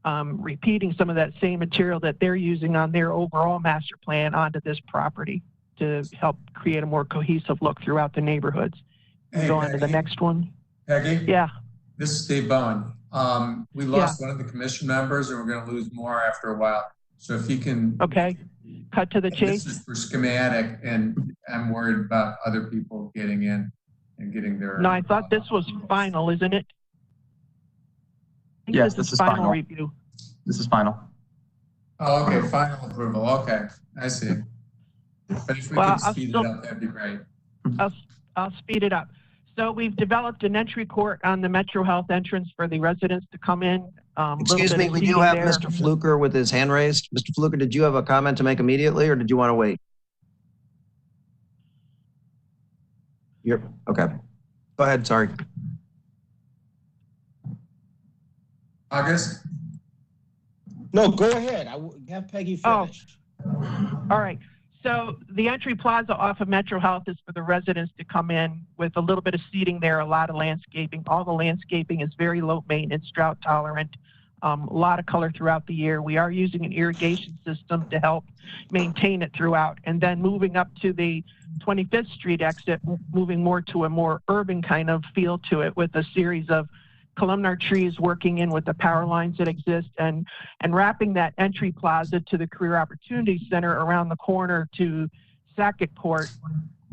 repeating some of that same material that they're using on their overall master plan onto this property to help create a more cohesive look throughout the neighborhoods. Hey, Go on to the next one. Peggy? Yeah. This is Steve Bowen. We lost one of the commission members and we're going to lose more after a while. So if you can. Okay. Cut to the chase. This is for schematic and I'm worried about other people getting in and getting their. No, I thought this was final, isn't it? Yes, this is final. Review. This is final. Oh, okay. Final approval. Okay. I see. But if we can speed it up, that'd be great. I'll speed it up. So we've developed an entry court on the Metro Health entrance for the residents to come in. Excuse me, we do have Mr. Fluker with his hand raised. Mr. Fluker, did you have a comment to make immediately or did you want to wait? Okay. Go ahead, sorry. August? No, go ahead. I will have Peggy finish. All right. So the entry plaza off of Metro Health is for the residents to come in with a little bit of seating there, a lot of landscaping. All the landscaping is very low maintenance, drought tolerant, a lot of color throughout the year. We are using an irrigation system to help maintain it throughout. And then moving up to the 25th Street exit, moving more to a more urban kind of feel to it with a series of columnar trees working in with the power lines that exist and wrapping that entry plaza to the Career Opportunity Center around the corner to Sackett Court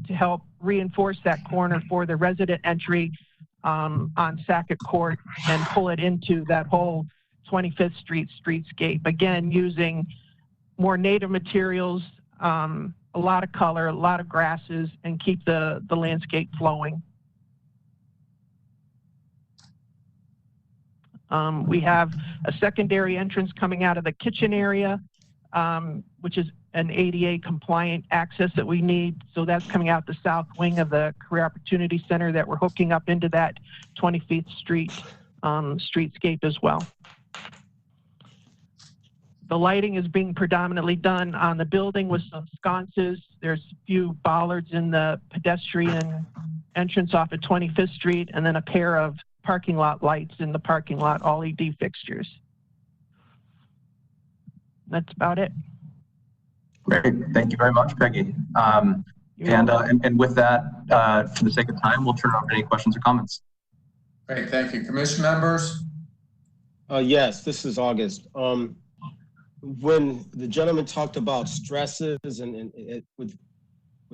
to help reinforce that corner for the resident entry on Sackett Court and pull it into that whole 25th Street streetscape. Again, using more native materials, a lot of color, a lot of grasses, and keep the landscape flowing. We have a secondary entrance coming out of the kitchen area, which is an ADA compliant access that we need. So that's coming out the south wing of the Career Opportunity Center that we're hooking up into that 25th Street streetscape as well. The lighting is being predominantly done on the building with some sconces. There's a few bollards in the pedestrian entrance off of 25th Street, and then a pair of parking lot lights in the parking lot, all LED fixtures. That's about it. Great. Thank you very much, Peggy. And with that, for the sake of time, we'll turn it over to any questions or comments. Great. Thank you. Commission members? Yes, this is August. When the gentleman talked about stresses and with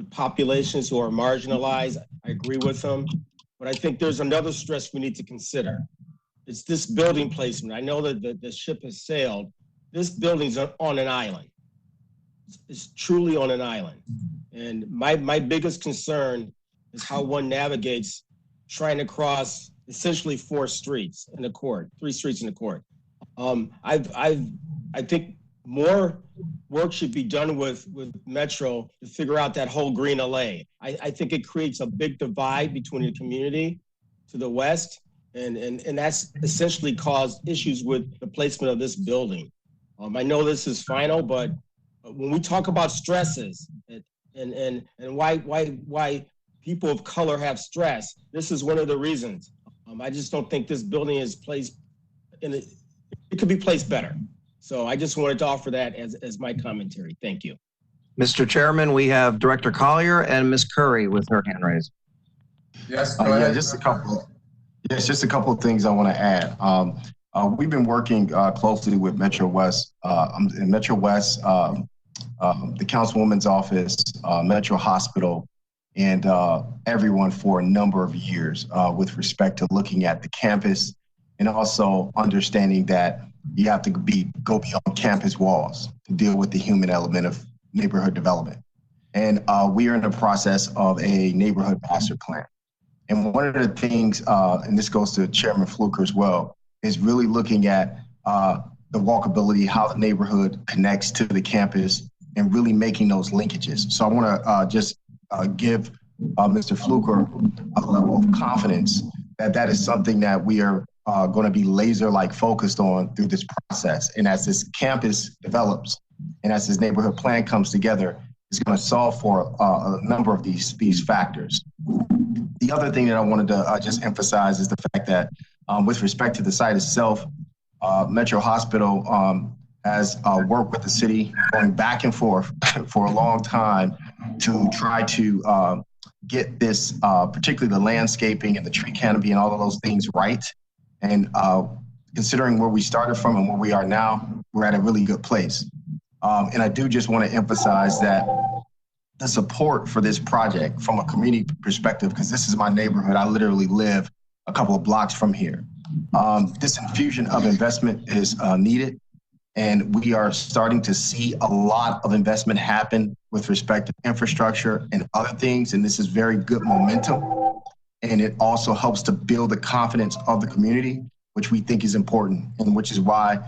populations who are marginalized, I agree with him. But I think there's another stress we need to consider. It's this building placement. I know that the ship has sailed. This building's on an island. It's truly on an island. And my biggest concern is how one navigates trying to cross essentially 4 streets in the court, 3 streets in the court. I think more work should be done with Metro to figure out that whole green alley. I think it creates a big divide between the community to the west, and that's essentially caused issues with the placement of this building. I know this is final, but when we talk about stresses and why people of color have stress, this is one of the reasons. I just don't think this building is placed it could be placed better. So I just wanted to offer that as my commentary. Thank you. Mr. Chairman, we have Director Collier and Ms. Curry with her hand raised. Yes, go ahead. Yeah, just a couple of things I want to add. We've been working closely with Metro West, the Councilwoman's office, Metro Hospital, and everyone for a number of years with respect to looking at the campus and also understanding that you have to go beyond campus walls to deal with the human element of neighborhood development. And we are in the process of a neighborhood master plan. And one of the things, and this goes to Chairman Fluker as well, is really looking at the walkability, how the neighborhood connects to the campus, and really making those linkages. So I want to just give Mr. Fluker a level of confidence that that is something that we are going to be laser-like focused on through this process. And as this campus develops and as this neighborhood plan comes together, it's going to solve for a number of these factors. The other thing that I wanted to just emphasize is the fact that with respect to the site itself, Metro Hospital has worked with the city going back and forth for a long time to try to get this, particularly the landscaping and the tree canopy and all of those things right. And considering where we started from and where we are now, we're at a really good place. And I do just want to emphasize that the support for this project from a community perspective, because this is my neighborhood, I literally live a couple of blocks from here. This infusion of investment is needed, and we are starting to see a lot of investment happen with respect to infrastructure and other things, and this is very good momentum. And it also helps to build the confidence of the community, which we think is important, and which is why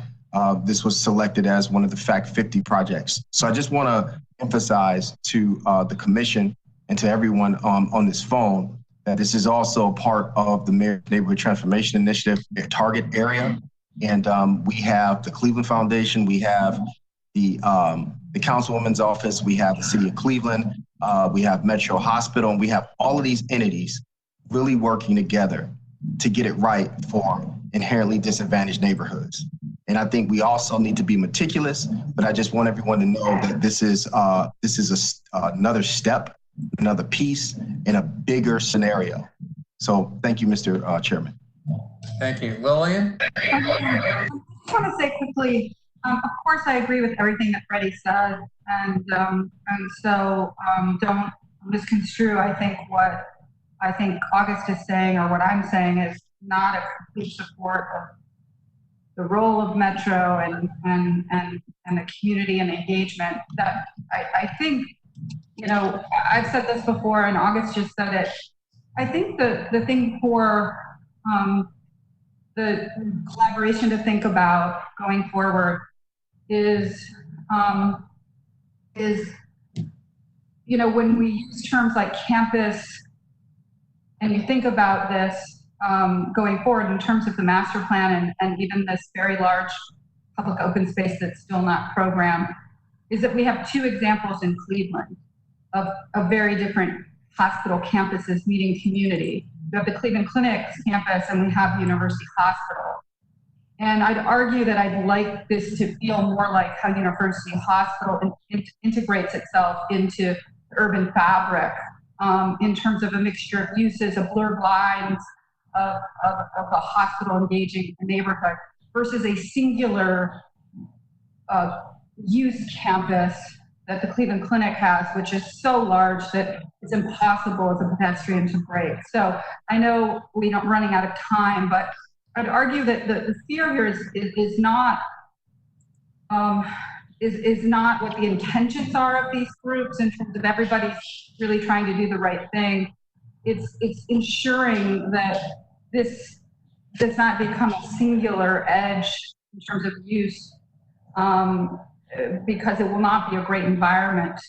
this was selected as one of the Fact 50 projects. So I just want to emphasize to the commission and to everyone on this phone that this is also part of the Mayor's Neighborhood Transformation Initiative target area. And we have the Cleveland Foundation, we have the Councilwoman's Office, we have the City of Cleveland, we have Metro Hospital, and we have all of these entities really working together to get it right for inherently disadvantaged neighborhoods. And I think we also need to be meticulous, but I just want everyone to know that this is another step, another piece in a bigger scenario. So thank you, Mr. Chairman. Thank you. Lillian? I just want to say quickly, of course, I agree with everything that Freddie said. And so don't misconstrue, I think, what I think August is saying or what I'm saying is not a complete support of the role of Metro and the community and engagement. That I think, you know, I've said this before and August just said it. I think the thing for the collaboration to think about going forward is, you know, when we use terms like campus and you think about this going forward in terms of the master plan and even this very large public open space that's still not programmed, is that we have two examples in Cleveland of very different hospital campuses meeting community. We have the Cleveland Clinic campus and we have University Hospital. And I'd argue that I'd like this to feel more like how University Hospital integrates itself into the urban fabric in terms of a mixture of uses, of blurred lines, of the hospital engaging the neighborhood versus a singular use campus that the Cleveland Clinic has, which is so large that it's impossible as a pedestrian to break. So I know we're running out of time, but I'd argue that the fear here is not what the intentions are of these groups in terms of everybody's really trying to do the right thing. It's ensuring that this does not become a singular edge in terms of use, because it will not be a great environment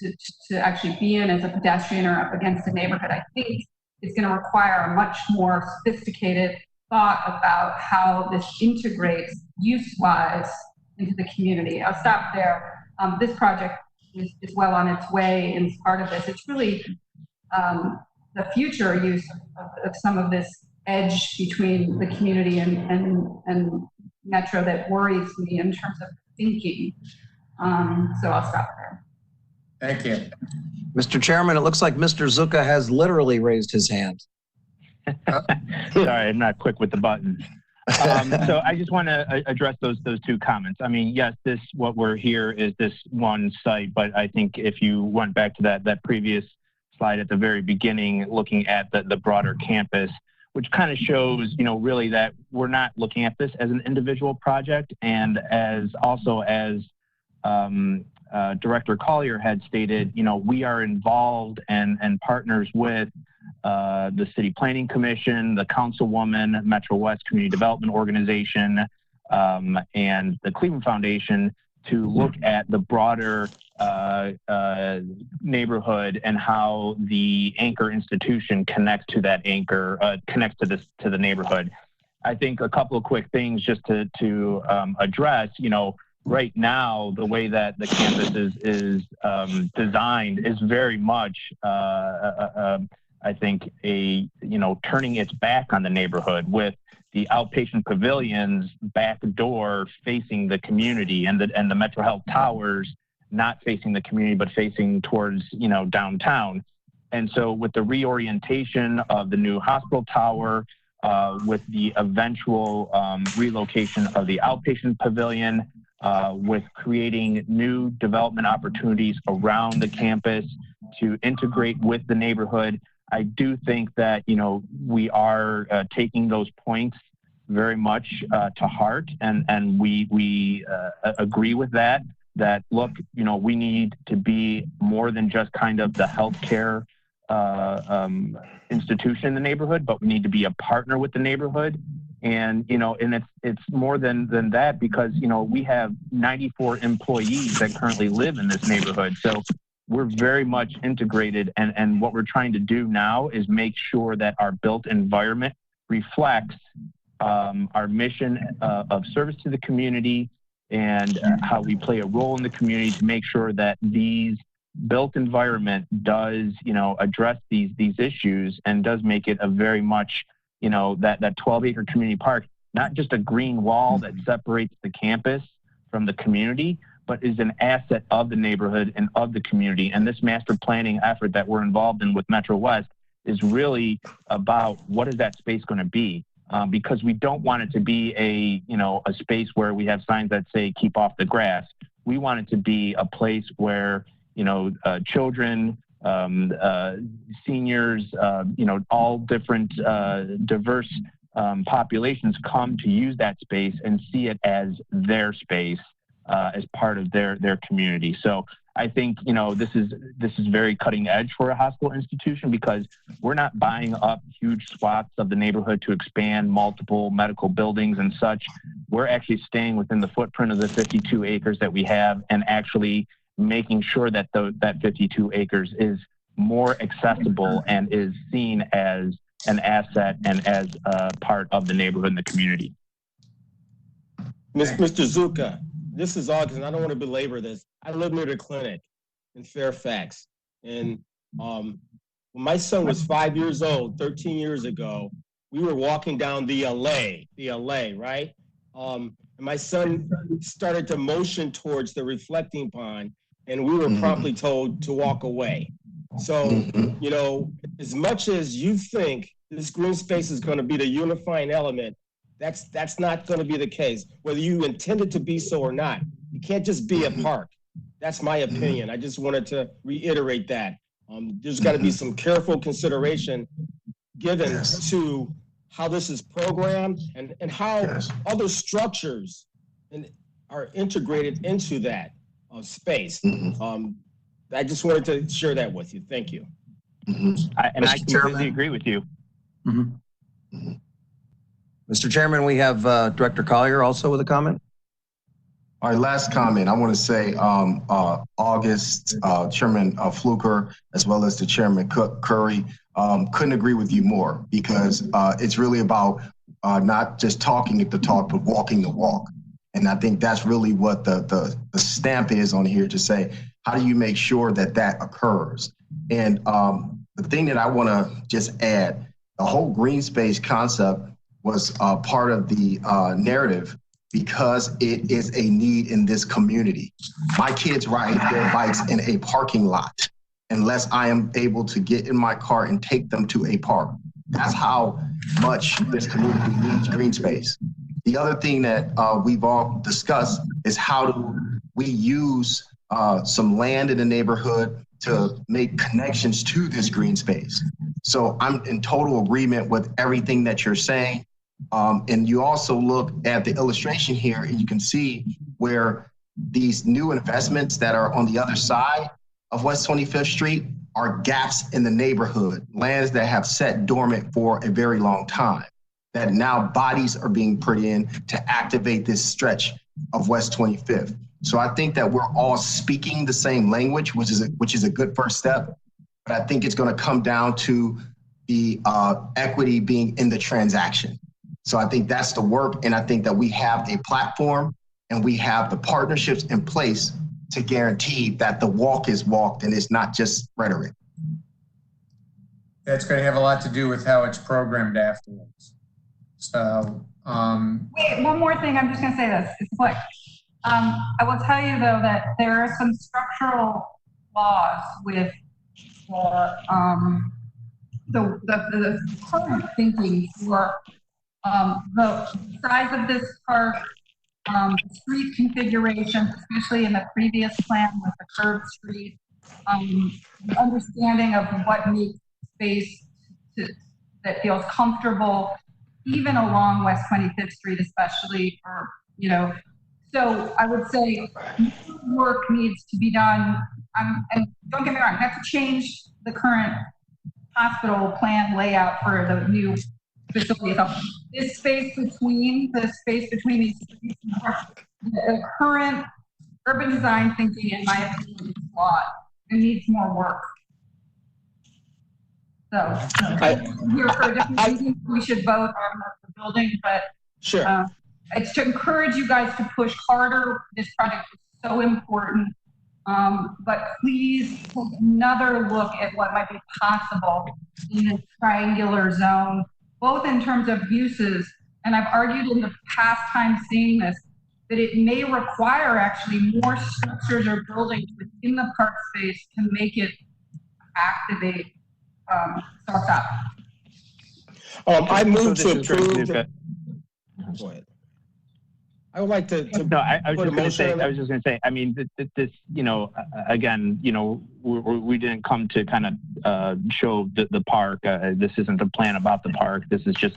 to actually be in as a pedestrian or up against the neighborhood. I think it's going to require a much more sophisticated thought about how this integrates use-wise into the community. I'll stop there. This project is well on its way and is part of this. It's really the future use of some of this edge between the community and Metro that worries me in terms of thinking. So I'll stop there. Thank you. Mr. Chairman, it looks like Mr. Zucca has literally raised his hand. Sorry, I'm not quick with the button. So I just want to address those two comments. I mean, yes, what we're here is this one site, but I think if you went back to that previous slide at the very beginning, looking at the broader campus, which kind of shows, you know, really that we're not looking at this as an individual project, and as Director Collier had stated, you know, we are involved and partners with the City Planning Commission, the Councilwoman, Metro West Community Development Organization, and the Cleveland Foundation to look at the broader neighborhood and how the anchor institution connects to that anchor, connects to the neighborhood. I think a couple of quick things just to address, right now, the way that the campus is designed is very much, I think, turning its back on the neighborhood with the outpatient pavilions back door facing the community and the Metro Health Towers not facing the community, but facing towards, downtown. And so with the reorientation of the new hospital tower, with the eventual relocation of the outpatient pavilion, with creating new development opportunities around the campus to integrate with the neighborhood, I do think that, we are taking those points very much to heart, and we agree with that look, we need to be more than just kind of the healthcare institution in the neighborhood, but we need to be a partner with the neighborhood. And, and it's more than that because, we have 94 employees that currently live in this neighborhood. So we're very much integrated. And what we're trying to do now is make sure that our built environment reflects our mission of service to the community and how we play a role in the community to make sure that these built environment does, address these issues and does make it a very much, that 12-acre community park, not just a green wall that separates the campus from the community, but is an asset of the neighborhood and of the community. And this master planning effort that we're involved in with Metro West is really about what is that space going to be? Because we don't want it to be a space where we have signs that say keep off the grass. We want it to be a place where, children, seniors, all different diverse populations come to use that space and see it as their space as part of their community. So I think, this is very cutting edge for a hospital institution because we're not buying up huge swaths of the neighborhood to expand multiple medical buildings and such. We're actually staying within the footprint of the 52 acres that we have and actually making sure that that 52 acres is more accessible and is seen as an asset and as a part of the neighborhood and the community. Mr. Zuka, this is August, and I don't want to belabor this. I live near the clinic in Fairfax. And when my son was 5 years old, 13 years ago, we were walking down the LA, right? And my son started to motion towards the reflecting pond, and we were promptly told to walk away. So, as much as you think this green space is going to be the unifying element, that's not going to be the case, whether you intend it to be so or not. It can't just be a park. That's my opinion. I just wanted to reiterate that. There's got to be some careful consideration given to how this is programmed and how other structures are integrated into that space. I just wanted to share that with you. Thank you. I completely agree with you. Mr. Chairman, we have Director Collier also with a comment. All right, last comment. I want to say August, Chairman Fluker, as well as the Chairman Curry, couldn't agree with you more because it's really about not just talking the talk, but walking the walk. And I think that's really what the stamp is on here to say, how do you make sure that occurs? And the thing that I want to just add, the whole green space concept was part of the narrative because it is a need in this community. My kids ride their bikes in a parking lot unless I am able to get in my car and take them to a park. That's how much this community needs green space. The other thing that we've all discussed is how do we use some land in the neighborhood to make connections to this green space. So I'm in total agreement with everything that you're saying. And you also look at the illustration here and you can see where these new investments that are on the other side of West 25th Street are gaps in the neighborhood, lands that have sat dormant for a very long time, that now bodies are being put in to activate this stretch of West 25th. So I think that we're all speaking the same language, which is a good first step. But I think it's going to come down to the equity being in the transaction. So I think that's the work. And I think that we have a platform and we have the partnerships in place to guarantee that the walk is walked and it's not just rhetoric. That's going to have a lot to do with how it's programmed afterwards. So, wait, one more thing. I'm just going to say this. It's quick. I will tell you though that there are some structural flaws with the current thinking for the size of this park, street configurations, especially in the previous plan with the curved street, the understanding of what makes space that feels comfortable, even along West 25th Street, especially for, you know, so I would say work needs to be done. And don't get me wrong, have to change the current hospital plan layout for the new facility. So this space between these streets, the current urban design thinking, in my opinion, is flawed. It needs more work. So here for a different reason, we should vote on the building, but sure. It's to encourage you guys to push harder. This project is so important. But please take another look at what might be possible in a triangular zone, both in terms of uses, and I've argued in the past time seeing this, that it may require actually more structures or buildings within the park space to make it activate startup. I move to approve. Go ahead. I would like to no, I was just going to say, I mean, this, you know, again, you know, we didn't come to kind of show the park. This isn't a plan about the park. This is just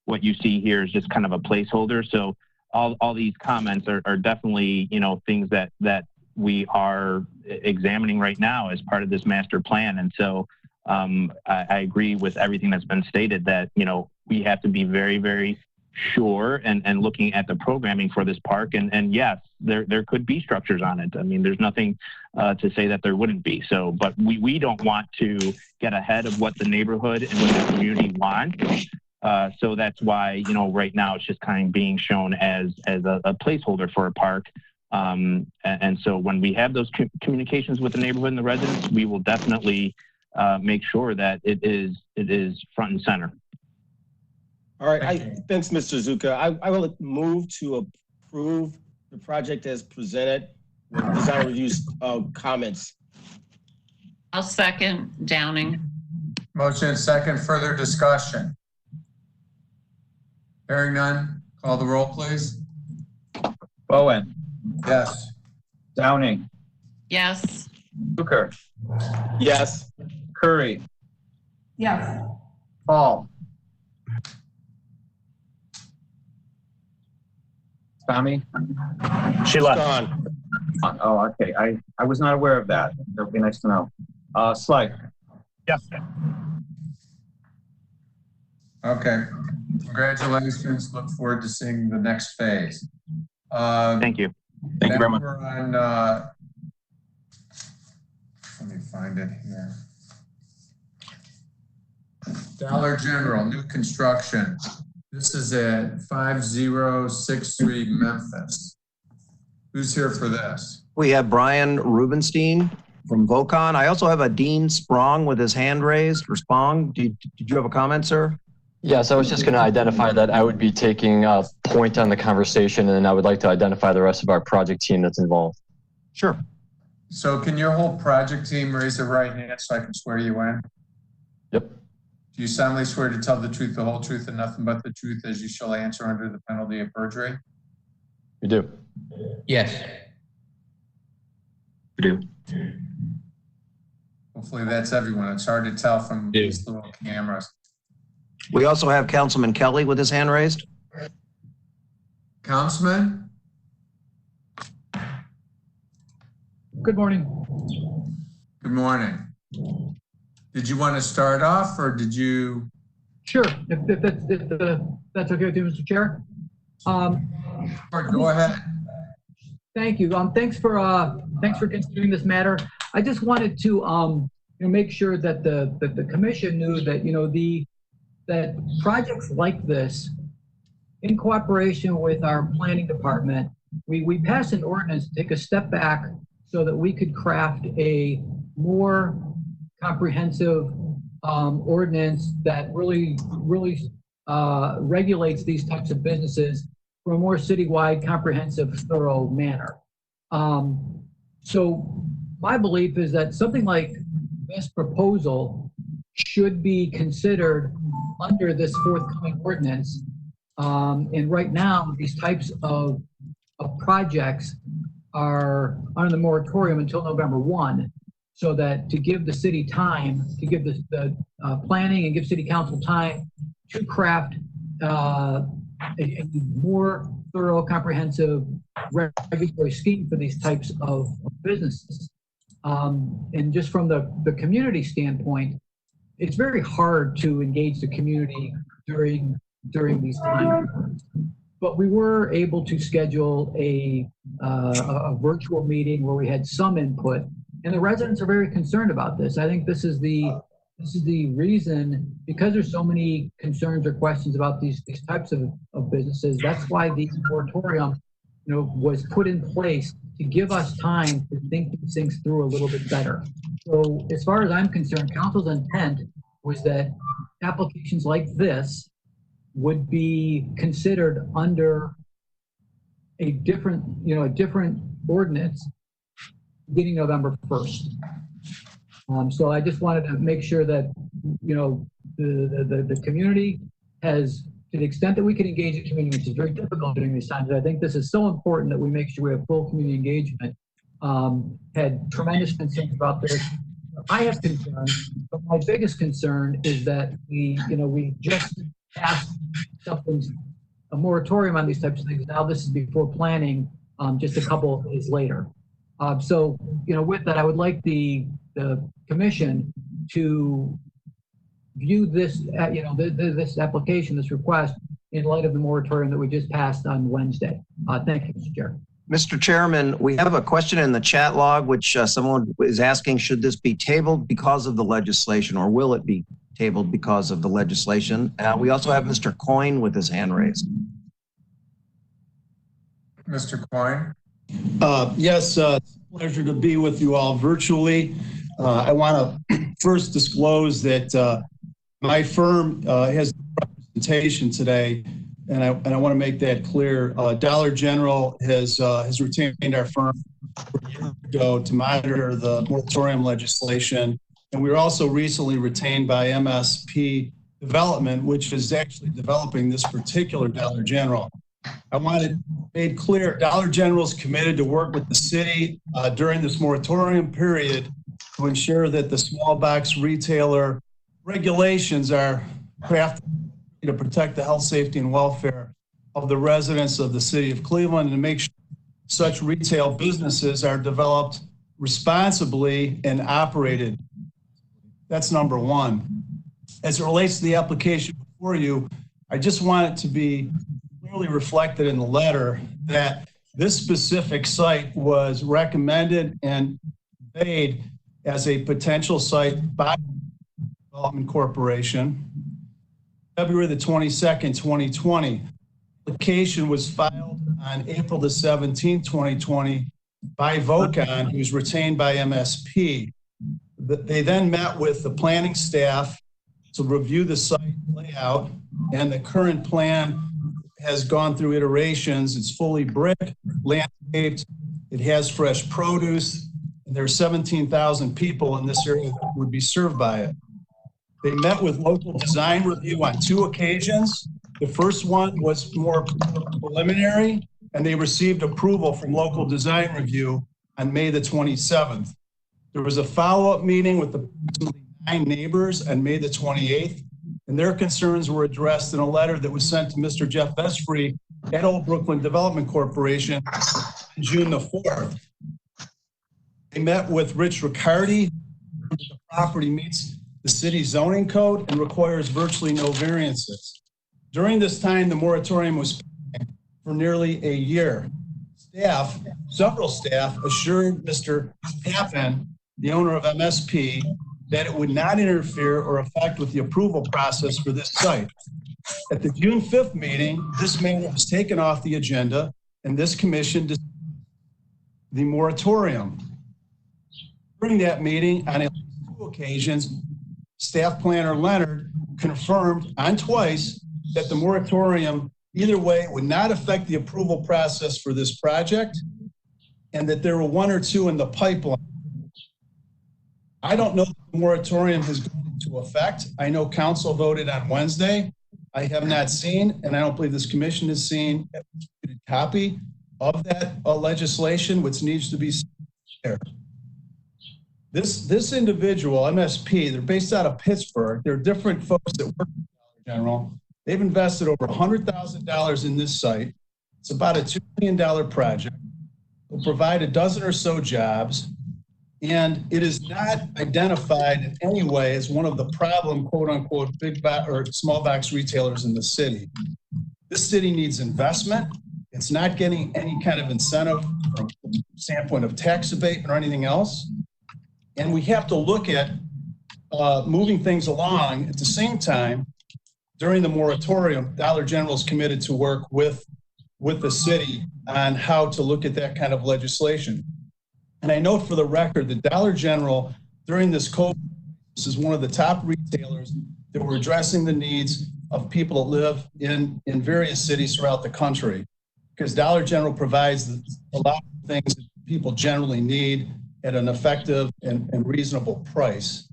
what you see here is just kind of a placeholder. So all these comments are definitely, you know, things that we are examining right now as part of this master plan. And so I agree with everything that's been stated that, you know, we have to be very, very sure and looking at the programming for this park. And yes, there could be structures on it. I mean, there's nothing to say that there wouldn't be. So, but we don't want to get ahead of what the neighborhood and what the community wants. So that's why, you know, right now it's just kind of being shown as a placeholder for a park. And so when we have those communications with the neighborhood and the residents, we will definitely make sure that it is front and center. All right, thanks, Mr. Zuka. I will move to approve the project as presented with design reviews comments. I'll second Downing. motion and second, further discussion. Hearing none, call the roll, please. Bowen. Yes. Downing. Yes. Zucker. Yes. Curry. Yes. Paul. Tommy? She left. Gone. Oh, okay. I was not aware of that. That would be nice to know. Slide. Yes. Okay. Congratulations. Look forward to seeing the next phase. Thank you. Thank you very much. We're on, let me find it here. Dollar General, new construction. This is at 5063 Memphis. Who's here for this? We have Brian Rubenstein from Vocon. I also have a Dean Sprong with his hand raised, or Spong. Did you have a comment, sir? Yes, I was just going to identify that I would be taking a point on the conversation, and I would like to identify the rest of our project team that's involved. Sure. So can your whole project team raise their right hand so I can swear you in? Yep. Do you solemnly swear to tell the truth, the whole truth, and nothing but the truth as you shall answer under the penalty of perjury? You do. Yes. You do. Hopefully that's everyone. It's hard to tell from these little cameras. We also have Councilman Kelly with his hand raised. Councilman? Good morning. Good morning. Did you want to start off or did you? Sure, if that's okay with you, Mr. Chair. Go ahead. Thank you. Thanks for considering this matter. I just wanted to make sure that the commission knew that that projects like this in cooperation with our planning department, we passed an ordinance to take a step back so that we could craft a more comprehensive ordinance that really regulates these types of businesses for a more citywide, comprehensive, thorough manner. So my belief is that something like this proposal should be considered under this forthcoming ordinance. And right now, these types of projects are under the moratorium until November 1, so that to give the city time, to give the planning and give city council time to craft a more thorough, comprehensive regulatory scheme for these types of businesses. And just from the community standpoint, it's very hard to engage the community during these times. But we were able to schedule a virtual meeting where we had some input, and the residents are very concerned about this. I think this is the reason, because there's so many concerns or questions about these types of businesses. That's why the moratorium, was put in place to give us time to think these things through a little bit better. So as far as I'm concerned, council's intent was that applications like this would be considered under a different ordinance beginning November 1st. So I just wanted to make sure that, the community has, to the extent that we can engage the community, which is very difficult during these times. I think this is so important that we make sure we have full community engagement. Had tremendous concerns about this. I have concerns, but my biggest concern is that we just passed a moratorium on these types of things. Now this is before planning, just a couple of days later. So, with that, I would like the commission to view this, this application, this request, in light of the moratorium that we just passed on Wednesday. Thank you, Mr. Chair. Mr. Chairman, we have a question in the chat log, which someone is asking, should this be tabled because of the legislation, or will it be tabled because of the legislation? We also have Mr. Coyne with his hand raised. Mr. Coyne? Yes, pleasure to be with you all virtually. I want to first disclose that my firm has representation today, and I want to make that clear. Dollar General has retained our firm a year ago to monitor the moratorium legislation, and we were also recently retained by MSP Development, which is actually developing this particular Dollar General. I want it made clear, Dollar General is committed to work with the city during this moratorium period to ensure that the small box retailer regulations are crafted to protect the health, safety, and welfare of the residents of the city of Cleveland, and to make sure such retail businesses are developed responsibly and operated. That's number one. As it relates to the application before you, I just want it to be clearly reflected in the letter that this specific site was recommended and made as a potential site by Development Corporation, February the 22nd, 2020. Application was filed on April the 17th, 2020 by Vocon, who's retained by MSP. They then met with the planning staff to review the site layout, and the current plan has gone through iterations. It's fully brick, landscaped, it has fresh produce, and there are 17,000 people in this area that would be served by it. They met with local design review on 2 occasions. The first one was more preliminary, and they received approval from local design review on May the 27th. There was a follow-up meeting with approximately 9 neighbors on May the 28th, and their concerns were addressed in a letter that was sent to Mr. Jeff Esfrey at Old Brooklyn Development Corporation on June the 4th. They met with Rich Riccardi. The property meets the city zoning code and requires virtually no variances. During this time, the moratorium was for nearly a year. Several staff assured Mr. Pappin, the owner of MSP, that it would not interfere or affect with the approval process for this site. At the June 5th meeting, this matter was taken off the agenda and this commission discussed the moratorium. During that meeting, on at least 2 occasions, Staff Planner Leonard confirmed on twice that the moratorium either way would not affect the approval process for this project and that there were 1 or 2 in the pipeline. I don't know if the moratorium has gone into effect. I know council voted on Wednesday. I have not seen, and I don't believe this commission has seen, a copy of that legislation, which needs to be shared. This individual, MSP, they're based out of Pittsburgh. They're different folks that work for Dollar General. They've invested over $100,000 in this site. It's about a $2 million project. It'll provide a dozen or so jobs. And it is not identified in any way as one of the problem, quote unquote, big box or small box retailers in the city. This city needs investment. It's not getting any kind of incentive from the standpoint of tax abatement or anything else. And we have to look at moving things along. At the same time, during the moratorium, Dollar General is committed to work with the city on how to look at that kind of legislation. And I note for the record that Dollar General, during this COVID, this is one of the top retailers that were addressing the needs of people that live in various cities throughout the country. Because Dollar General provides a lot of things that people generally need at an effective and reasonable price.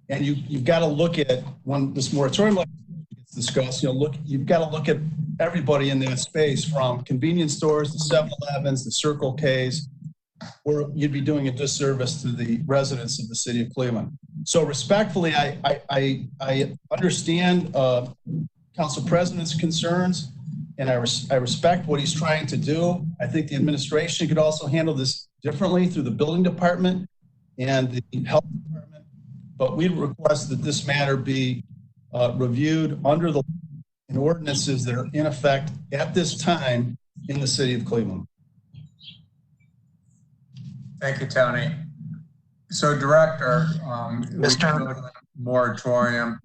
And you've got to look at, when this moratorium gets discussed, you've got to look at everybody in that space, from convenience stores to 7-Elevens, the Circle K's, where you'd be doing a disservice to the residents of the city of Cleveland. So respectfully, I understand Council President's concerns, and I respect what he's trying to do. I think the administration could also handle this differently through the building department and the health department, but we request that this matter be reviewed under the ordinances that are in effect at this time in the city of Cleveland. Thank you, Tony. So, Director, Mr. Moratorium,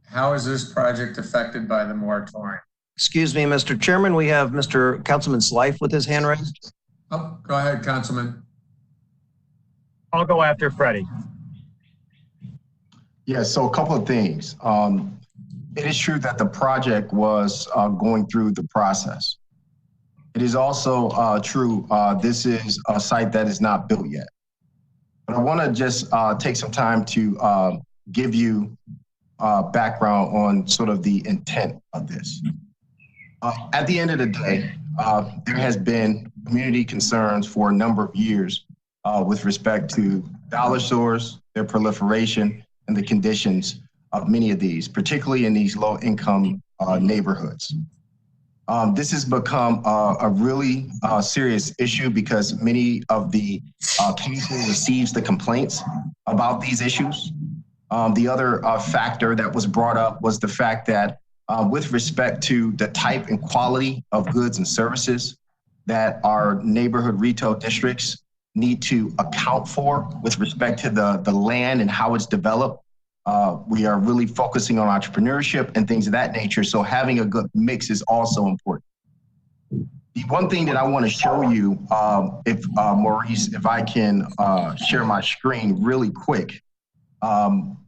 how is this project affected by the moratorium? Excuse me, Mr. Chairman, we have Mr. Councilman Slife with his hand raised. Oh, go ahead, Councilman. I'll go after Freddie. Yeah, so a couple of things. It is true that the project was going through the process. It is also true, this is a site that is not built yet. But I want to just take some time to give you background on sort of the intent of this. At the end of the day, there has been community concerns for a number of years with respect to dollar stores, their proliferation, and the conditions of many of these, particularly in these low-income neighborhoods. This has become a really serious issue because many of the community receives the complaints about these issues. The other factor that was brought up was the fact that with respect to the type and quality of goods and services that our neighborhood retail districts need to account for with respect to the land and how it's developed. We are really focusing on entrepreneurship and things of that nature. So having a good mix is also important. The one thing that I want to show you, if Maurice, if I can share my screen really quick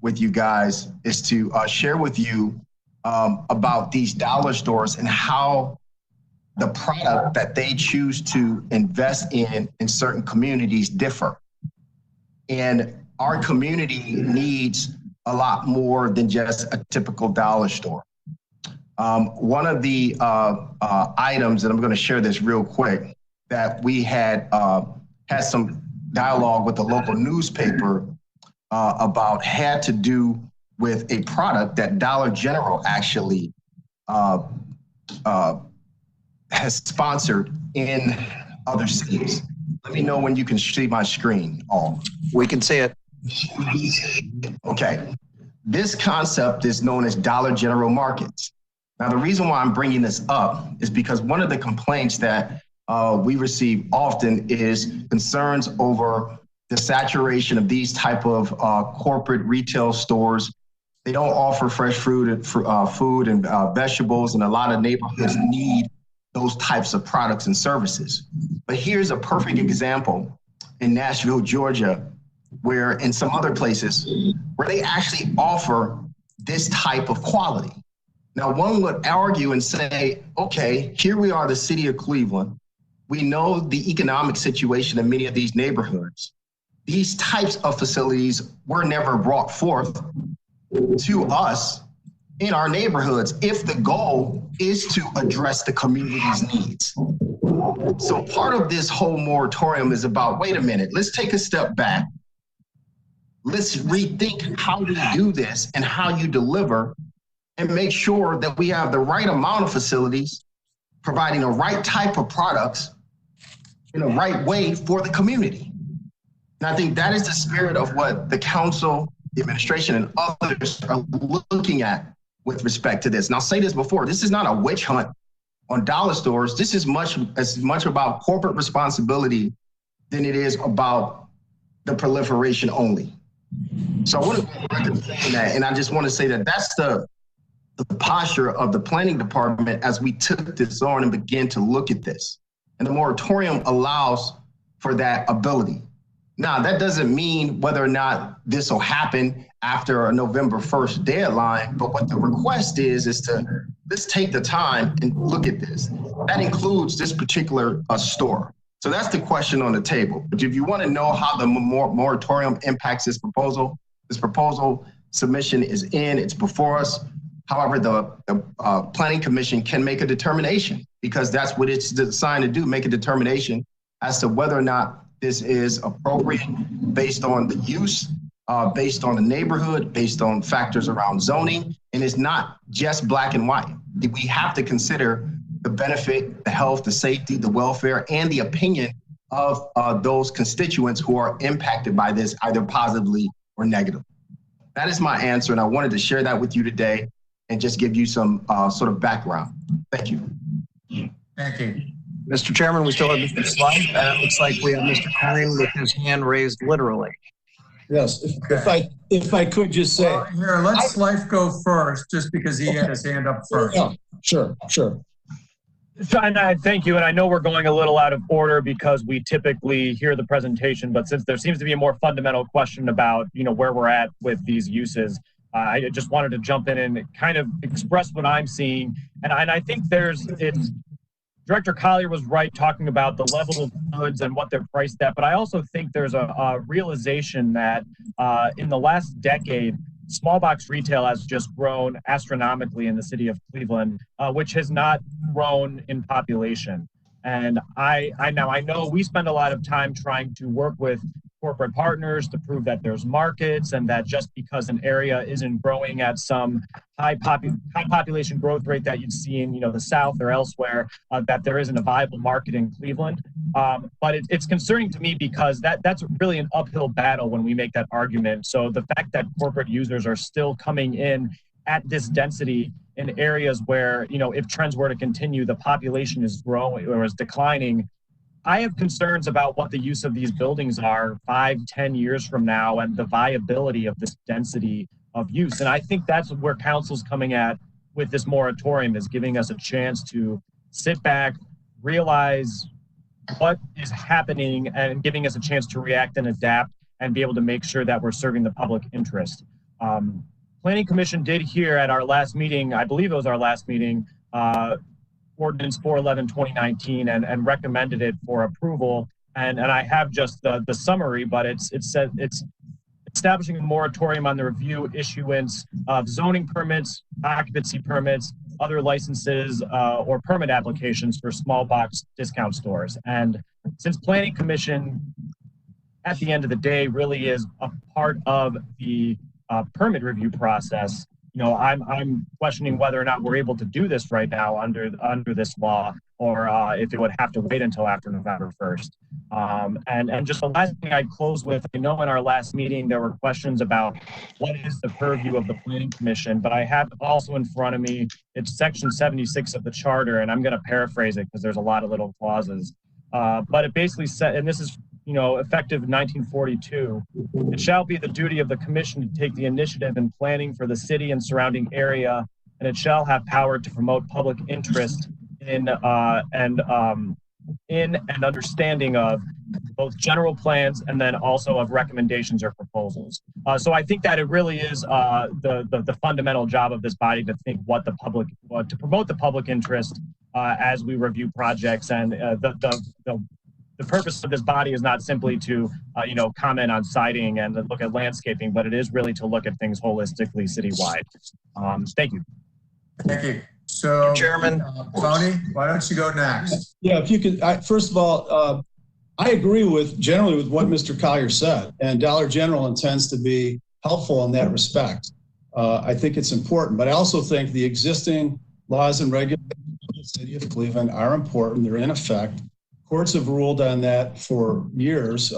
with you guys, is to share with you about these dollar stores and how the product that they choose to invest in certain communities differ. And our community needs a lot more than just a typical dollar store. One of the items, and I'm going to share this real quick, that we had some dialogue with the local newspaper about had to do with a product that Dollar General actually has sponsored in other cities. Let me know when you can see my screen. We can see it. Okay. This concept is known as Dollar General Markets. Now, the reason why I'm bringing this up is because one of the complaints that we receive often is concerns over the saturation of these type of corporate retail stores. They don't offer fresh food and vegetables, and a lot of neighborhoods need those types of products and services. But here's a perfect example in Nashville, Georgia, where in some other places where they actually offer this type of quality. Now, one would argue and say, okay, here we are, the city of Cleveland. We know the economic situation in many of these neighborhoods. These types of facilities were never brought forth to us in our neighborhoods if the goal is to address the community's needs. So part of this whole moratorium is about, wait a minute, let's take a step back. Let's rethink how we do this and how you deliver, and make sure that we have the right amount of facilities, providing the right type of products in the right way for the community. And I think that is the spirit of what the council, the administration, and others are looking at with respect to this. And I'll say this before, this is not a witch hunt on dollar stores. This is as much about corporate responsibility than it is about the proliferation only. So I want to go back to saying that, and I just want to say that that's the posture of the planning department as we took this on and began to look at this. And the moratorium allows for that ability. Now, that doesn't mean whether or not this will happen after a November 1st deadline, but what the request is to let's take the time and look at this. That includes this particular store. So that's the question on the table. But if you want to know how the moratorium impacts this proposal submission is in, it's before us. However, the Planning Commission can make a determination, because that's what it's designed to do, make a determination as to whether or not this is appropriate based on the use, based on the neighborhood, based on factors around zoning. And it's not just black and white. We have to consider the benefit, the health, the safety, the welfare, and the opinion of those constituents who are impacted by this, either positively or negatively. That is my answer, and I wanted to share that with you today and just give you some sort of background. Thank you. Thank you. Mr. Chairman, we still have Mr. Slide. It looks like we have Mr. Klein with his hand raised literally. Yes, if I could just say. Well, here, let's Life go first, just because he had his hand up first. Yeah, sure. So, and I thank you, and I know we're going a little out of order because we typically hear the presentation, but since there seems to be a more fundamental question about, where we're at with these uses, I just wanted to jump in and kind of express what I'm seeing. And I think Director Collier was right talking about the level of goods and what they're priced at, but I also think there's a realization that in the last decade, small box retail has just grown astronomically in the city of Cleveland, which has not grown in population. And I know we spend a lot of time trying to work with corporate partners to prove that there's markets, and that just because an area isn't growing at some high population growth rate that you'd see in the South or elsewhere, that there isn't a viable market in Cleveland. But it's concerning to me because that's really an uphill battle when we make that argument. So the fact that corporate users are still coming in at this density in areas where, if trends were to continue, the population is growing or is declining, I have concerns about what the use of these buildings are 5-10 years from now and the viability of this density of use. And I think that's where council's coming at with this moratorium, is giving us a chance to sit back, realize what is happening, and giving us a chance to react and adapt and be able to make sure that we're serving the public interest. Planning Commission did hear at our last meeting, I believe it was our last meeting, Ordinance 411/2019 and recommended it for approval. And I have just the summary, but it said it's establishing a moratorium on the review, issuance of zoning permits, occupancy permits, other licenses, or permit applications for small box discount stores. And since Planning Commission, at the end of the day, really is a part of the permit review process, I'm questioning whether or not we're able to do this right now under this law, or if it would have to wait until after November 1st. And just the last thing I'd close with, I know in our last meeting there were questions about what is the purview of the Planning Commission, but I have also in front of me, it's section 76 of the charter, and I'm going to paraphrase it because there's a lot of little clauses. But it basically said, and this is effective 1942. It shall be the duty of the commission to take the initiative in planning for the city and surrounding area, and it shall have power to promote public interest in and understanding of both general plans and then also of recommendations or proposals. So I think that it really is the fundamental job of this body to think to promote the public interest as we review projects, and the purpose of this body is not simply to comment on siding and look at landscaping, but it is really to look at things holistically citywide. Thank you. Thank you. So, Chairman, Tony, why don't you go next? Yeah, if you could, first of all, I agree generally with what Mr. Collier said, and Dollar General intends to be helpful in that respect. I think it's important, but I also think the existing laws and regulations of the city of Cleveland are important. They're in effect. Courts have ruled on that for years,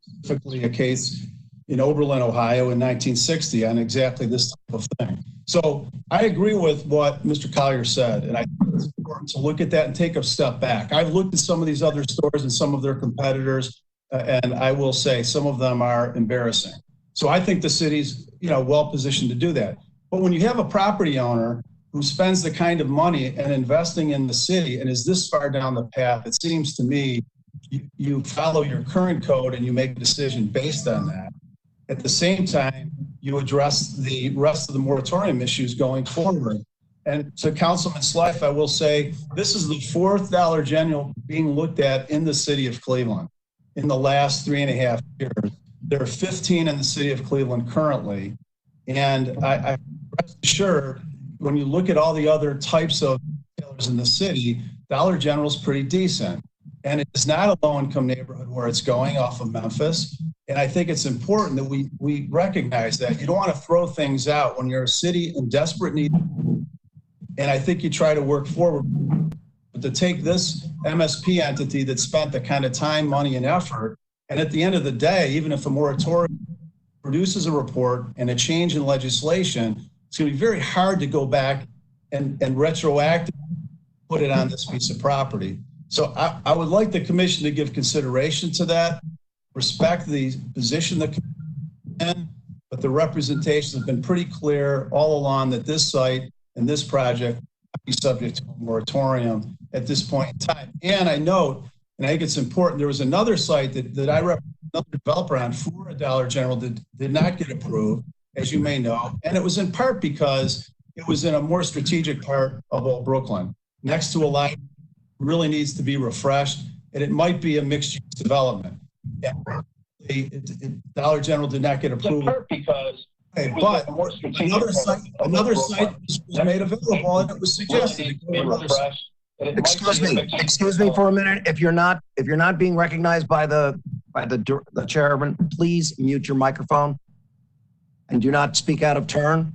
specifically a case in Oberlin, Ohio in 1960 on exactly this type of thing. So I agree with what Mr. Collier said, and I think it's important to look at that and take a step back. I've looked at some of these other stores and some of their competitors, and I will say some of them are embarrassing. So I think the city's well positioned to do that. But when you have a property owner who spends the kind of money and investing in the city and is this far down the path, it seems to me you follow your current code and you make a decision based on that. At the same time, you address the rest of the moratorium issues going forward. And to Councilman Slife, I will say, this is the fourth Dollar General being looked at in the city of Cleveland in the last 3.5 years. There are 15 in the city of Cleveland currently. And I rest assured, when you look at all the other types of retailers in the city, Dollar General is pretty decent. And it's not a low-income neighborhood where it's going off of Memphis. And I think it's important that we recognize that. You don't want to throw things out when you're a city in desperate need. And I think you try to work forward. But to take this MSP entity that spent the kind of time, money, and effort, and at the end of the day, even if a moratorium produces a report and a change in legislation, it's going to be very hard to go back and retroactively put it on this piece of property. So I would like the commission to give consideration to that, respect the position that can, but the representations have been pretty clear all along that this site and this project be subject to a moratorium at this point in time. And I note, and I think it's important, there was another site that I represent another developer on for a Dollar General that did not get approved, as you may know. And it was in part because it was in a more strategic part of Old Brooklyn, next to a library, really needs to be refreshed, and it might be a mixed-use development. Yeah. Dollar General did not get approval because, but another site was made available, and it was suggested to be refreshed. Excuse me for a minute. If you're not being recognized by the chairman, please mute your microphone and do not speak out of turn.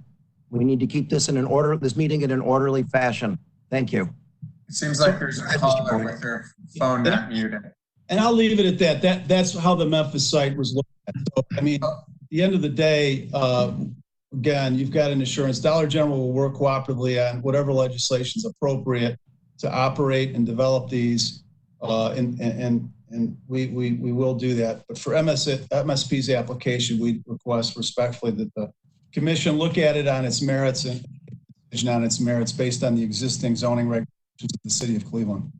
We need to keep this meeting in an orderly fashion. Thank you. It seems like there's a caller with their phone not muted. And I'll leave it at that. That's how the Memphis site was looked at. So, I mean, at the end of the day, again, you've got an assurance. Dollar General will work cooperatively on whatever legislation is appropriate to operate and develop these, and we will do that. But for MSP's application, we request respectfully that the commission look at it on its merits and decision on its merits based on the existing zoning regulations of the city of Cleveland.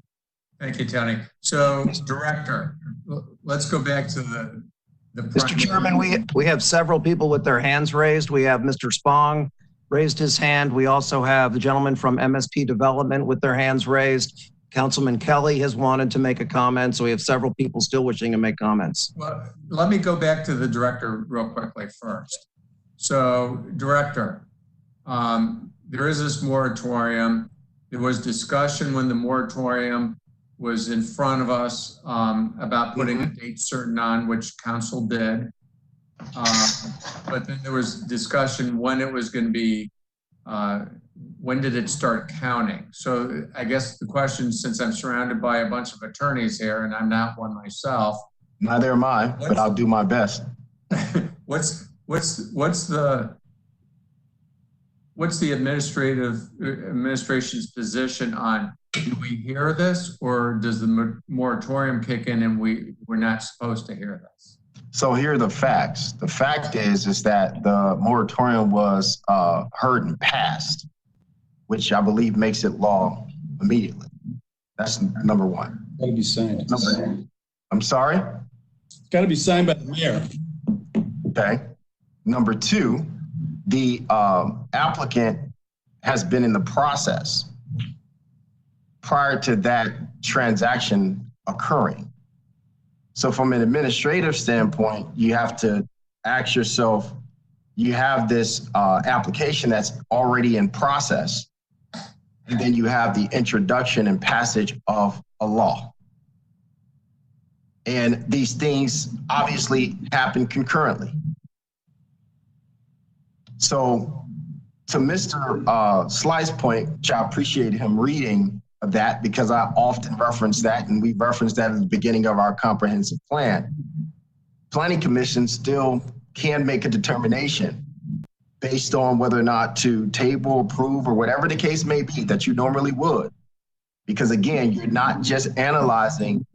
Thank you, Tony. So, Director, let's go back to the Mr. Chairman, we have several people with their hands raised. We have Mr. Spong raised his hand. We also have the gentleman from MSP Development with their hands raised. Councilman Kelly has wanted to make a comment, so we have several people still wishing to make comments. Well, let me go back to the director real quickly first. So, Director, there is this moratorium. There was discussion when the moratorium was in front of us about putting a date certain on, which council did. But then there was discussion when it was going to be, when did it start counting? So I guess the question, since I'm surrounded by a bunch of attorneys here and I'm not one myself. Neither am I, but I'll do my best. What's the administration's position on do we hear this, or does the moratorium kick in and we're not supposed to hear this? So here are the facts. The fact is that the moratorium was heard and passed, which I believe makes it law immediately. That's number one. Got to be signed. I'm sorry? It's got to be signed by the mayor. Okay. Number two, the applicant has been in the process prior to that transaction occurring. So from an administrative standpoint, you have to ask yourself, you have this application that's already in process, and then you have the introduction and passage of a law. And these things obviously happen concurrently. So to Mr. Sly's point, which I appreciate him reading that because I often reference that, and we referenced that at the beginning of our comprehensive plan. Planning Commission still can make a determination based on whether or not to table, approve, or whatever the case may be that you normally would. Because again, you're not just analyzing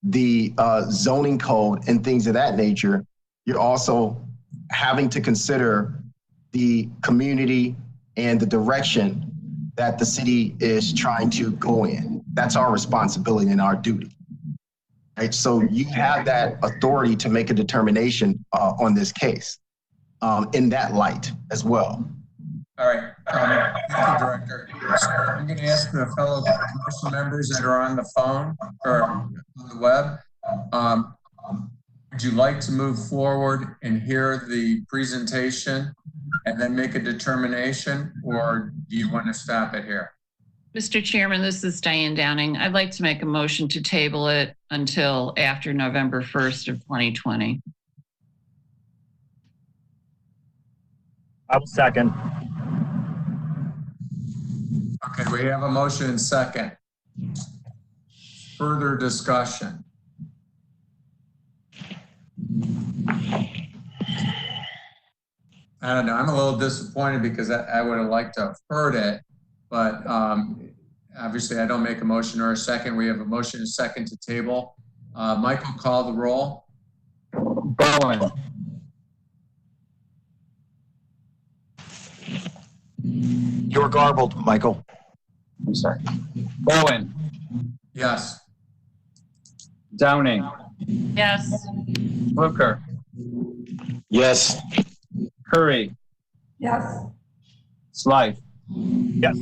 the zoning code and things of that nature, you're also having to consider the community and the direction that the city is trying to go in. That's our responsibility and our duty. Right? So you have that authority to make a determination on this case in that light as well. All right, thank you, Director. So I'm going to ask the fellow council members that are on the phone or on the web, would you like to move forward and hear the presentation and then make a determination, or do you want to stop it here? Mr. Chairman, this is Diane Downing. I'd like to make a motion to table it until after November 1st of 2020. I will second. Okay, we have a motion and second. Further discussion. I don't know, I'm a little disappointed because I would have liked to have heard it, but obviously I don't make a motion or a second. We have a motion and a second to table. Michael, call the roll. Bowen. You're garbled, Michael. I'm sorry. Bowen. Yes. Downing. Yes. Booker. Yes. Curry. Yes. Sly. Yes.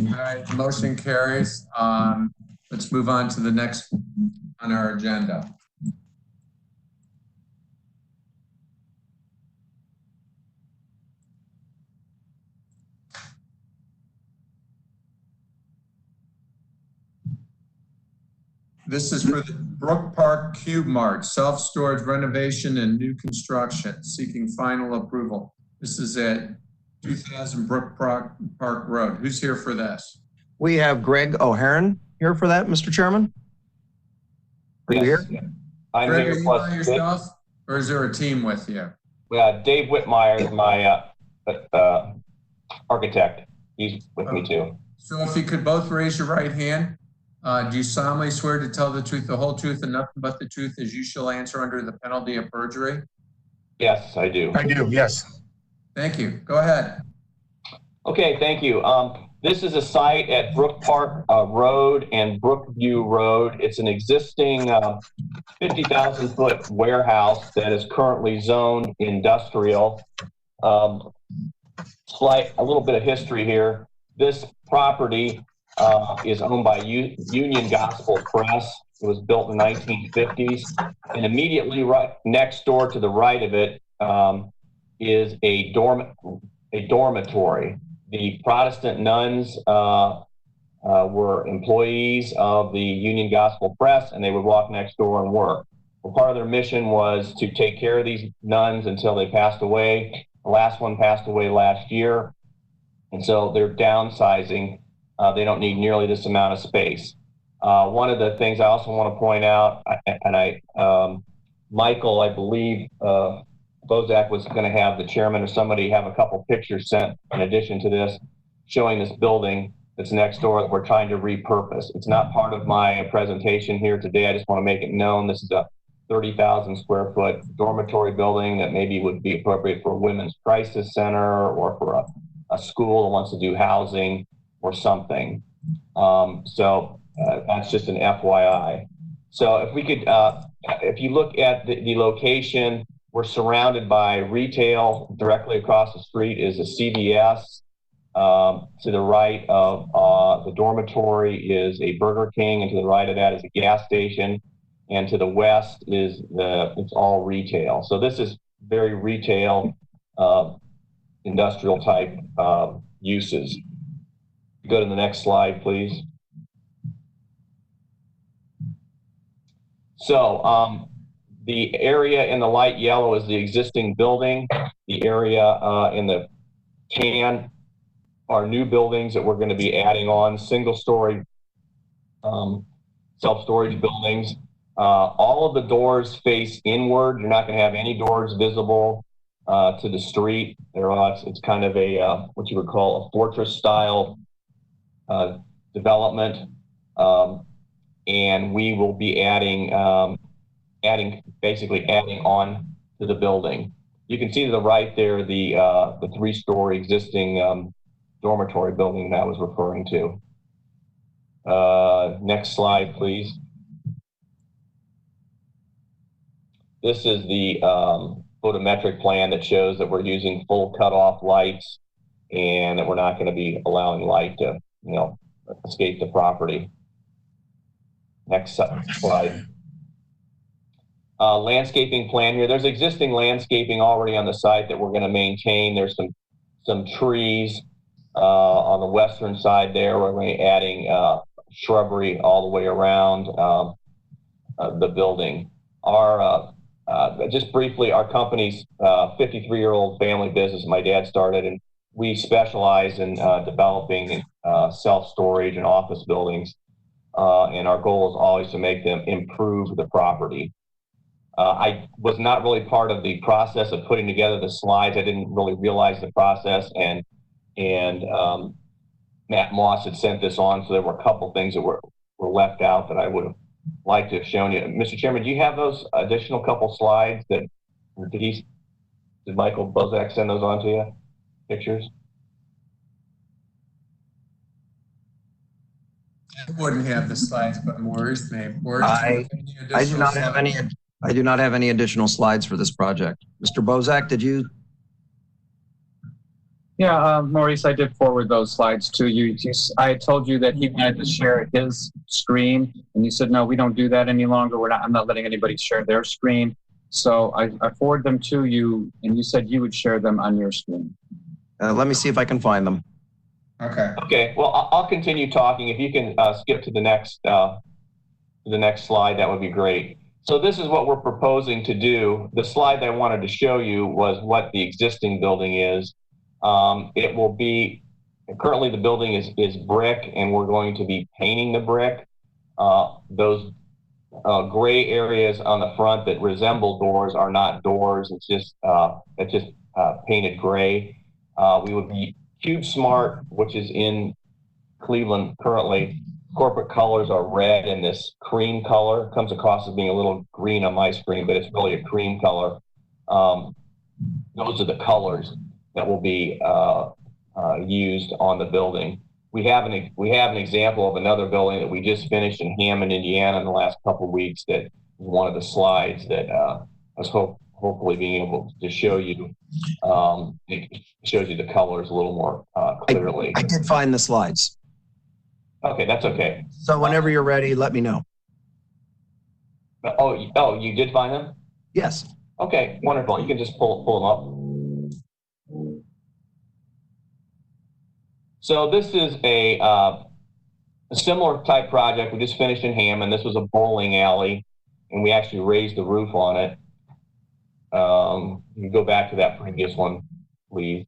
All right, the motion carries. Let's move on to the next on our agenda. This is for the Brook Park Cube Mart, self-storage renovation and new construction, seeking final approval. This is at 2000 Brook Park Road. Who's here for this? We have Greg O'Haron here for that, Mr. Chairman. Are you here? I'm Greg, here are you plus by yourself, or is there a team with you? Dave Whitmire is my architect. He's with me too. So if you could both raise your right hand. Do you solemnly swear to tell the truth, the whole truth, and nothing but the truth as you shall answer under the penalty of perjury? Yes, I do. I do, yes. Thank you. Go ahead. Okay, thank you. This is a site at Brook Park Road and Brookview Road. It's an existing 50,000 foot warehouse that is currently zoned industrial. A little bit of history here. This property is owned by Union Gospel Press. It was built in the 1950s, and immediately right next door to the right of it is a dormitory. The Protestant nuns were employees of the Union Gospel Press, and they would walk next door and work. Well, part of their mission was to take care of these nuns until they passed away. The last one passed away last year, and so they're downsizing. They don't need nearly this amount of space. One of the things I also want to point out, and Michael, I believe, Bozak was going to have the chairman or somebody have a couple pictures sent in addition to this, showing this building that's next door that we're trying to repurpose. It's not part of my presentation here today. I just want to make it known this is a 30,000 square foot dormitory building that maybe would be appropriate for a women's crisis center or for a school that wants to do housing or something. That's just an FYI. So if we could, if you look at the location, we're surrounded by retail. Directly across the street is a CVS. To the right of the dormitory is a Burger King, and to the right of that is a gas station. And to the west is it's all retail. So this is very retail, industrial type uses. Go to the next slide, please. So the area in the light yellow is the existing building. The area in the tan are new buildings that we're going to be adding on, single-story self-storage buildings. All of the doors face inward. You're not going to have any doors visible to the street. It's kind of a what you would call a fortress-style development, and we will be adding on to the building. You can see to the right there the 3-story existing dormitory building that I was referring to. Next slide, please. This is the photometric plan that shows that we're using full cutoff lights and that we're not going to be allowing light to, escape the property. Next slide. Landscaping plan here. There's existing landscaping already on the site that we're going to maintain. There's some trees on the western side there. We're going to be adding shrubbery all the way around the building. Just briefly, our company's 53-year-old family business my dad started, and we specialize in developing self-storage and office buildings. And our goal is always to make them improve the property. I was not really part of the process of putting together the slides. I didn't really realize the process, and Matt Moss had sent this on, so there were a couple things that were left out that I would have liked to have shown you. Mr. Chairman, do you have those additional couple slides that did Michael Bozak send those on to you? Pictures? I wouldn't have the slides, but Maurice may. Maurice, I do not have any. I do not have any additional slides for this project. Mr. Bozak, did you? Yeah, Maurice, I did forward those slides to you. I had told you that he wanted to share his screen, and you said, no, we don't do that any longer. I'm not letting anybody share their screen. So I forwarded them to you, and you said you would share them on your screen. Let me see if I can find them. Okay. Okay. Well, I'll continue talking. If you can skip to the next slide, that would be great. So this is what we're proposing to do. The slide that I wanted to show you was what the existing building is. It will be, currently the building is brick, and we're going to be painting the brick. Those gray areas on the front that resemble doors are not doors. It's just painted gray. We would be CubeSmart, which is in Cleveland currently. Corporate colors are red and this cream color. Comes across as being a little green on my screen, but it's really a cream color. Those are the colors that will be used on the building. We have an example of another building that we just finished in Hammond, Indiana in the last couple of weeks. That is one of the slides that I was hopefully being able to show you. It shows you the colors a little more clearly. I did find the slides. Okay, that's okay. So whenever you're ready, let me know. Oh, you did find them? Yes. Okay, wonderful. You can just pull them up. So this is a similar type project we just finished in Hammond. This was a bowling alley, and we actually raised the roof on it. You can go back to that previous one, please.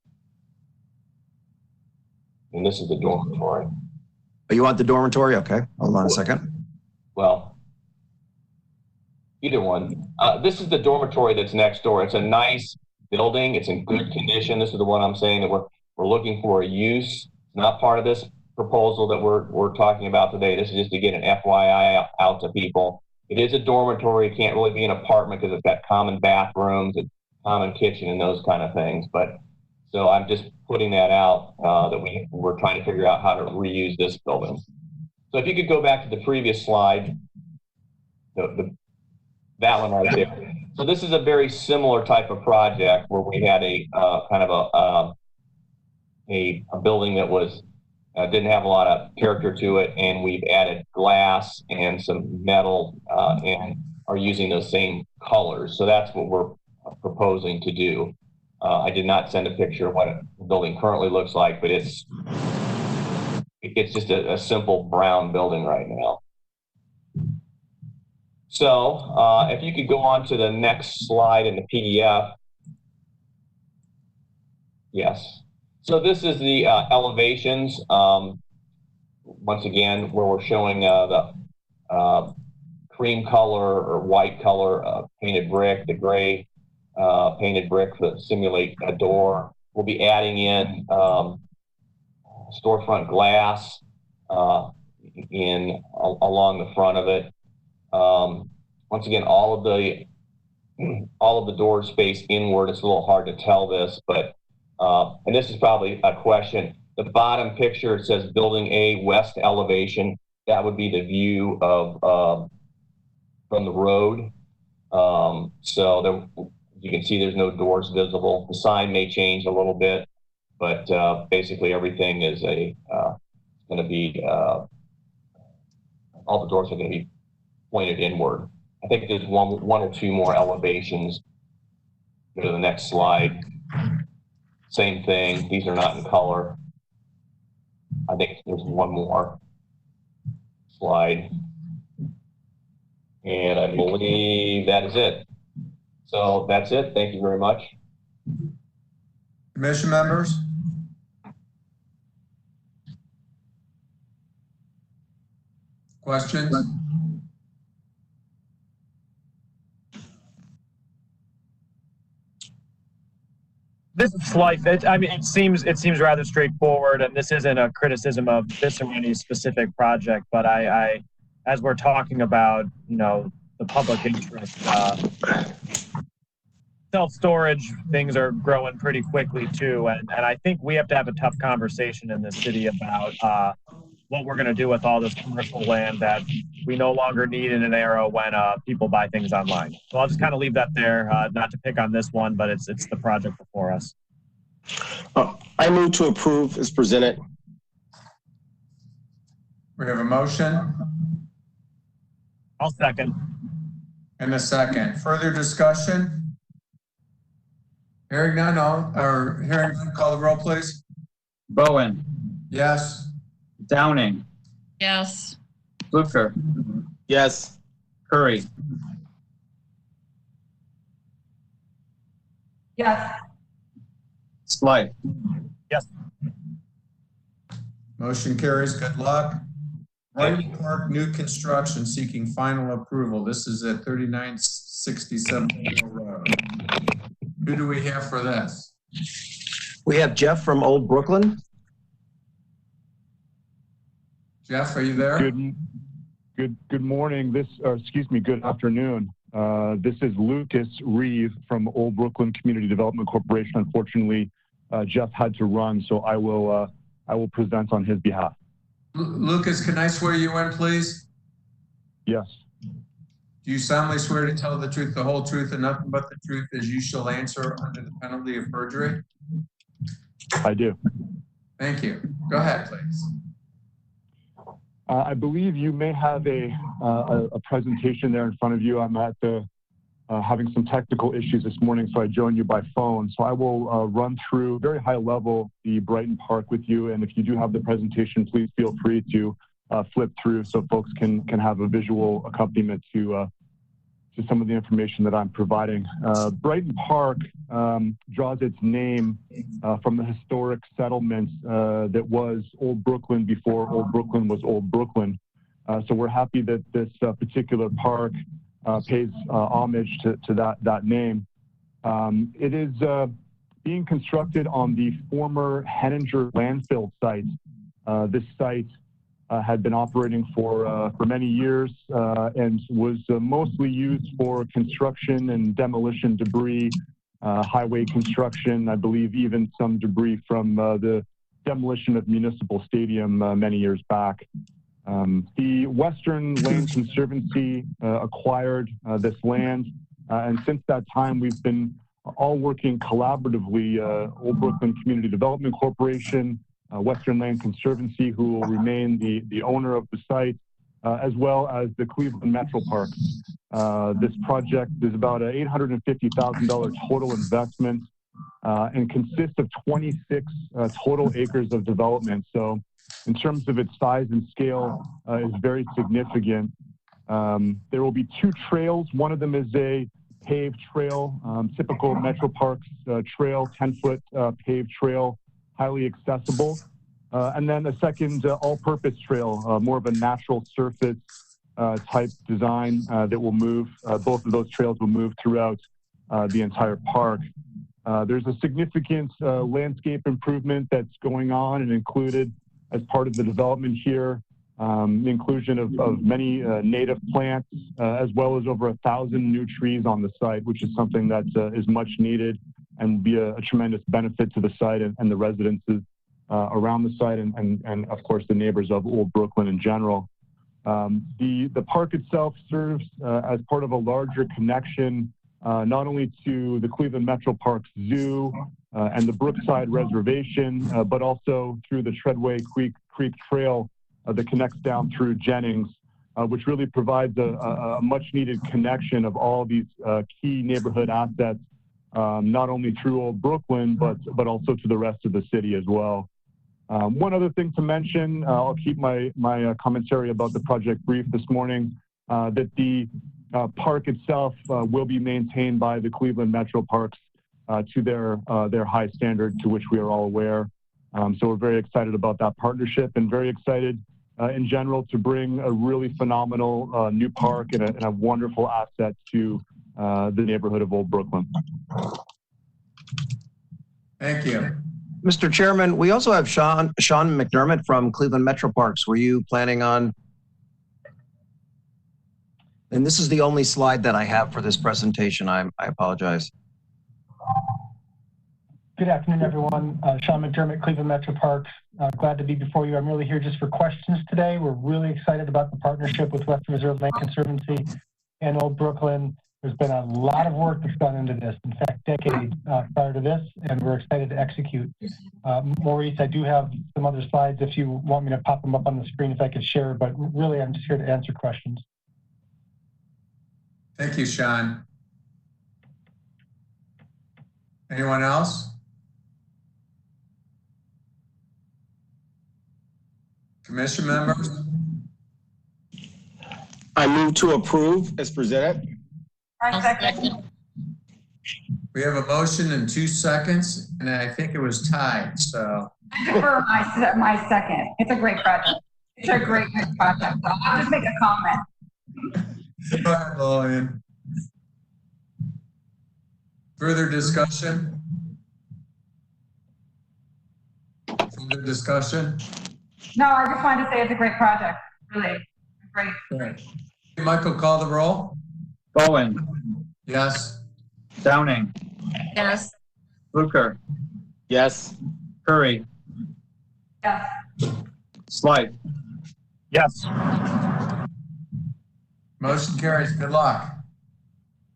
And this is the dormitory. Oh, you want the dormitory? Okay, hold on a second. Well, either one. This is the dormitory that's next door. It's a nice building. It's in good condition. This is the one I'm saying that we're looking for a use. It's not part of this proposal that we're talking about today. This is just to get an FYI out to people. It is a dormitory. It can't really be an apartment because it's got common bathrooms and common kitchen and those kind of things. But so I'm just putting that out that we're trying to figure out how to reuse this building. So if you could go back to the previous slide, that one right there. So this is a very similar type of project where we had a kind of a building that was didn't have a lot of character to it, and we've added glass and some metal and are using those same colors. So that's what we're proposing to do. I did not send a picture of what the building currently looks like, but it's just a simple brown building right now. So if you could go on to the next slide in the PDF. Yes. So this is the elevations. Once again, where we're showing the cream color or white color painted brick, the gray painted brick to simulate a door. We'll be adding in storefront glass along the front of it. Once again, all of the doors face inward. It's a little hard to tell this, but and this is probably a question. The bottom picture, it says Building A west elevation. That would be the view of from the road. So there, you can see there's no doors visible. The sign may change a little bit, but basically everything is going to be all the doors are going to be pointed inward. I think there's one or two more elevations. Go to the next slide. Same thing. These are not in color. I think there's one more slide. And I believe that is it. So that's it. Thank you very much. Commission members? Questions? This is slight. I mean, it seems rather straightforward, and this isn't a criticism of this or any specific project. But I as we're talking about, the public interest, self-storage things are growing pretty quickly too, and I think we have to have a tough conversation in this city about what we're going to do with all this commercial land that we no longer need in an era when people buy things online. So I'll just kind of leave that there, not to pick on this one, but it's the project before us. I move to approve as presented. We have a motion. I'll second. And a second. Further discussion? Hearing none, call the roll, please. Bowen. Yes. Downing. Yes. Fluker. Yes. Curry. Yes. Slight. Yes. Motion carries. Good luck. Brighton Park new construction seeking final approval. This is at 3967 Road. Who do we have for this? We have Jeff from Old Brooklyn. Jeff, are you there? Good morning. Good afternoon. This is Lucas Reeve from Old Brooklyn Community Development Corporation. Unfortunately, Jeff had to run, so I will present on his behalf. Lucas, can I swear you in, please? Yes. Do you solemnly swear to tell the truth, the whole truth, and nothing but the truth as you shall answer under the penalty of perjury? I do. Thank you. Go ahead, please. I believe you may have a presentation there in front of you. I'm at having some technical issues this morning, so I joined you by phone. So I will run through very high level the Brighton Park with you. And if you do have the presentation, please feel free to flip through so folks can have a visual accompaniment to some of the information that I'm providing. Brighton Park draws its name from the historic settlement that was Old Brooklyn before Old Brooklyn was Old Brooklyn. So we're happy that this particular park pays homage to that name. It is being constructed on the former Henninger landfill site. This site had been operating for many years and was mostly used for construction and demolition debris, highway construction, I believe even some debris from the demolition of Municipal Stadium many years back. The Western Land Conservancy acquired this land, and since that time we've been all working collaboratively, Old Brooklyn Community Development Corporation, Western Land Conservancy, who will remain the owner of the site, as well as the Cleveland Metro Parks. This project is about an $850,000 total investment and consists of 26 total acres of development. So in terms of its size and scale, is very significant. There will be 2 trails. One of them is a paved trail, typical Metro Parks trail, 10-foot paved trail, highly accessible. And then a second all-purpose trail, more of a natural surface type design that will move. Both of those trails will move throughout the entire park. There's a significant landscape improvement that's going on and included as part of the development here. The inclusion of many native plants, as well as over 1,000 new trees on the site, which is something that is much needed and be a tremendous benefit to the site and the residences around the site and of course the neighbors of Old Brooklyn in general. The park itself serves as part of a larger connection, not only to the Cleveland Metro Parks Zoo and the Brookside Reservation, but also through the Treadway Creek Trail that connects down through Jennings, which really provides a much needed connection of all these key neighborhood assets, not only through Old Brooklyn, but also to the rest of the city as well. One other thing to mention, I'll keep my commentary about the project brief this morning, that the park itself will be maintained by the Cleveland Metro Parks to their high standard, to which we are all aware. So we're very excited about that partnership and very excited in general to bring a really phenomenal new park and a wonderful asset to the neighborhood of Old Brooklyn. Thank you. Mr. Chairman, we also have Sean McDermott from Cleveland Metro Parks. Were you planning on? And this is the only slide that I have for this presentation. I apologize. Good afternoon, everyone. Sean McDermott, Cleveland Metro Parks. Glad to be before you. I'm really here just for questions today. We're really excited about the partnership with Western Reserve Land Conservancy and Old Brooklyn. There's been a lot of work that's gone into this, in fact, decades prior to this, and we're excited to execute. Maurice, I do have some other slides if you want me to pop them up on the screen if I could share, but really I'm just here to answer questions. Thank you, Sean. Anyone else? Commission members? I move to approve as presented. I second. We have a motion in 2 seconds, and I think it was tied, so. I defer my second. It's a great project. It's a great project. So I'll just make a comment. Go ahead, Lillian. Further discussion? Further discussion? No, I just wanted to say it's a great project. Really great. Great. Michael, call the roll. Bowen. Yes. Downing. Yes. Luker. Yes. Curry. Yes. Slight. Yes. Motion carries. Good luck.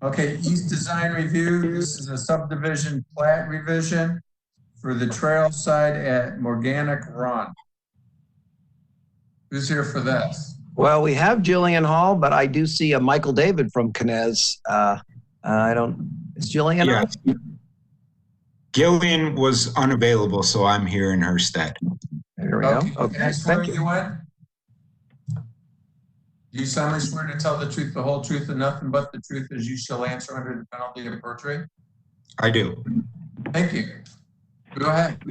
Okay, East Design Review. This is a subdivision plat revision for the trail side at Morganic Run. Who's here for this? Well, we have Jillian Hall, but I do see a Michael David from Knez. Is Jillian? Yeah. Gillian was unavailable, so I'm here in her stead. There we go. Okay, Can I swear thank you. you in? Do you solemnly swear to tell the truth, the whole truth, and nothing but the truth as you shall answer under the penalty of perjury? I do. Thank you. Go ahead.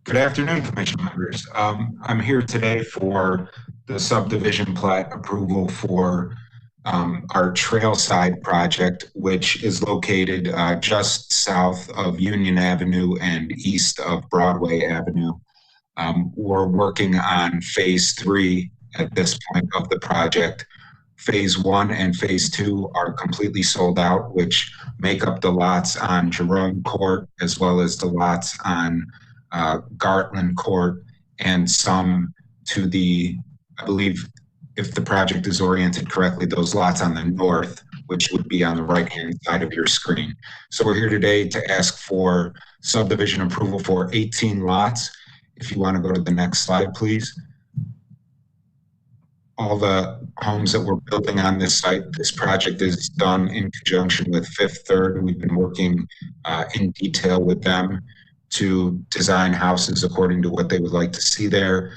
Good afternoon, Commission members. I'm here today for the subdivision plat approval for our Trailside project, which is located just south of Union Avenue and east of Broadway Avenue. We're working on phase 3 at this point of the project. Phase 1 and phase 2 are completely sold out, which make up the lots on Jerome Court, as well as the lots on Gartland Court, and some to the, I believe, if the project is oriented correctly, those lots on the north, which would be on the right-hand side of your screen. So we're here today to ask for subdivision approval for 18 lots. If you want to go to the next slide, please. All the homes that we're building on this site, this project is done in conjunction with Fifth Third. We've been working in detail with them to design houses according to what they would like to see there.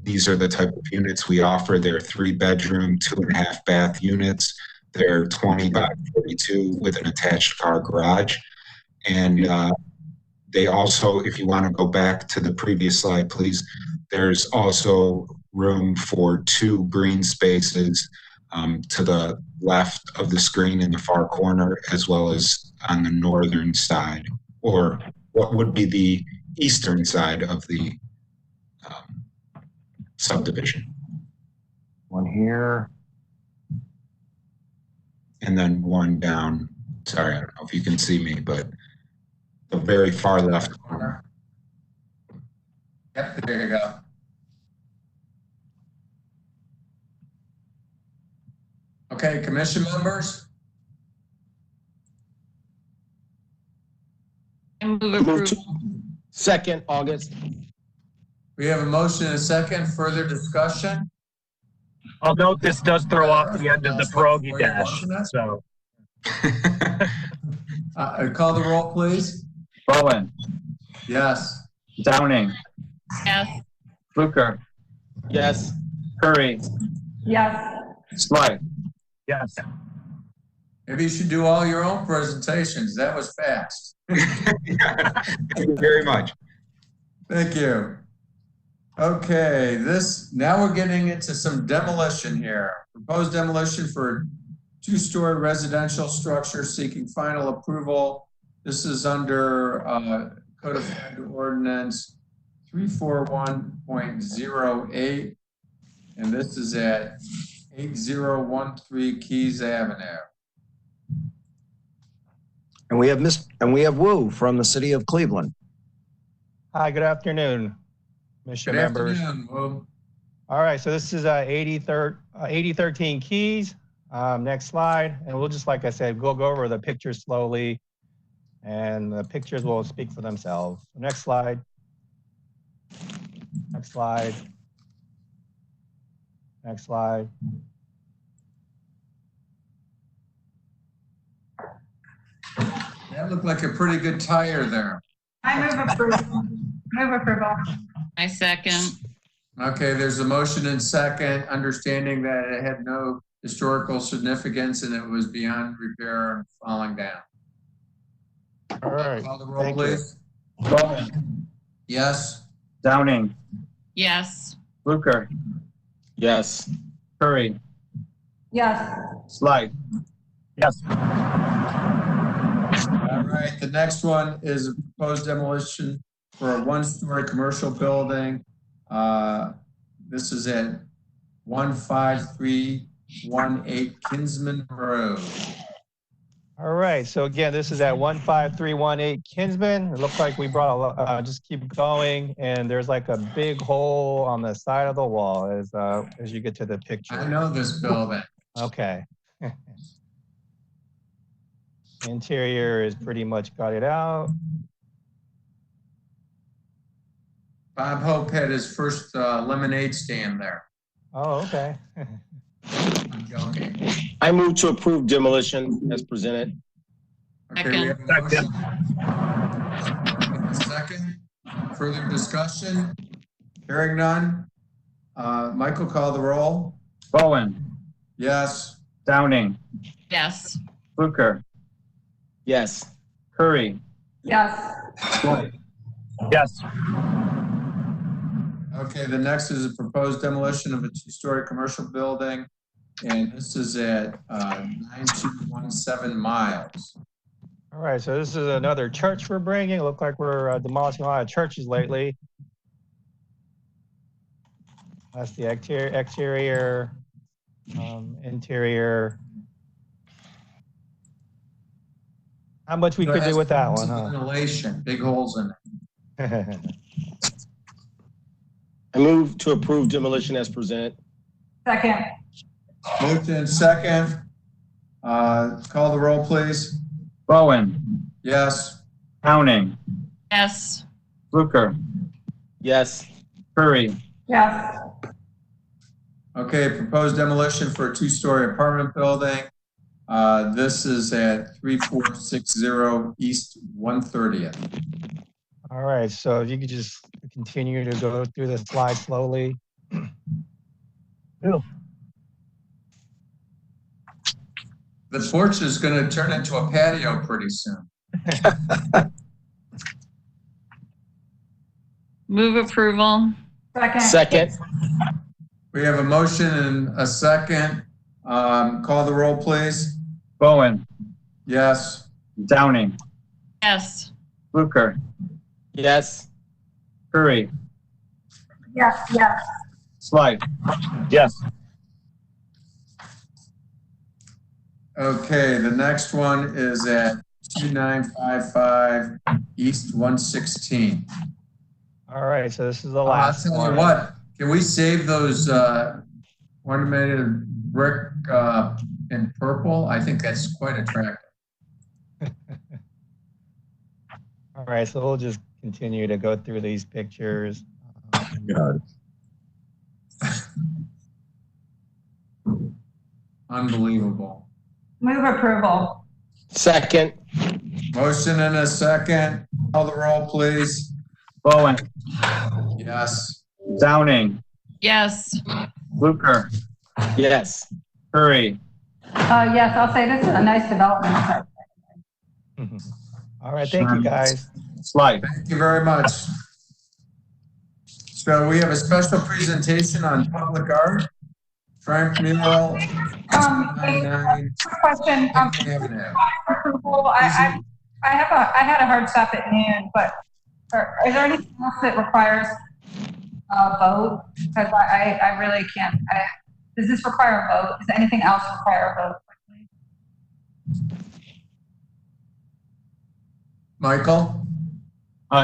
These are the type of units we offer. They're 3-bedroom, 2.5-bath units. They're 20 by 42 with an attached car garage. And they also, if you want to go back to the previous slide, please, there's also room for 2 green spaces to the left of the screen in the far corner, as well as on the northern side, or what would be the eastern side of the subdivision. One here, and then one down. Sorry, I don't know if you can see me, but the very far left corner. Yep, there you go. Okay, commission members? I move approval. Second, August. We have a motion and a second. Further discussion? I'll note this does throw off the end of the pierogi dash. So, call the roll, please. Bowen. Yes. Downing. Yes. Fluker. Yes. Curry. Yes. Sly. Yes. Maybe you should do all your own presentations. That was fast. Thank you very much. Thank you. Okay, now we're getting into some demolition here. Proposed demolition for 2-story residential structure seeking final approval. This is under Codified Ordinance 341.08, and this is at 8013 Keys Avenue. And we have Wu from the city of Cleveland. Hi, good afternoon, Commission members. Good afternoon, Wu. All right, so this is 8013 Keys. Next slide, and we'll just, like I said, we'll go over the pictures slowly, and the pictures will speak for themselves. Next slide. Next slide. Next slide. That looked like a pretty good tire there. I move approval. Move approval. I second. Okay, there's a motion and second, understanding that it had no historical significance and it was beyond repair and falling down. All right. Call the roll, Thank please. Bowen. Yes. Downing. Yes. Fluker. Yes. Curry. Yes. Sly. Yes. All right, the next one is a proposed demolition for a 1-story commercial building. This is at 15318 Kinsman Road. All right, so again, this is at 15318 Kinsman. It looks like we brought a lot, just keep going, and there's like a big hole on the side of the wall as you get to the picture. I know this building. Okay. Interior is pretty much gutted out. Bob Hope had his first lemonade stand there. Oh, okay. I'm joking. I move to approve demolition as presented. Okay, we have a motion. Second. Further discussion? Hearing none. Michael, call the roll. Bowen. Yes. Downing. Yes. Fluker. Yes. Curry. Yes. Sly. Yes. Okay, the next is a proposed demolition of a 2-story commercial building. and this is at 9217 Miles. All right, so this is another church we're bringing. It looks like we're demolishing a lot of churches lately. That's the exterior, interior. How much we could do with that one, huh? Ventilation, big holes in it. I move to approve demolition as presented. Second. Motion second. Call the roll, please. Bowen, Yes. Downing, Yes. Fluker, Yes. Curry, Yes. Okay, proposed demolition for a two-story apartment building. This is at 3460 East 130th. All right, so if you could just continue to go through the slide slowly. The porch is going to turn into a patio pretty soon. Move approval. Second. We have a motion and a second. Call the roll, please. Bowen, Yes. Downing, Yes. Fluker, Yes. Curry, Yes. Yes. Slide. Yes. Okay, the next one is at 2955 East 116. All right, so this is the I'll last tell one. you what, can we save those ornamented brick in purple? I think that's quite attractive. All right, so we'll just continue to go through these pictures. Unbelievable. Move approval. Second. Motion and a second. Call the roll, please. Bowen, Yes. Downing, Yes. Fluker, Yes. Curry, Yes, I'll say this is a nice development site. All right, thank you, guys. Slide. Thank you very much. So we have a special presentation on public art. Frank Mural, 99 Quick question. Avenue. Approval. I had a hard stop at noon, but is there anything else that requires a vote? Because I really can't. Does this require a vote? Does anything else require a vote? Michael?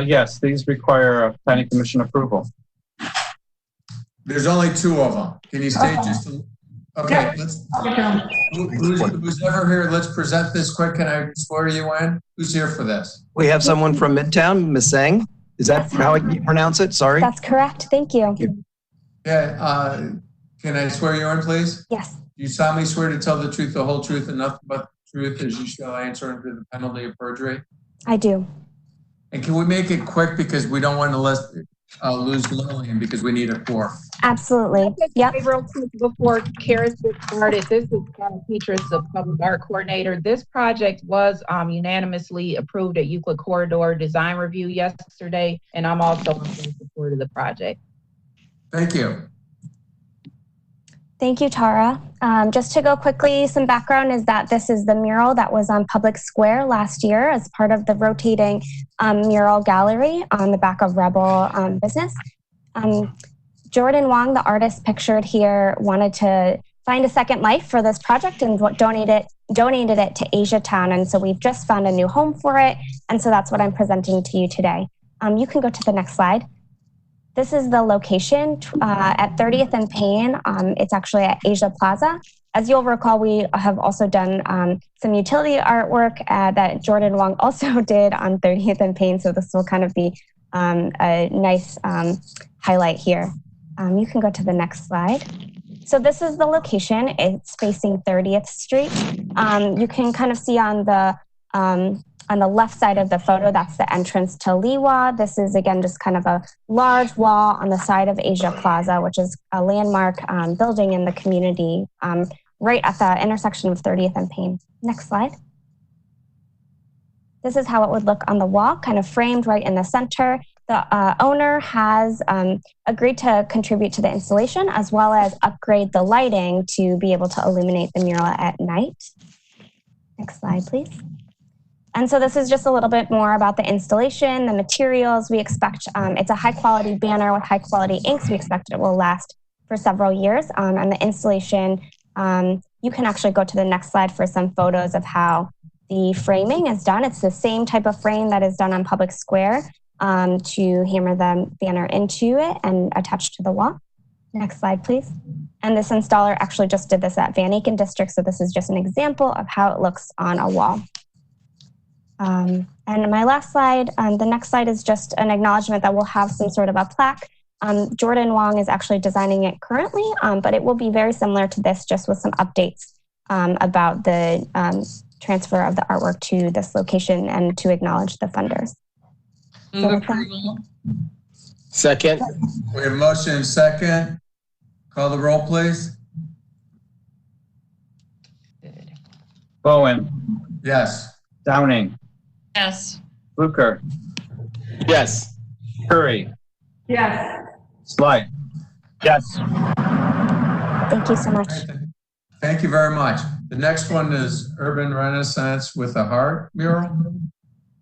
Yes, these require planning commission approval. There's only two of them. Can you state just okay, let's who's ever here, let's present this quick. Can I swear you in? Who's here for this? We have someone from Midtown, Ms. Sang. Is that how you pronounce it? Sorry. That's correct. Thank you. Yeah, can I swear you in, please? Yes. You solemnly swear to tell the truth, the whole truth, and nothing but the truth as you shall answer under the penalty of perjury? I do. And can we make it quick because we don't want to lose Lillian because we need a quorum? Absolutely. Yep. Real quick before Karis gets started, this is Karen Petras, the public art coordinator. This project was unanimously approved at Euclid Corridor Design Review yesterday, and I'm also in support of the project. Thank you. Thank you, Tara. Just to go quickly, some background is that this is the mural that was on Public Square last year as part of the rotating mural gallery on the back of Rebel Business. Jordan Wong, the artist pictured here, wanted to find a second life for this project and donated it to Asia Town. And so we've just found a new home for it. And so that's what I'm presenting to you today. You can go to the next slide. This is the location at 30th and Payne. It's actually at Asia Plaza. As you'll recall, we have also done some utility artwork that Jordan Wong also did on 30th and Payne. So this will kind of be a nice highlight here. You can go to the next slide. So this is the location. It's facing 30th Street. You can kind of see on the left side of the photo, that's the entrance to Liwa. This is, again, just kind of a large wall on the side of Asia Plaza, which is a landmark building in the community, right at the intersection of 30th and Payne. Next slide. This is how it would look on the wall, kind of framed right in the center. The owner has agreed to contribute to the installation as well as upgrade the lighting to be able to illuminate the mural at night. Next slide, please. And so this is just a little bit more about the installation, the materials. We expect it's a high quality banner with high quality inks. We expect it will last for several years. And the installation, you can actually go to the next slide for some photos of how the framing is done. It's the same type of frame that is done on Public Square to hammer the banner into it and attach to the wall. Next slide, please. And this installer actually just did this at Van Aken District. So this is just an example of how it looks on a wall. And my last slide, the next slide is just an acknowledgement that we'll have some sort of a plaque. Jordan Wong is actually designing it currently, but it will be very similar to this, just with some updates about the transfer of the artwork to this location and to acknowledge the funders. Second. We have motion and second. Call the roll, please. Bowen. Yes. Downing. Yes. Fluker. Yes. Curry. Yes. Sly. Yes. Thank you so much. Thank you very much. The next one is Urban Renaissance with a Heart mural.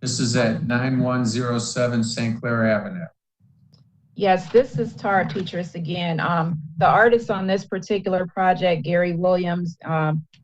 This is at 9107 St. Clair Avenue. Yes, this is Tara Petras again. The artist on this particular project, Gary Williams,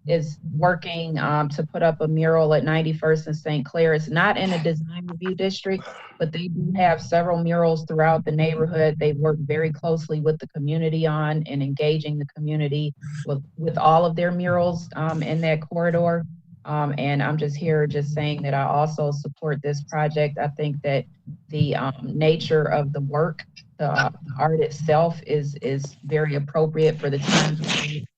is working to put up a mural at 91st and St. Clair. It's not in a design review district, but they do have several murals throughout the neighborhood. They work very closely with the community on and engaging the community with all of their murals in that corridor. And I'm just here just saying that I also support this project. I think that the nature of the work, the art itself is very appropriate for the times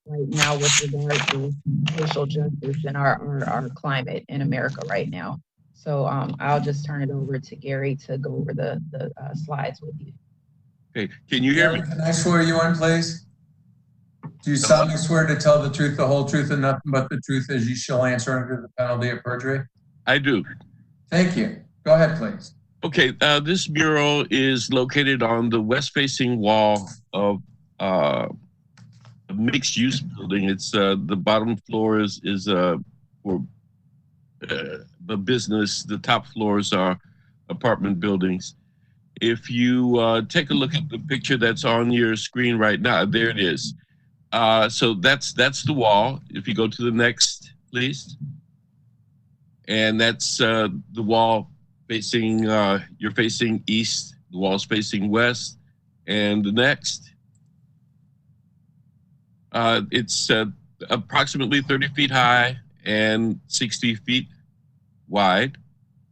right now with regard to social justice and our climate in America right now. So I'll just turn it over to Gary to go over the slides with you. Okay, can you hear me? Can I swear you in, please? Do you solemnly swear to tell the truth, the whole truth, and nothing but the truth as you shall answer under the penalty of perjury? I do. Thank you. Go ahead, please. Okay, this mural is located on the west-facing wall of a mixed-use building. It's the bottom floor is for the business. The top floors are apartment buildings. If you take a look at the picture that's on your screen right now, there it is. So that's the wall. If you go to the next, please. And that's the wall facing, you're facing east, the wall's facing west. And the next, it's approximately 30 feet high and 60 feet wide.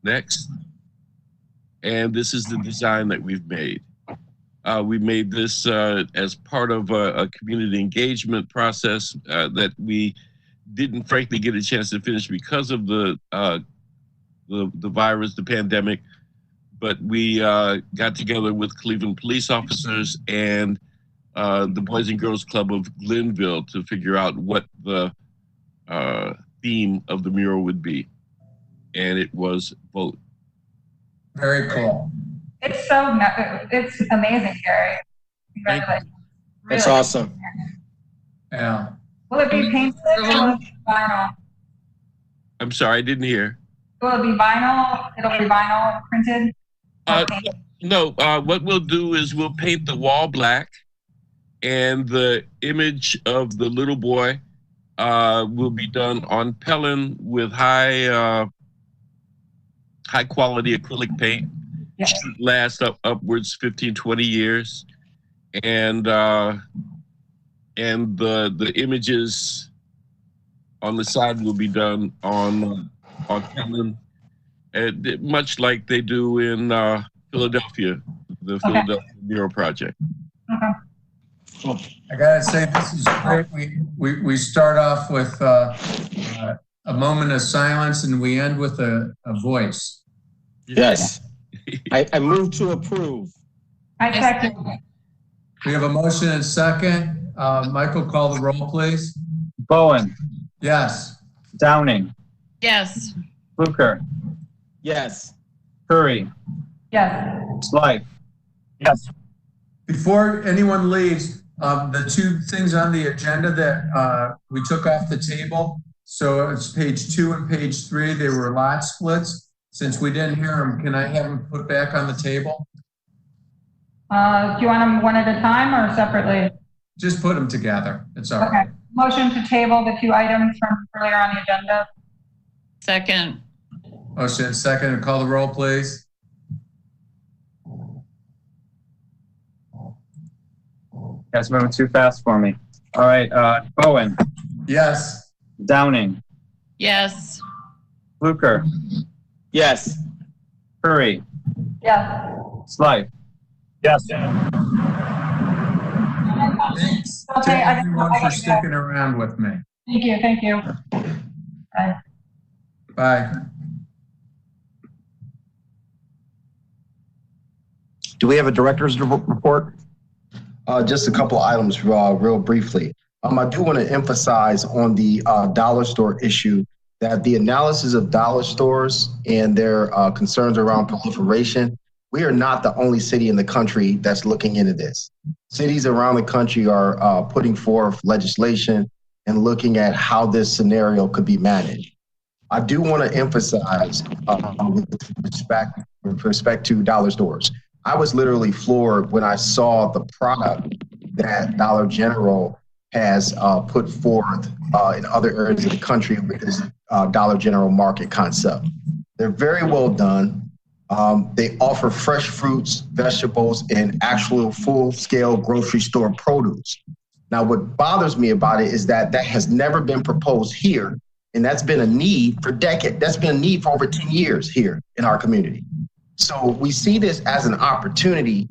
Next. And this is the design that we've made. We made this as part of a community engagement process that we didn't frankly get a chance to finish because of the virus, the pandemic. But we got together with Cleveland police officers and the Boys and Girls Club of Glenville to figure out what the theme of the mural would be. And it was vote. Very cool. It's amazing, Gary. Congratulations. That's awesome. Yeah. Will it be painted or will it be vinyl? I'm sorry, I didn't hear. Will it be vinyl? It'll be vinyl printed? No, what we'll do is we'll paint the wall black and the image of the little boy will be done on Pellin with high quality acrylic paint. Yeah. Should last upwards 15, 20 years. And the images on the side will be done on Pellin, much like they do in Philadelphia, the Philadelphia Mural Project. Cool. I gotta say, this is great. We start off with a moment of silence and we end with a voice. Yes. I move to approve. I second. We have a motion and second. Michael, call the roll, please. Bowen. Yes. Downing. Yes. Fluker. Yes. Curry. Yes. Slight. Yes. Before anyone leaves, the two things on the agenda that we took off the table. So it's page 2 and page 3. They were lot splits. Since we didn't hear them, can I have them put back on the table? Do you want them one at a time or separately? Just put them together. It's all Okay. right. Motion to table the 2 items from earlier on the agenda. Second. Motion second, and call the roll, please. Guys, moving too fast for me. All right, Bowen. Yes. Downing. Yes. Fluker. Yes. Curry. Yes. Slight. Yes. Thanks to Okay, everyone for sticking around with me. Thank you, thank you. Bye. Bye. Do we have a director's report? Just a couple items real briefly. I do want to emphasize on the dollar store issue that the analysis of dollar stores and their concerns around proliferation, we are not the only city in the country that's looking into this. Cities around the country are putting forth legislation and looking at how this scenario could be managed. I do want to emphasize with respect to dollar stores. I was literally floored when I saw the product that Dollar General has put forth in other areas of the country with this Dollar General market concept. They're very well done. They offer fresh fruits, vegetables, and actual full-scale grocery store produce. Now, what bothers me about it is that that has never been proposed here, and that's been a need for decades. That's been a need for over 10 years here in our community. So we see this as an opportunity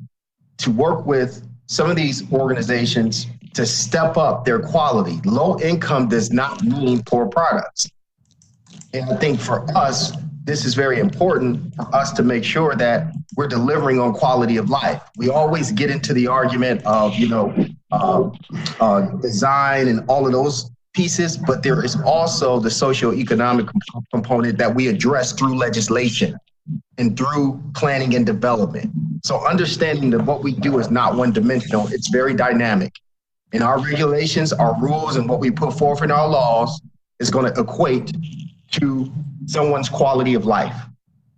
to work with some of these organizations to step up their quality. Low income does not mean poor products. And I think for us, this is very important for us to make sure that we're delivering on quality of life. We always get into the argument of, design and all of those pieces, but there is also the socioeconomic component that we address through legislation and through planning and development. So understanding that what we do is not one dimensional, it's very dynamic. And our regulations, our rules, and what we put forth in our laws is going to equate to someone's quality of life.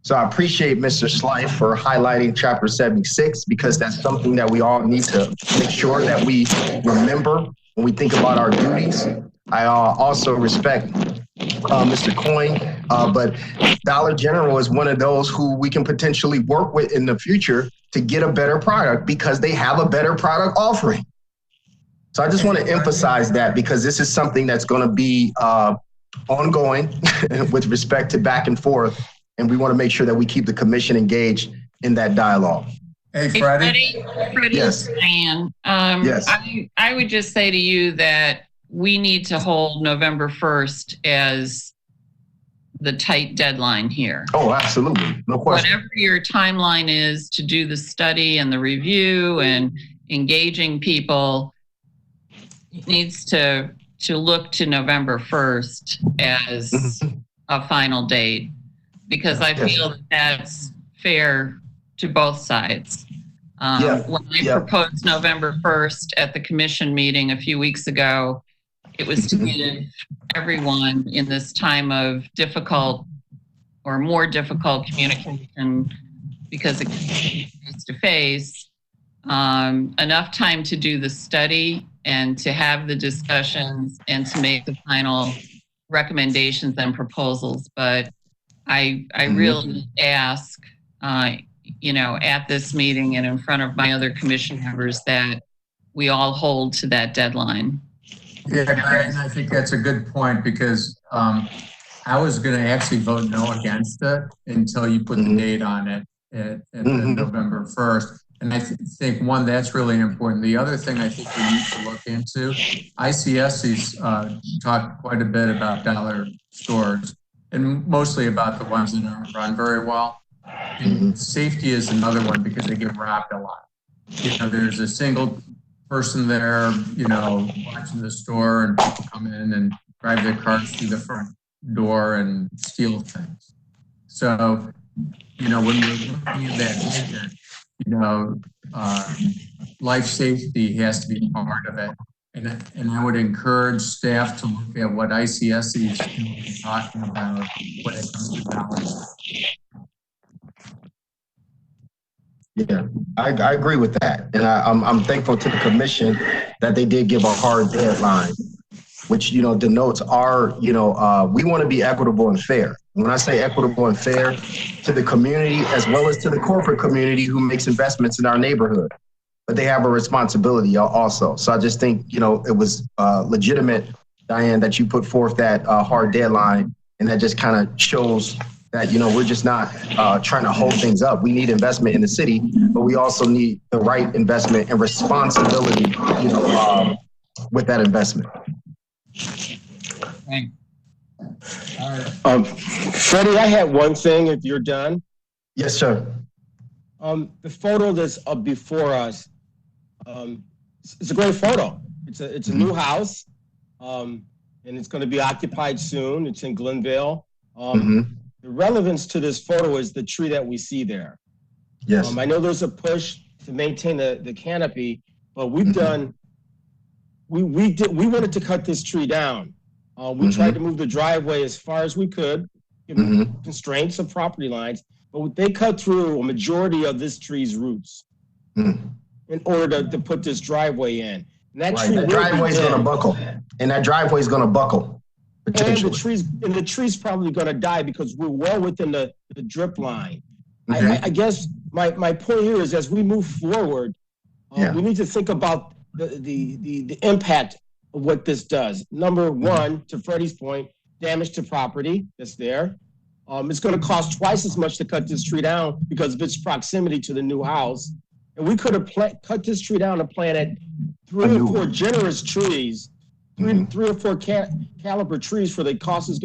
So I appreciate Mr. Slife for highlighting Chapter 76, because that's something that we all need to make sure that we remember when we think about our duties. I also respect Mr. Coyne, but Dollar General is one of those who we can potentially work with in the future to get a better product because they have a better product offering. So I just want to emphasize that because this is something that's going to be ongoing with respect to back and forth. And we want to make sure that we keep the commission engaged in that dialogue. Hey, Freddie. Yes. Diane. Yes. I would just say to you that we need to hold November 1st as the tight deadline here. Oh, absolutely. No question. Whatever your timeline is to do the study and the review and engaging people, it needs to look to November 1st as a final date, because I feel that that's fair to both sides. When I proposed November 1st at the commission meeting a few weeks ago, it was to give everyone in this time of difficult or more difficult communication, because it can be face to face, enough time to do the study and to have the discussions and to make the final recommendations and proposals. But I really ask, at this meeting and in front of my other commission members that we all hold to that deadline. Yeah, and I think that's a good point, because I was going to actually vote no against it until you put the date on it at November 1st. And I think, one, that's really important. The other thing I think we need to look into, ICSC's talked quite a bit about dollar stores, and mostly about the ones that aren't run very well. And safety is another one, because they get robbed a lot. There's a single person there, watching the store, and people come in and drive their cars through the front door and steal things. So, when we're looking at that vision, life safety has to be part of it. And I would encourage staff to look at what ICS is talking about when it comes to balance. Yeah, I agree with that. And I'm thankful to the commission that they did give a hard deadline, which, denotes our, we want to be equitable and fair. When I say equitable and fair, to the community as well as to the corporate community who makes investments in our neighborhood. But they have a responsibility also. So I just think, it was legitimate, Diane, that you put forth that hard deadline. And that just kind of shows that, we're just not trying to hold things up. We need investment in the city, but we also need the right investment and responsibility, with that investment. Thanks. All right. Freddie, I had one thing if you're done. Yes, sir. The photo that's up before us, it's a great photo. It's a new house, and it's going to be occupied soon. It's in Glenville. The relevance to this photo is the tree that we see there. Yes. I know there's a push to maintain the canopy, but we've done. We wanted to cut this tree down. We tried to move the driveway as far as we could, given constraints of property lines. But they cut through a majority of this tree's roots in order to put this driveway in. And that driveway's going to buckle. And that driveway's going to buckle. And the tree's probably going to die because we're well within the drip line. I guess my point here is as we move forward, we need to think about the impact of what this does. Number one, to Freddie's point, damage to property that's there. It's going to cost twice as much to cut this tree down because of its proximity to the new house. And we could have cut this tree down and planted 3 or 4 generous trees, 3 or 4 caliber trees for the cost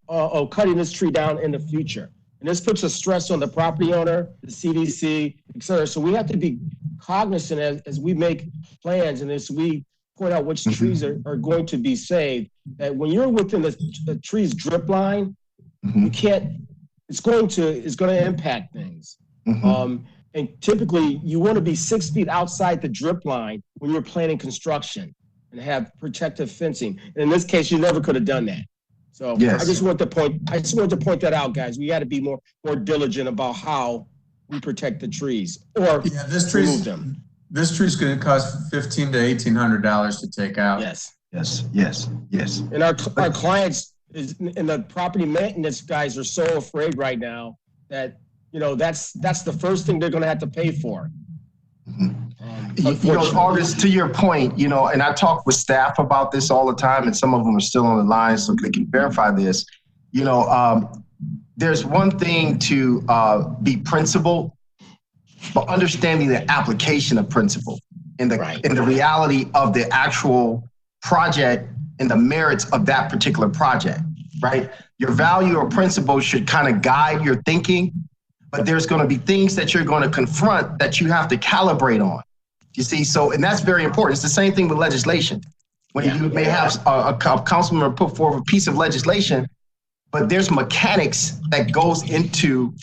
of cutting this tree down in the future. And this puts a stress on the property owner, the CDC, et cetera. So we have to be cognizant as we make plans and as we point out which trees are going to be saved, that when you're within the tree's drip line, you can't, it's going to impact things. And typically you want to be 6 feet outside the drip line when you're planning construction and have protective fencing. And in this case, you never could have done that. So I just wanted to point that out, guys. We got to be more diligent about how we protect the trees or remove them. This tree's going to cost $1,500 to $1,800 to take out. Yes. And our clients and the property maintenance guys are so afraid right now that that's the first thing they're going to have to pay for. August, to your point, and I talk with staff about this all the time, and some of them are still on the line, so they can verify this. There's one thing to be principled, but understanding the application of principle and the reality of the actual project and the merits of that particular project, right? Your value or principle should kind of guide your thinking, but there's going to be things that you're going to confront that you have to calibrate on. You see, and that's very important. It's the same thing with legislation. When you may have a councilman put forward a piece of legislation, but there's mechanics that goes into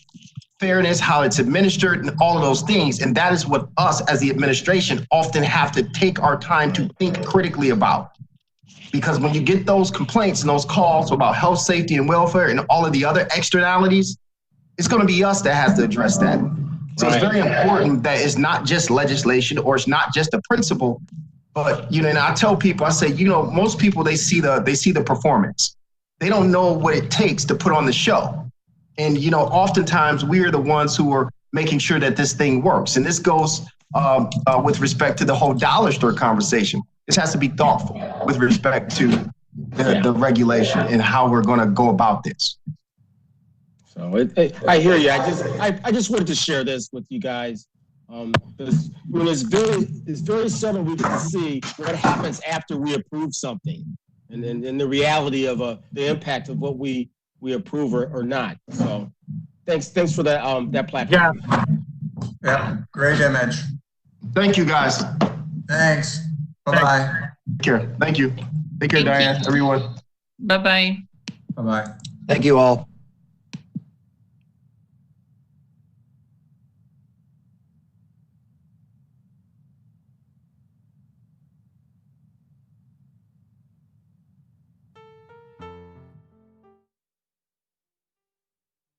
fairness, how it's administered, and all of those things. And that is what us as the administration often have to take our time to think critically about. Because when you get those complaints and those calls about health, safety, and welfare and all of the other externalities, it's going to be us that has to address that. So it's very important that it's not just legislation or it's not just a principle, but, and I tell people, I say, most people, they see the performance. They don't know what it takes to put on the show. And, oftentimes we are the ones who are making sure that this thing works. And this goes with respect to the whole dollar store conversation. This has to be thoughtful with respect to the regulation and how we're going to go about this. So I hear you. I just wanted to share this with you guys. It's very seldom we get to see what happens after we approve something, and the reality of the impact of what we approve or not. So thanks for that platform. Yeah, great image. Thank you, guys. Thanks. Bye-bye. Take care. Thank you. Take care, Diane, everyone. Bye-bye. Bye-bye. Thank you all.